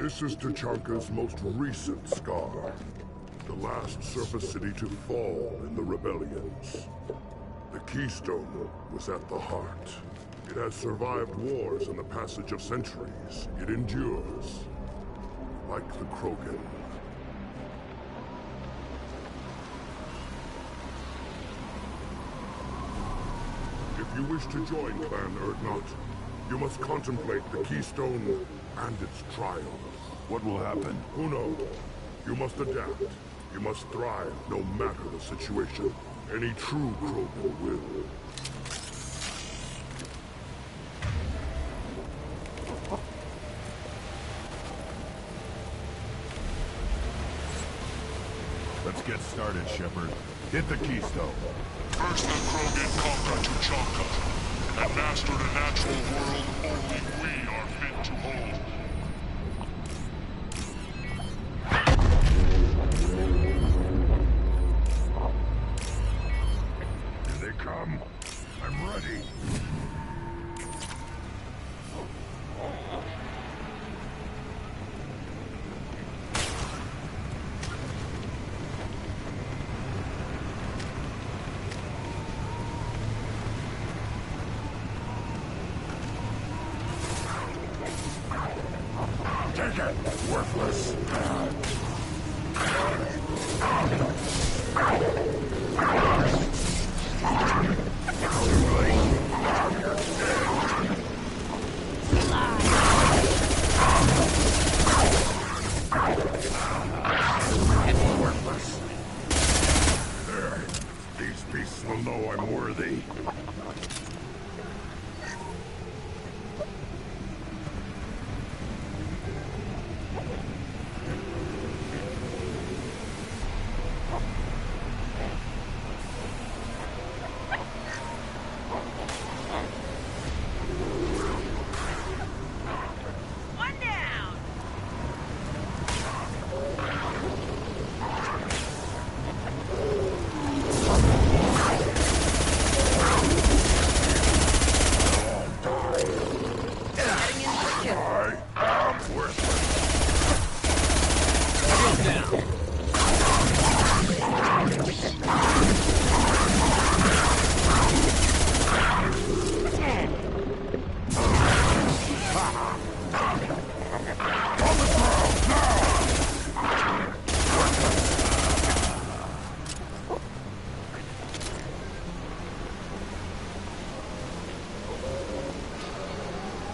This is Tachanka's most recent scar. The last surface city to fall in the rebellions. The Keystone was at the heart. It has survived wars and the passage of centuries. It endures. Like the Krogan. If you wish to join Clan Urdnot, you must contemplate the Keystone and its trial. What will happen? Who knows? You must adapt. You must thrive, no matter the situation. Any true Krogan will. Let's get started, Shepard. Hit the Keystone. First the Krogan conquered Tachanka and mastered a natural world only we are fit to hold. Here they come. I'm ready. Take it, worthless. Worthless. There. These beasts will know I'm worthy.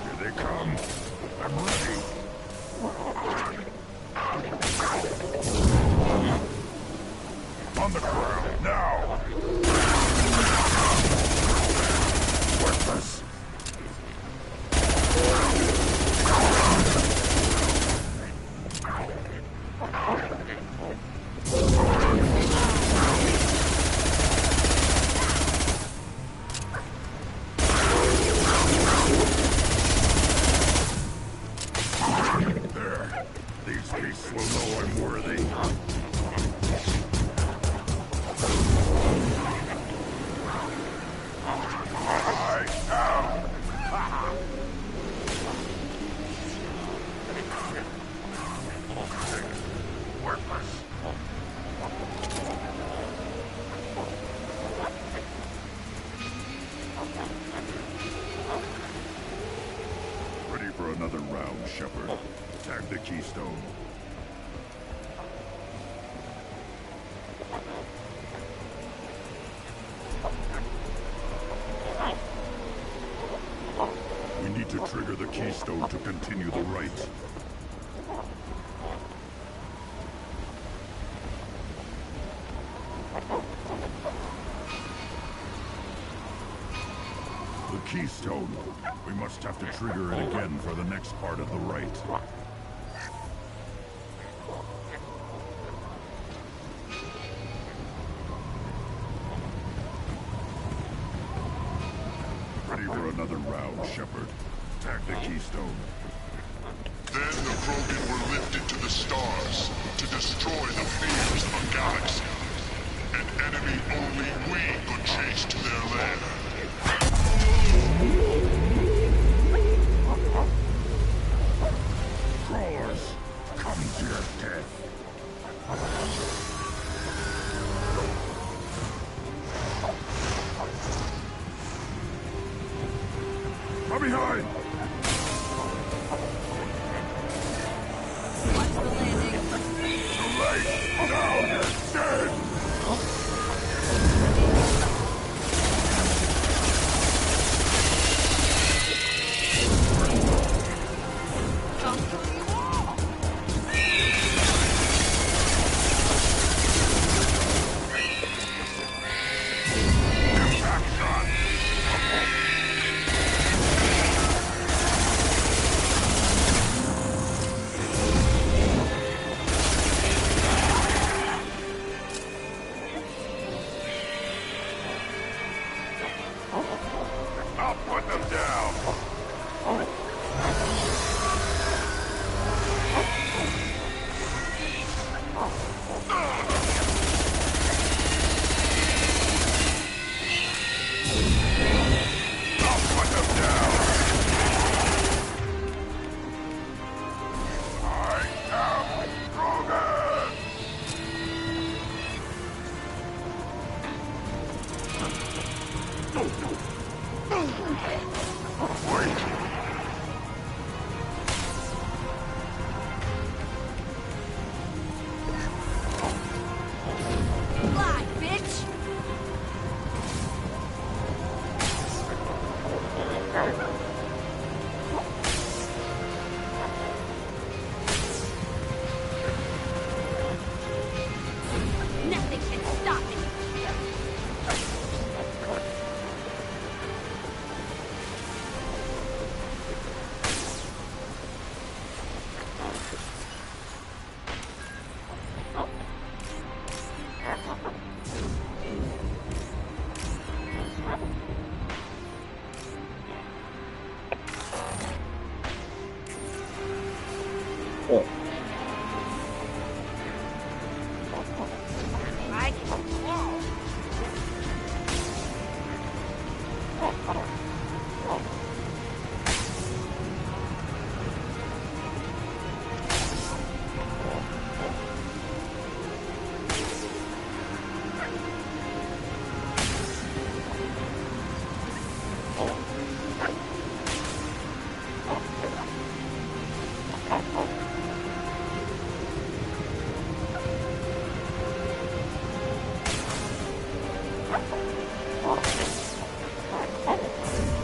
Here they come. I'm ready. On the ground, now! Worthless. There. These beasts will know I'm worthy. I am. Worthless. Ready for another round, Shepard. Tag the Keystone. We need to trigger the Keystone to continue the rite. The Keystone. We must have to trigger it again for the next part of the rite. Ready for another round, Shepard. Tag the Keystone. Then the Krogan were lifted to the stars to destroy the fears of a galaxy. An enemy only we could chase to their lair. Crawlers! Come to your death. From behind! Watch the landing. Too late! Now you're dead! I'll put them down! I'll put them down! I am Krogan! Fly, bitch! Nothing can stop me! I can wall.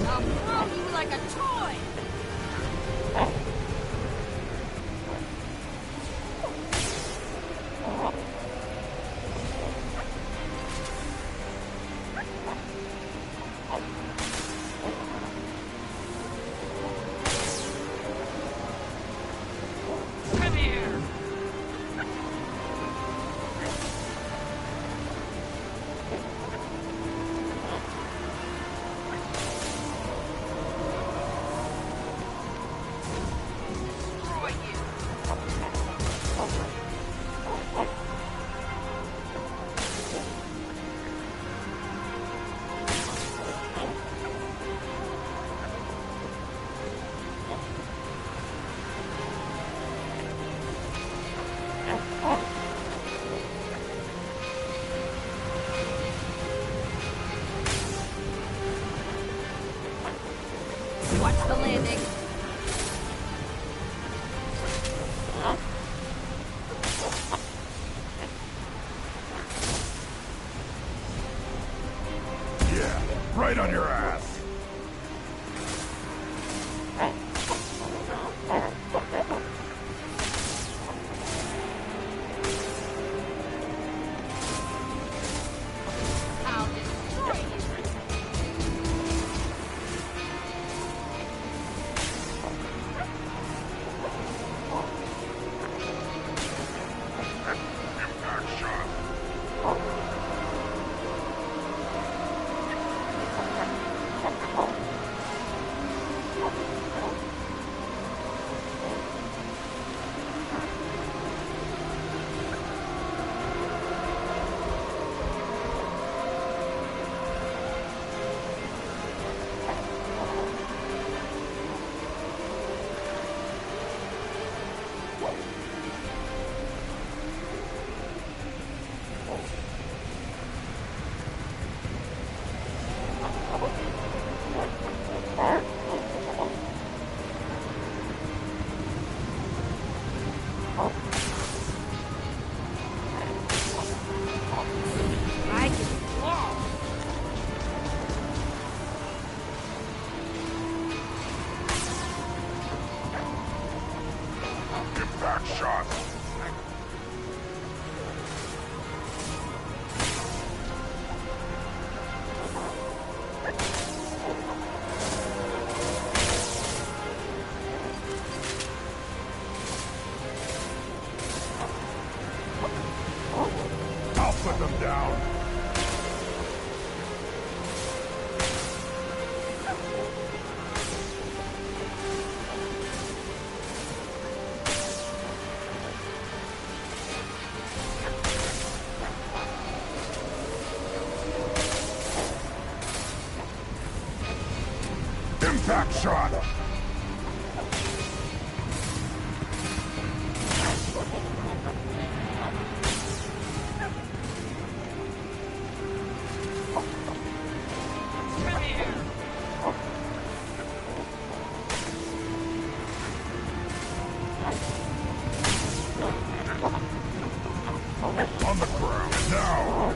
I'll throw you like a toy! Come here! Destroy you! Watch the landing. Yeah, right on your ass! I'll destroy you! Impact shot! Impact shot! I'll put them down! Impact shot! On the ground, now!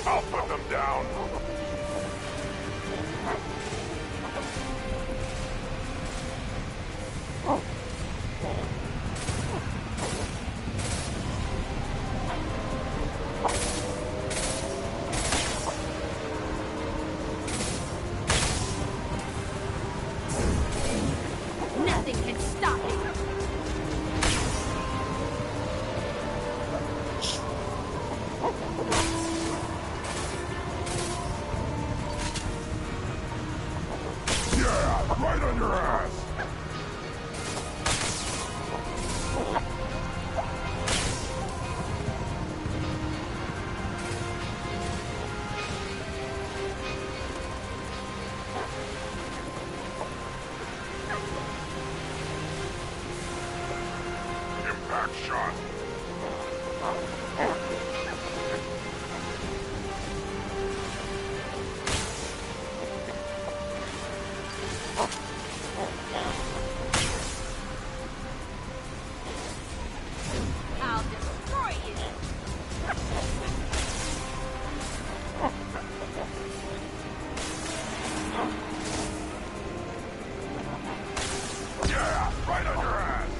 I'll put them down! Nothing can stop it. Yeah, right on your ass! Impact shot! I'll destroy you. Yeah, right on your ass!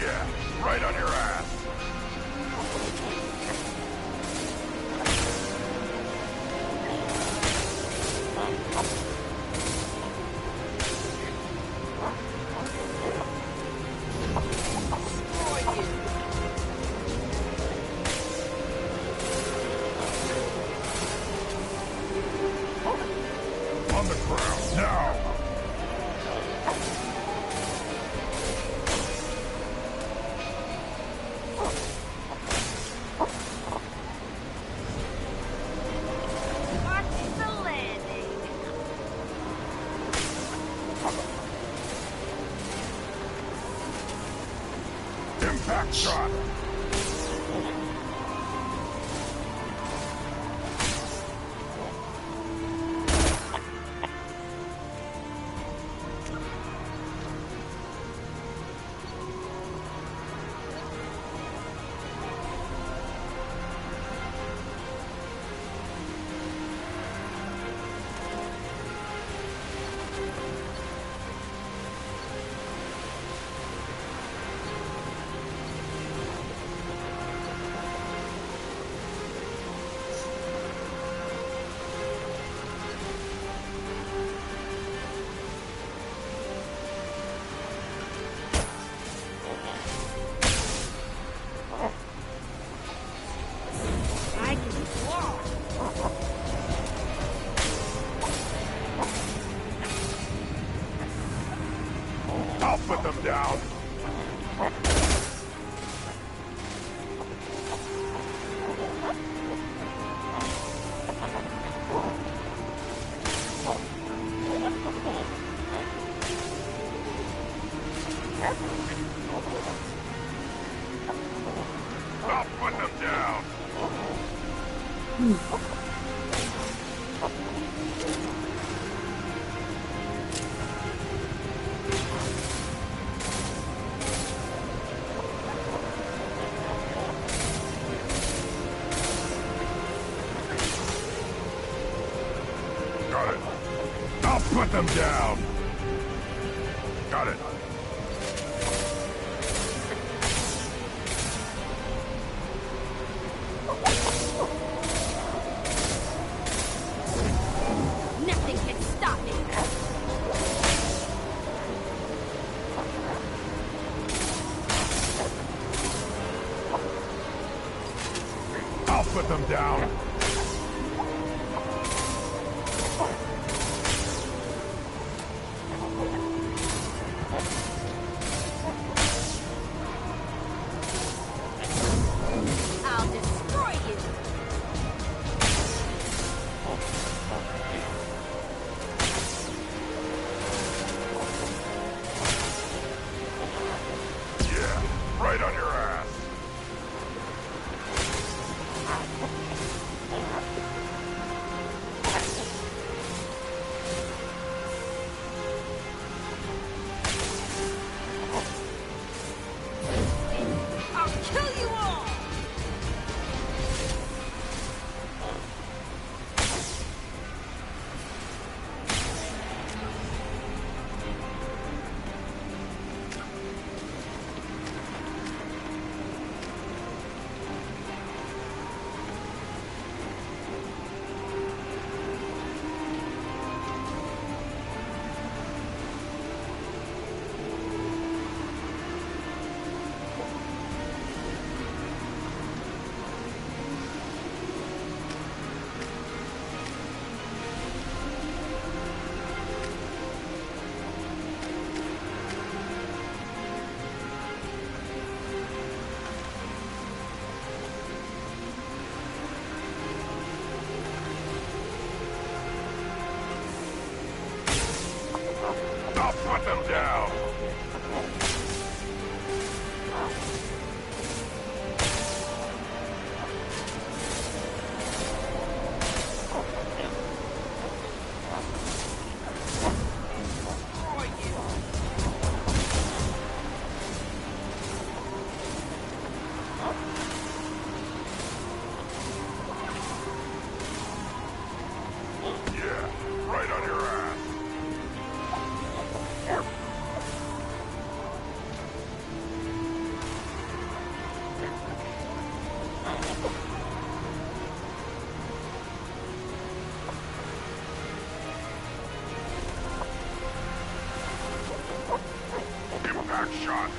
Yeah, right on your ass! On the ground, now! Marking the landing. Impact shot! I can walk. I'll put them down! Got it. I'll put them down. Got it. Nothing can stop me. I'll put them down. I'll destroy you. Yeah, right on your ass. I'll kill you all. I'll put them down. Yeah, right on your ass. Impact shot.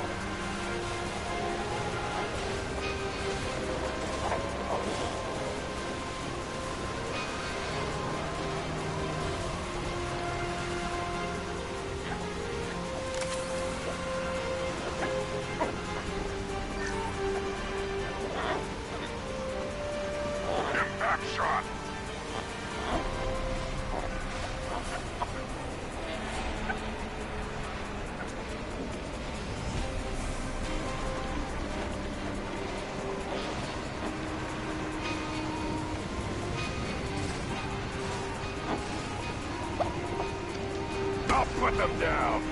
Impact shot. I'll put them down.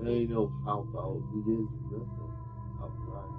I ain't know how about we did nothing outside.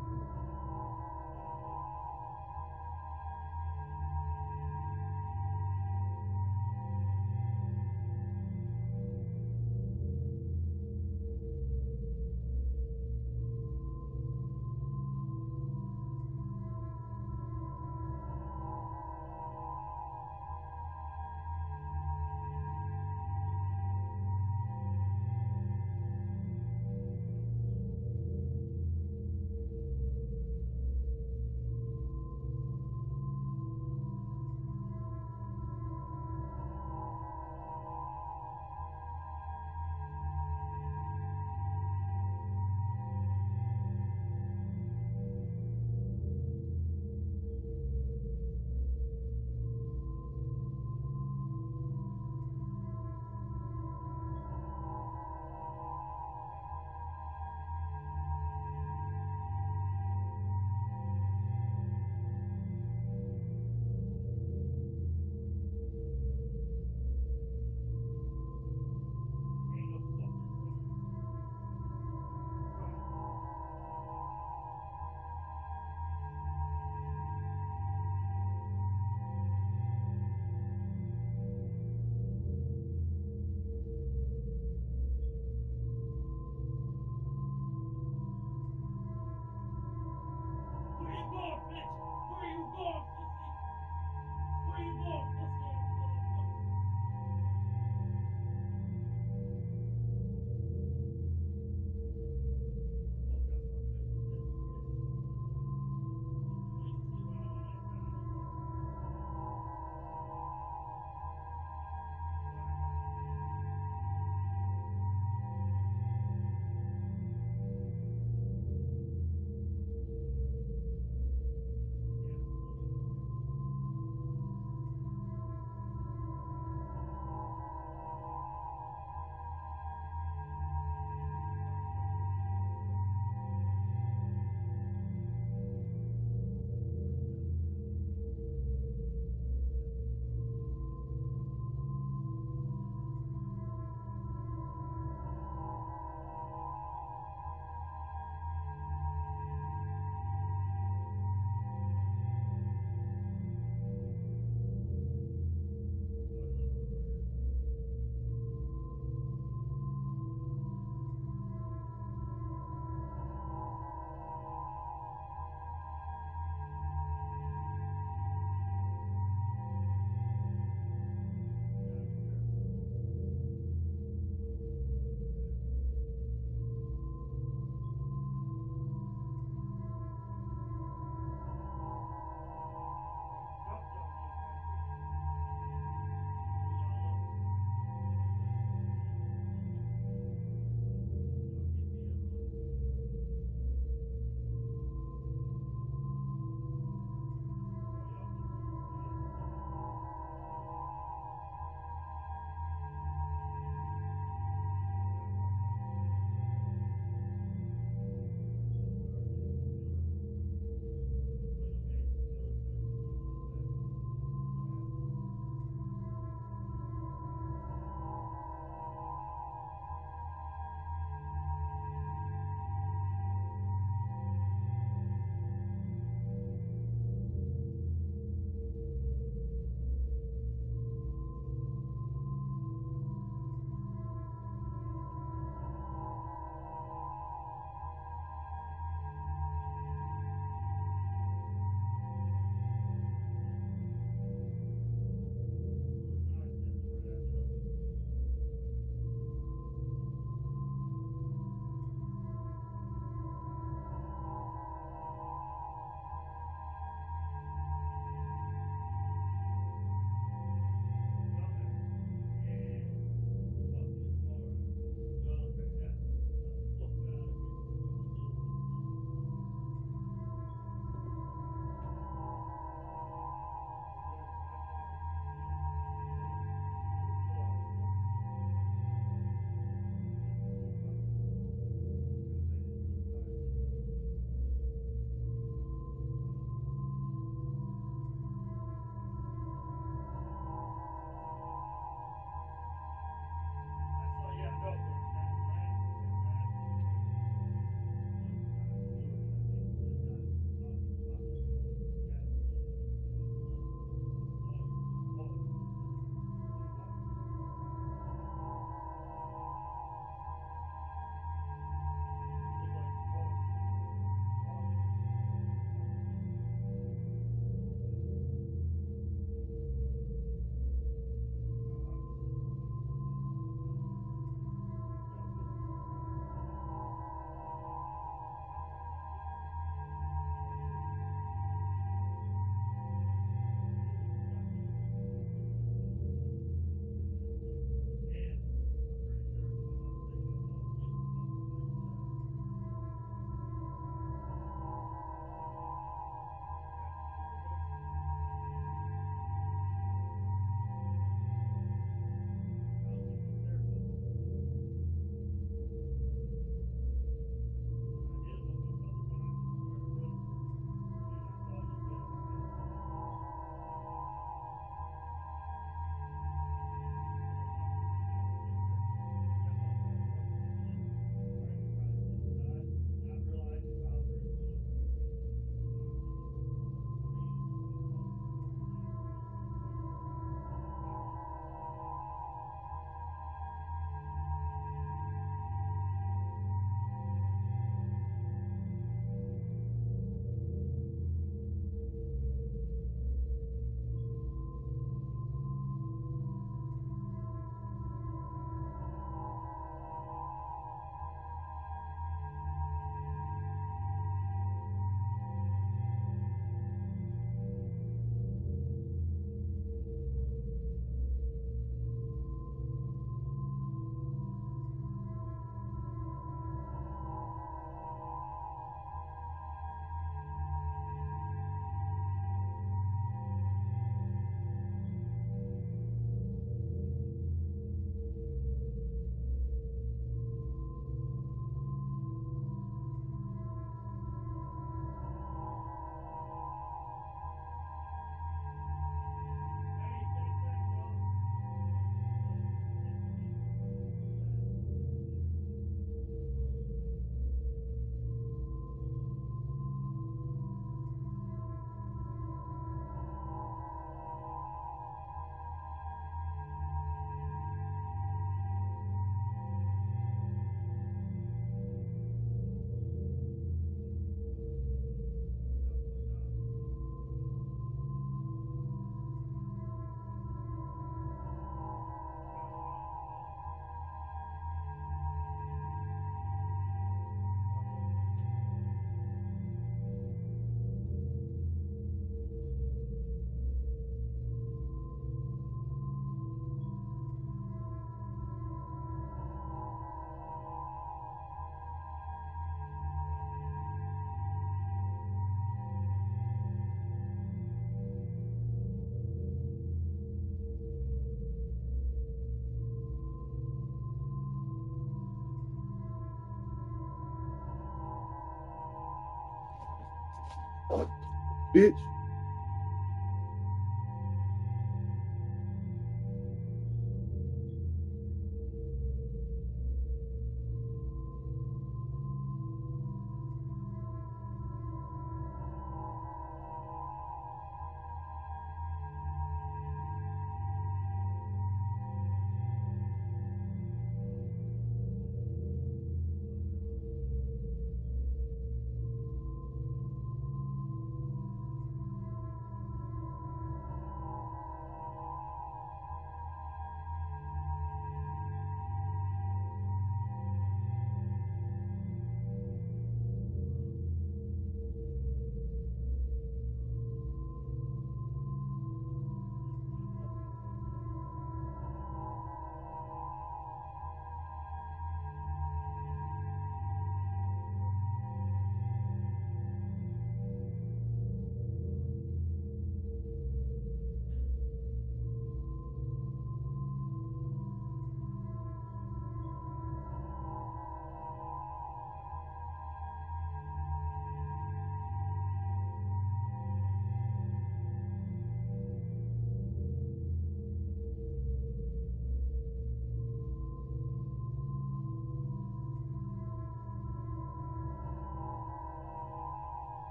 bitch.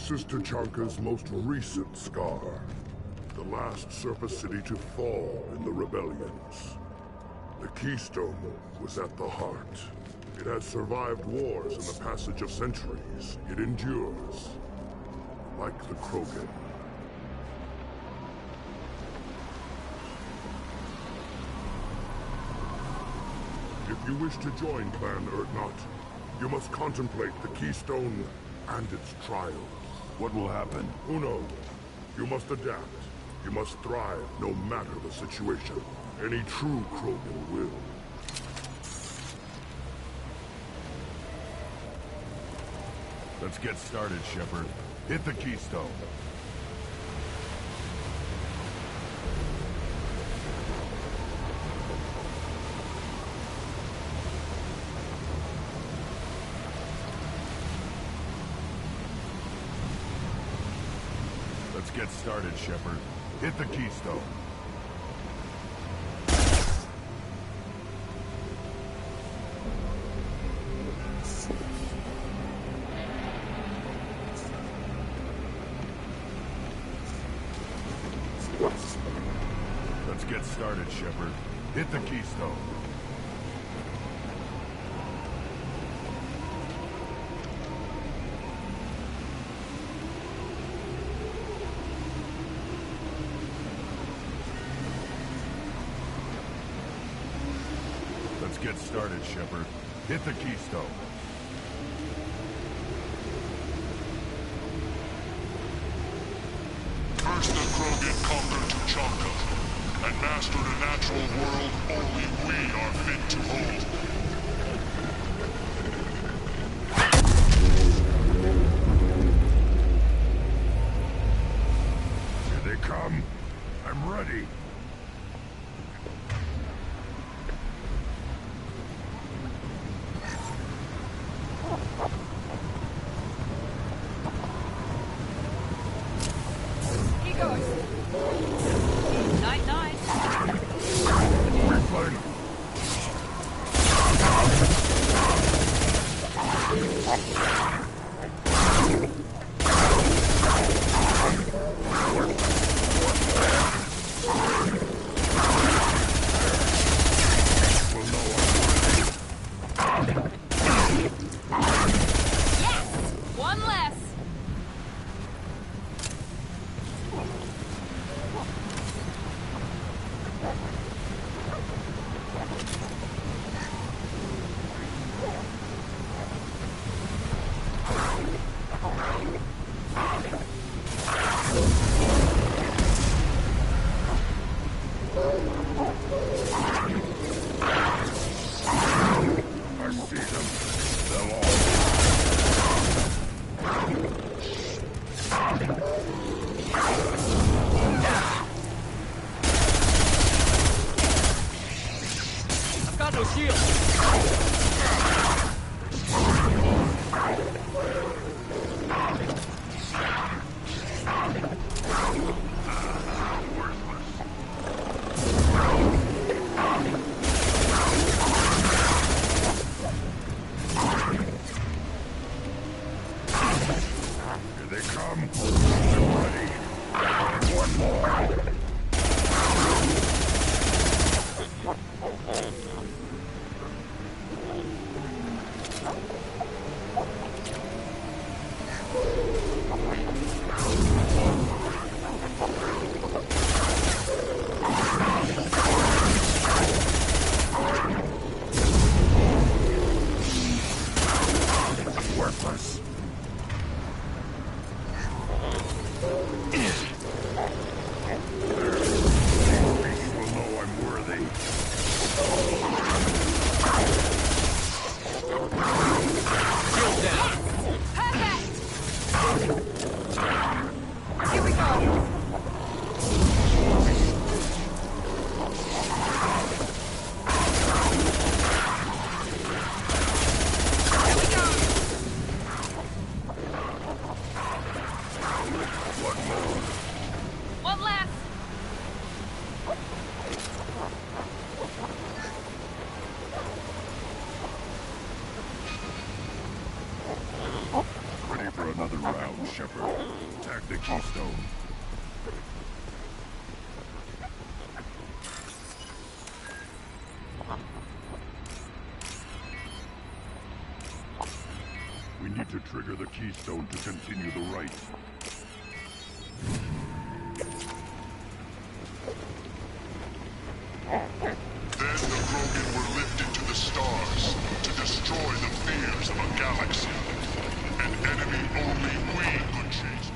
This is Tachanka's most recent scar. The last surface city to fall in the rebellions. The Keystone was at the heart. It has survived wars and the passage of centuries. It endures. Like the Krogan. If you wish to join Clan Urdnot, you must contemplate the Keystone and its trials. What will happen? Who knows? You must adapt. You must thrive no matter the situation. Any true Krogan will. Let's get started, Shepard. Hit the Keystone. Let's get started, Shepard. Hit the Keystone. Let's get started, Shepard. Hit the Keystone. Let's get started, Shepard. Hit the Keystone. First the Krogan conquered Tachanka, and mastered a natural world only we are fit to hold. Here they come. I'm ready. Night, night. Yes! One less. I see them. They'll all... I've got no shield. Here they come. I'm ready. One more. Worthless. These will know I'm worthy. trigger the keystone to continue the rite. Then the Krogan were lifted to the stars to destroy the fears of a galaxy. An enemy only we could chase.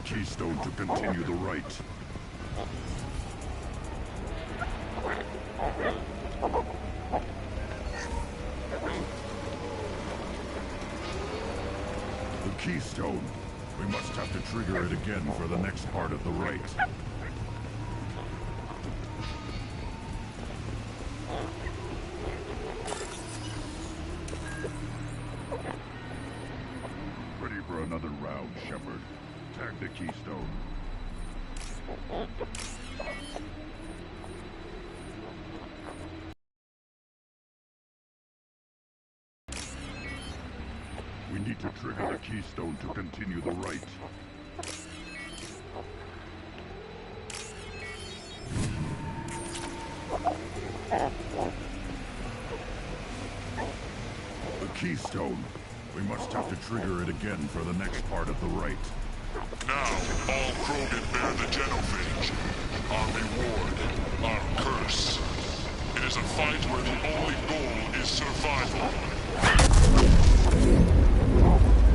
keystone to continue the rite. The keystone. We must have to trigger it again for the next part of the rite. Ready for another round, Shepard. Tag the keystone. We need to trigger the keystone to continue the rite. The keystone. We must have to trigger it again for the next part of the rite. Now, all Krogan bear the genophage. Our reward, our curse. It is a fight where the only goal is survival.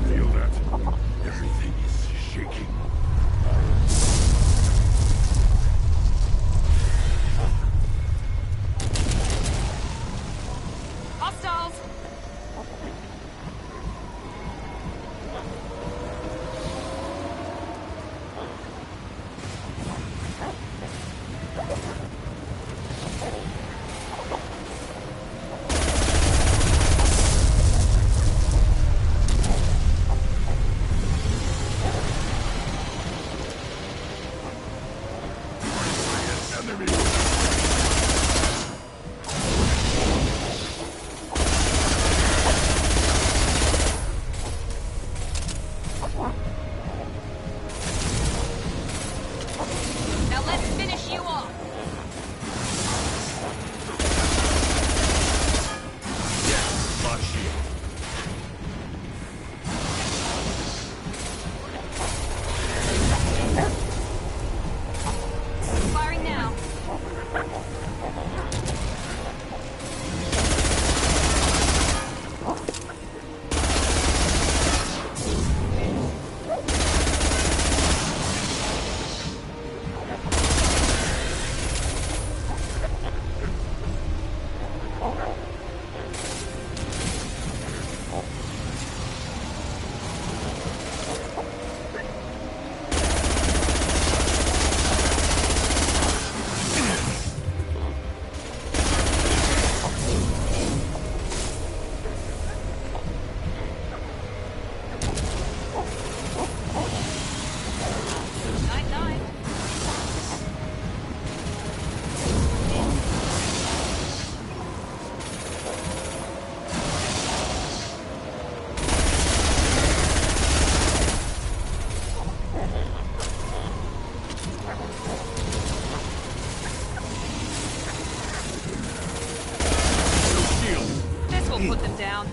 Feel that? Everything is shaking. Hostiles! Now let's finish you off! Lock shield. Firing now. Night-night. This will put them down.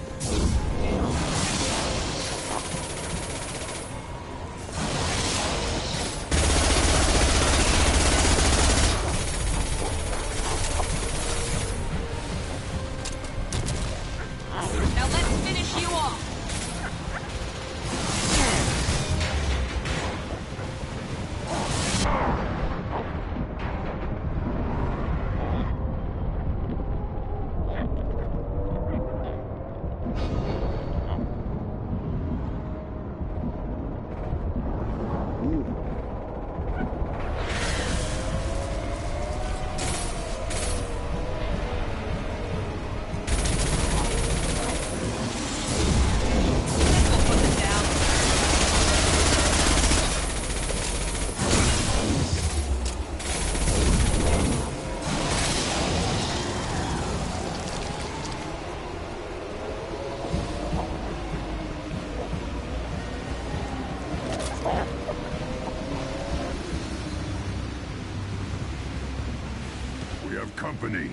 Now let's finish you off. We have company.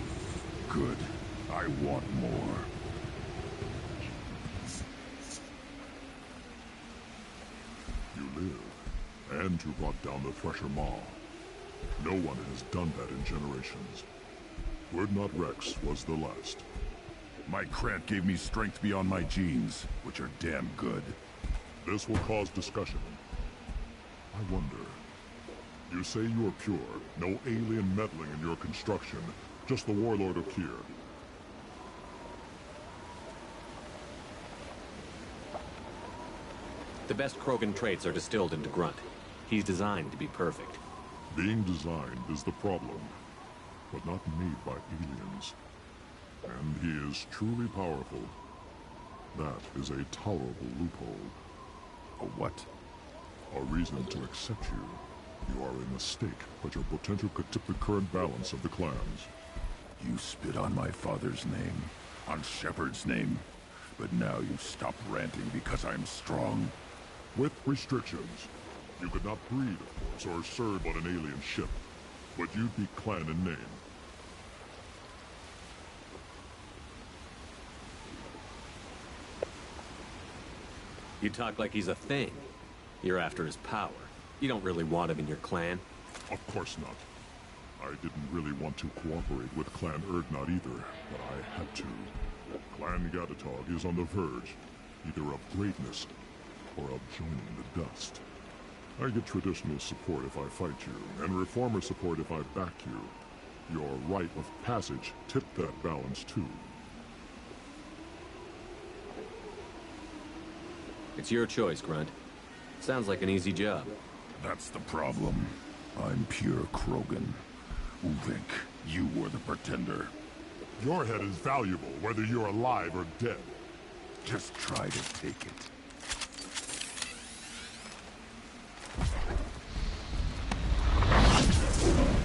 Good. I want more. You live, and you brought down the Thresher Maw. No one has done that in generations. Word Not Rex was the last. My cramp gave me strength beyond my genes, which are damn good. This will cause discussion. I wonder. You say you are pure, no alien meddling in your construction, just the warlord of Kier. The best Krogan traits are distilled into Grunt. He's designed to be perfect. Being designed is the problem, but not made by aliens. And he is truly powerful. That is a tolerable loophole. A what? A reason to accept you. You are a mistake, but your potential could tip the current balance of the clans. You spit on my father's name, on Shepard's name, but now you stop ranting because I'm strong. With restrictions. You could not breed, of course, or serve on an alien ship, but you'd be clan in name. You talk like he's a thing. You're after his power. You don't really want him in your clan. Of course not. I didn't really want to cooperate with Clan Urdnot either, but I had to. Clan Gatatog is on the verge, either of greatness or of joining the dust. I get traditional support if I fight you, and reformer support if I back you. Your rite of passage tipped that balance too. It's your choice, Grunt. Sounds like an easy job. That's the problem. I'm pure Krogan. Uvink, you were the pretender. Your head is valuable, whether you're alive or dead. Just try to take it.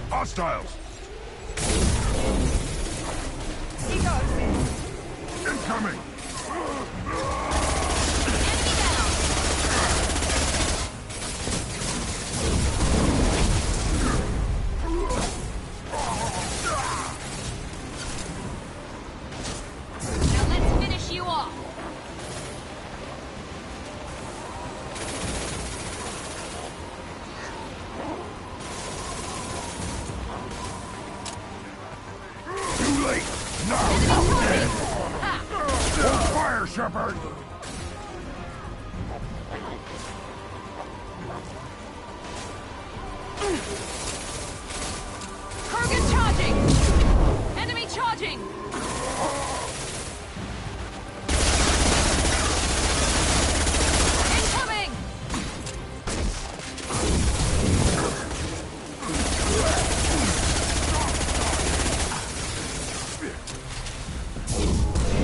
Hostiles! He goes. Incoming! Now let's finish you off. Too late! Now you're dead! Hold fire, Shepard! Krogan charging! Enemy charging! Incoming!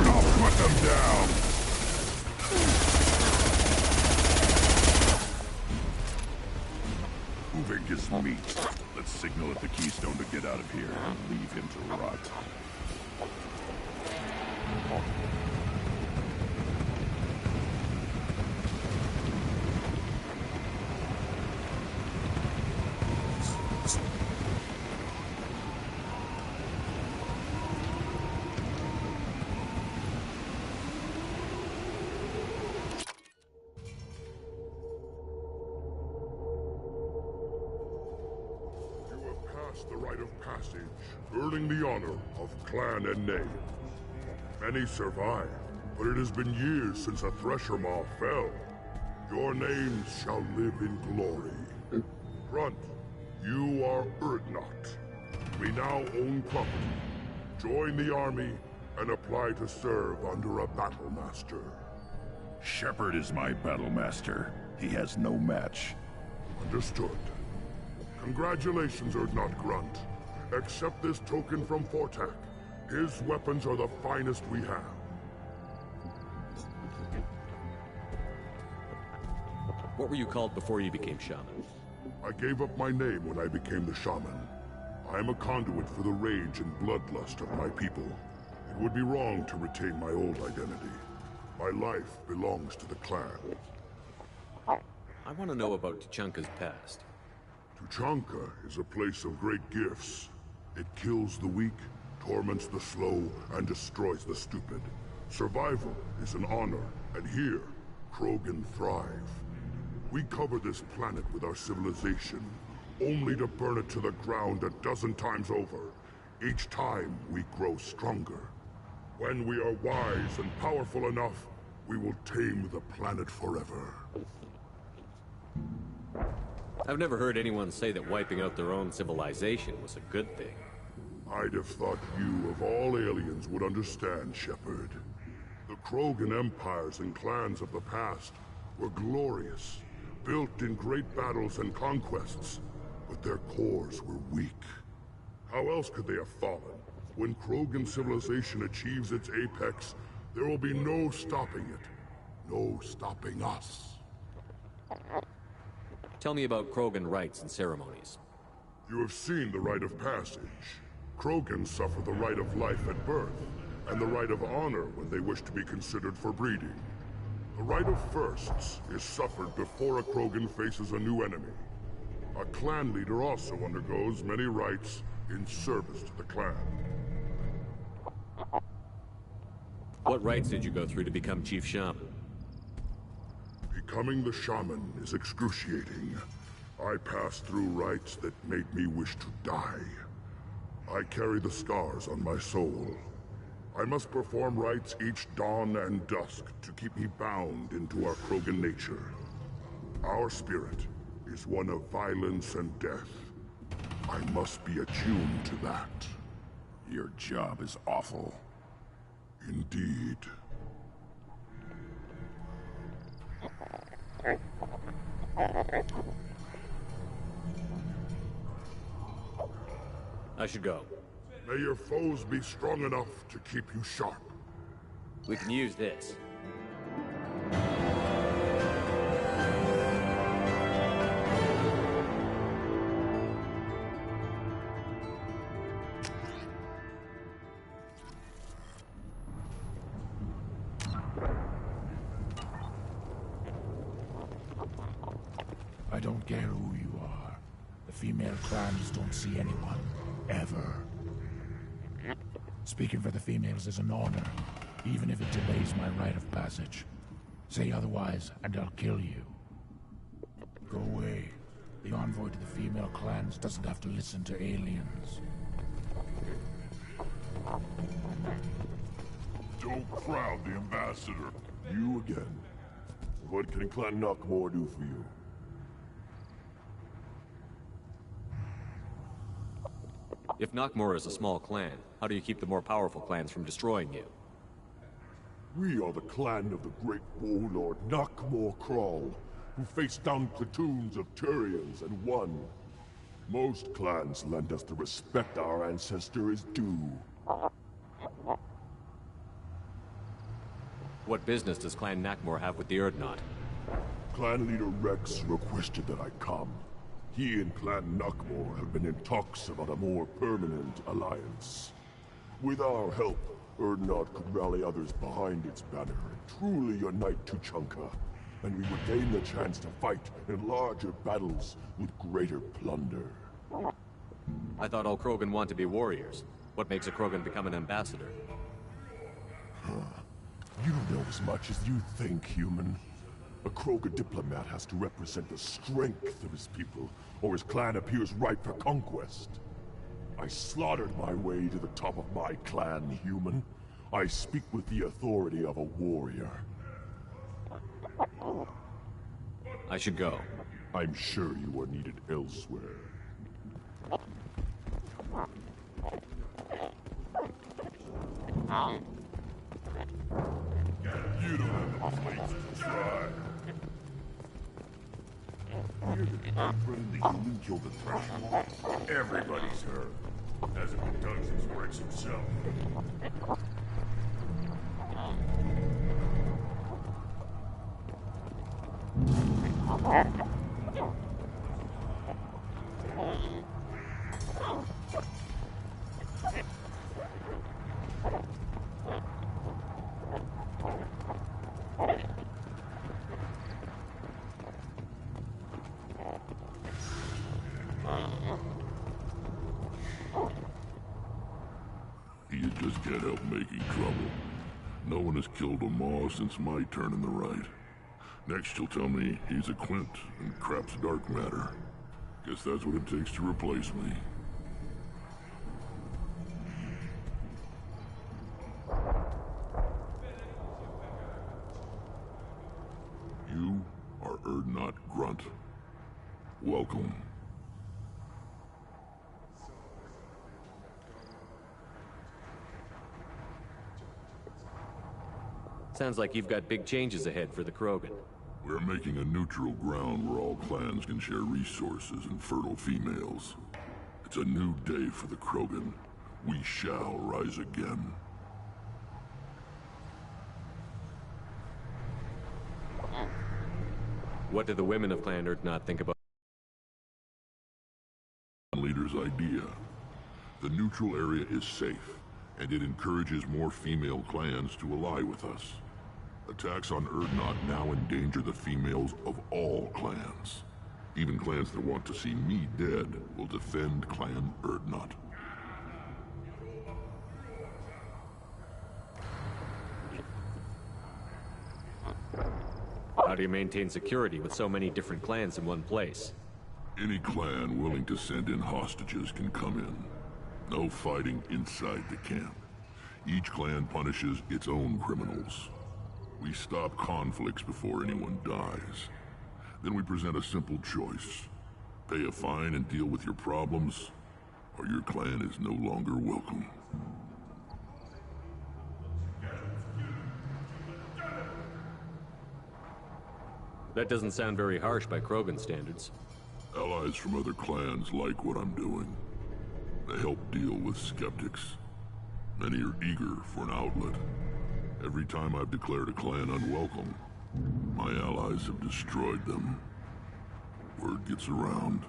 I'll put them down! Uvink is meat. Let's signal at the Keystone to get out of here and leave him to rot. The rite of passage, earning the honor of clan and name. Many survive, but it has been years since a Thresher Maw fell. Your names shall live in glory. Grunt, you are Urdnot. We now own property. Join the army and apply to serve under a battle master. Shepard is my battle master. He has no match. Understood. Congratulations, Urdnot Grunt. Accept this token from Fortak. His weapons are the finest we have. What were you called before you became shaman? I gave up my name when I became the shaman. I am a conduit for the rage and bloodlust of my people. It would be wrong to retain my old identity. My life belongs to the clan. I want to know about Tuchanka's past. Tuchanka is a place of great gifts. It kills the weak, torments the slow, and destroys the stupid. Survival is an honor, and here, Krogan thrive. We cover this planet with our civilization, only to burn it to the ground a dozen times over. Each time, we grow stronger. When we are wise and powerful enough, we will tame the planet forever. I've never heard anyone say that wiping out their own civilization was a good thing. I'd have thought you, of all aliens, would understand, Shepard. The Krogan empires and clans of the past were glorious, built in great battles and conquests, but their cores were weak. How else could they have fallen? When Krogan civilization achieves its apex, there will be no stopping it. No stopping us. Tell me about Krogan rites and ceremonies. You have seen the rite of passage. Krogan suffer the rite of life at birth, and the rite of honor when they wish to be considered for breeding. The rite of firsts is suffered before a Krogan faces a new enemy. A clan leader also undergoes many rites in service to the clan. What rites did you go through to become Chief Shaman? Becoming the shaman is excruciating. I passed through rites that made me wish to die. I carry the scars on my soul. I must perform rites each dawn and dusk to keep me bound into our Krogan nature. Our spirit is one of violence and death. I must be attuned to that. Your job is awful. Indeed. I should go. May your foes be strong enough to keep you sharp. We can use this. I don't care who you are. The female clans don't see anyone, ever. Speaking for the females is an honor, even if it delays my rite of passage. Say otherwise, and I'll kill you. Go away. The envoy to the female clans doesn't have to listen to aliens. Don't crowd the ambassador. You again. What can Clan Knockmore do for you? If Knockmore is a small clan, how do you keep the more powerful clans from destroying you? We are the clan of the great warlord Knockmore Crawl, who faced down platoons of Turians and won. Most clans lend us the respect our ancestor is due. What business does Clan Knockmore have with the Urdnot? Clan leader Rex requested that I come. He and Clan Knockmore have been in talks about a more permanent alliance. With our help, Urdnot could rally others behind its banner and truly unite Tuchanka, and we would gain the chance to fight in larger battles with greater plunder. I thought all Krogan want to be warriors. What makes a Krogan become an ambassador? You know as much as you think, human. A Krogan diplomat has to represent the strength of his people, or his clan appears ripe for conquest. I slaughtered my way to the top of my clan, human. I speak with the authority of a warrior. I should go. I'm sure you are needed elsewhere. You don't have the plates to try. You're the friendly human killed the Thresher. Everybody's heard. Hasn't been done since Rex himself. You just can't help making trouble. No one has killed a Maw since my turn in the right. Next you'll tell me he's a Quint and crap's dark matter. Guess that's what it takes to replace me. You are Urdnot Grunt. welcome. Sounds like you've got big changes ahead for the Krogan. We're making a neutral ground where all clans can share resources and fertile females. It's a new day for the Krogan. We shall rise again. What do the women of Clan Urdnot think about Leader's idea? The neutral area is safe, and it encourages more female clans to ally with us. Attacks on Urdnot now endanger the females of all clans. Even clans that want to see me dead will defend Clan Urdnot. how do you maintain security with so many different clans in one place? Any clan willing to send in hostages can come in. No fighting inside the camp. Each clan punishes its own criminals. We stop conflicts before anyone dies. Then we present a simple choice. Pay a fine and deal with your problems, or your clan is no longer welcome. That doesn't sound very harsh by Krogan standards. Allies from other clans like what I'm doing. They help deal with skeptics. Many are eager for an outlet. Every time I've declared a clan unwelcome, my allies have destroyed them. Word gets around.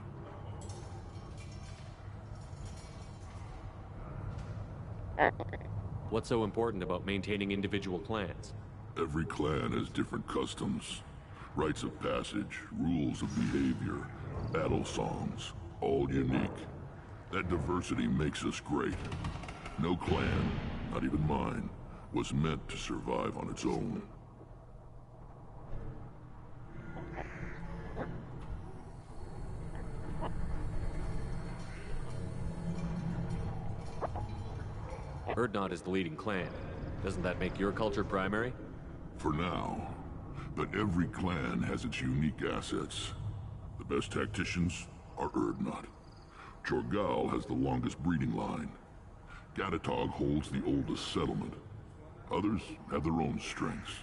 What's so important about maintaining individual clans? Every clan has different customs, rites of passage, rules of behavior, battle songs, all unique. That diversity makes us great. No clan, not even mine, was meant to survive on its own. Urdnot is the leading clan. Doesn't that make your culture primary? For now. But every clan has its unique assets. The best tacticians are Urdnot. Chorgal has the longest breeding line. Gatatog holds the oldest settlement. Others have their own strengths.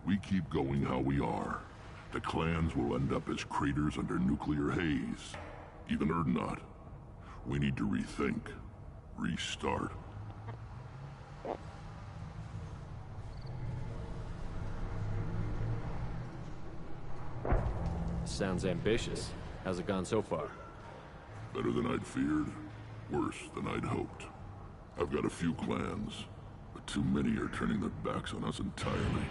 We keep going how we are. The clans will end up as craters under nuclear haze. Even Urdnot. We need to rethink. Restart. Sounds ambitious. How's it gone so far? Better than I'd feared. Worse than I'd hoped. I've got a few clans, but too many are turning their backs on us entirely.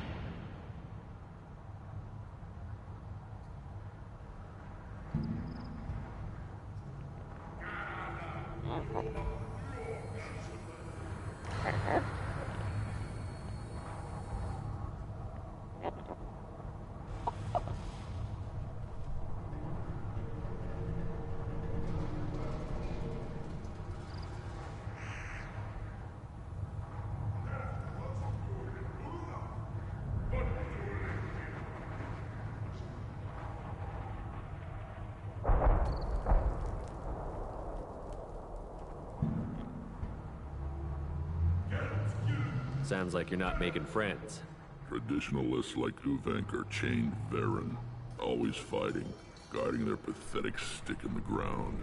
Sounds like you're not making friends. Traditionalists like Uvenk are chained Varen, always fighting, guarding their pathetic stick in the ground.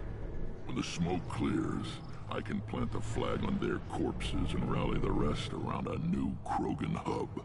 When the smoke clears, I can plant the flag on their corpses and rally the rest around a new Krogan hub.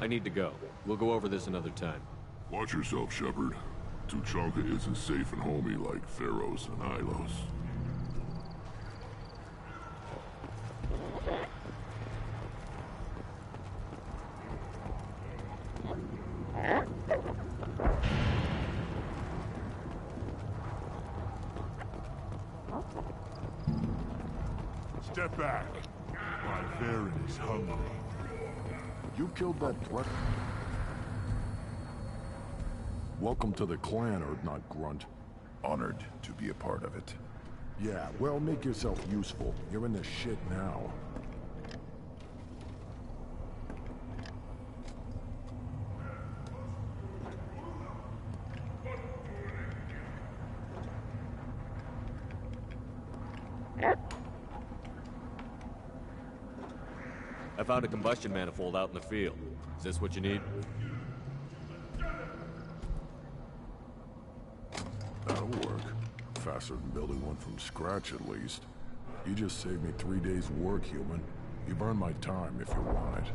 I need to go. We'll go over this another time. Watch yourself, Shepard. Tuchanka isn't safe and homey like Pharaohs and Ilos. Step back. My Varen is hungry. You killed that threat. Welcome to the clan, Urdnot Grunt. Honored to be a part of it. Yeah, well, make yourself useful. You're in the shit now. I found a combustion manifold out in the field. Is this what you need? That'll work. Faster than building one from scratch, at least. You just saved me 3 days' work, human. You've earned my time if you want it.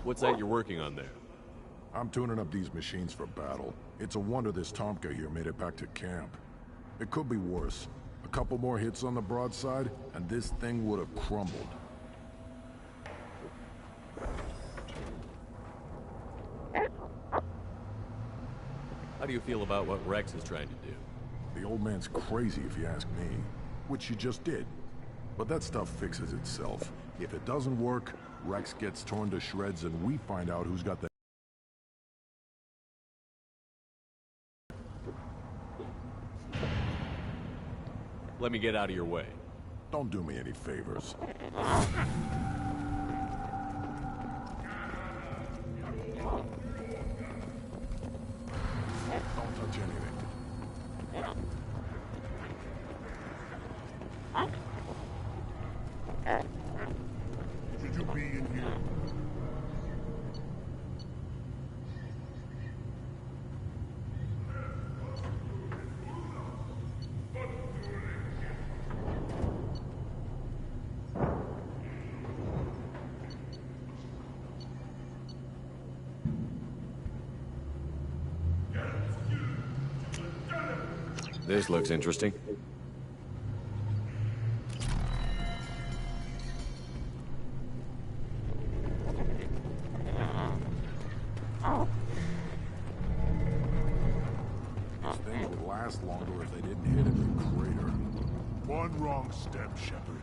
What's that you're working on there? I'm tuning up these machines for battle. It's a wonder this Tomka here made it back to camp. It could be worse. A couple more hits on the broadside, and this thing would have crumbled. How do you feel about what Rex is trying to do? The old man's crazy if you ask me. Which you just did. But that stuff fixes itself. If it doesn't work, Rex gets torn to shreds and we find out who's got the... Let me get out of your way. Don't do me any favors. Don't touch anything. Should you be in here? This looks interesting. These things would last longer if they didn't hit in the crater. One wrong step, Shepard.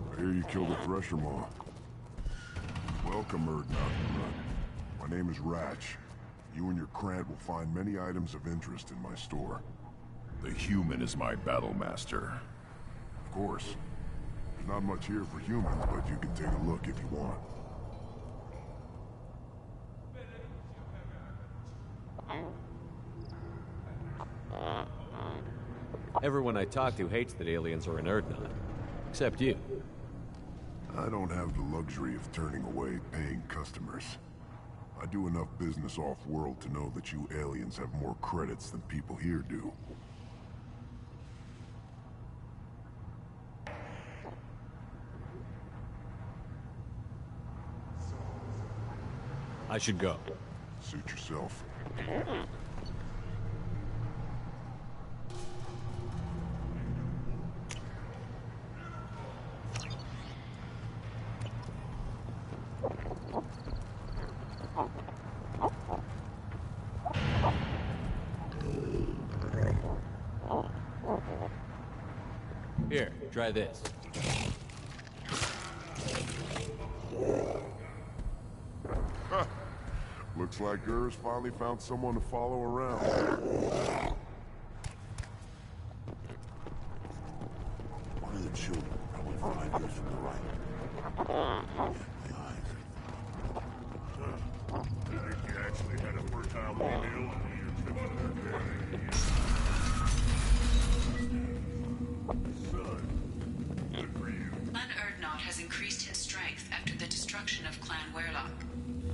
I hear you killed a Thresher Maw. Welcome, Erdnot. My name is Ratch. You and your Krant will find many items of interest in my store. The human is my battle master. Of course. There's not much here for humans, but you can take a look if you want. Everyone I talk to hates that aliens are in Erdnot. Except you. I don't have the luxury of turning away paying customers. I do enough business off-world to know that you aliens have more credits than people here do. I should go. Suit yourself. Here, try this. Looks like Gur's finally found someone to follow around. One of the children, probably 5 years from the right. The eyes. You think you actually had a fertile female on your trip to their day? Son, good for you. Clan Erdnot has increased in strength after the destruction of Clan Werlock.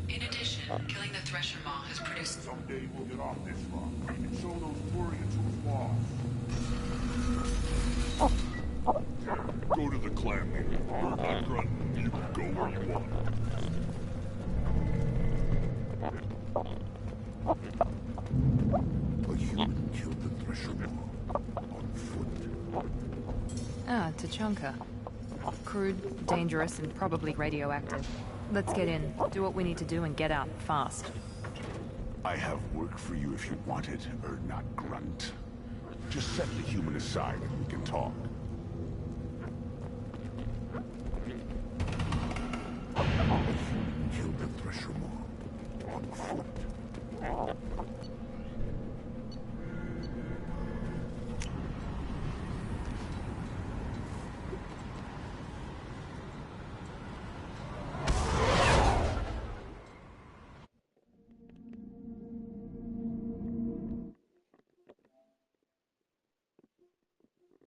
In addition, killing the Thresher Maw has produced... Someday we'll get off this rock and show those Turians who's boss. Go to the clan meeting. You're not grunting. You can go where you want. A human killed the Thresher Maw on foot. Ah, Tachanka. Crude, dangerous, and probably radioactive. Let's get in, do what we need to do, and get out fast. I have work for you if you want it, Erdnot Grunt. Just set the human aside and we can talk. A human killed the Thresher Maw on foot.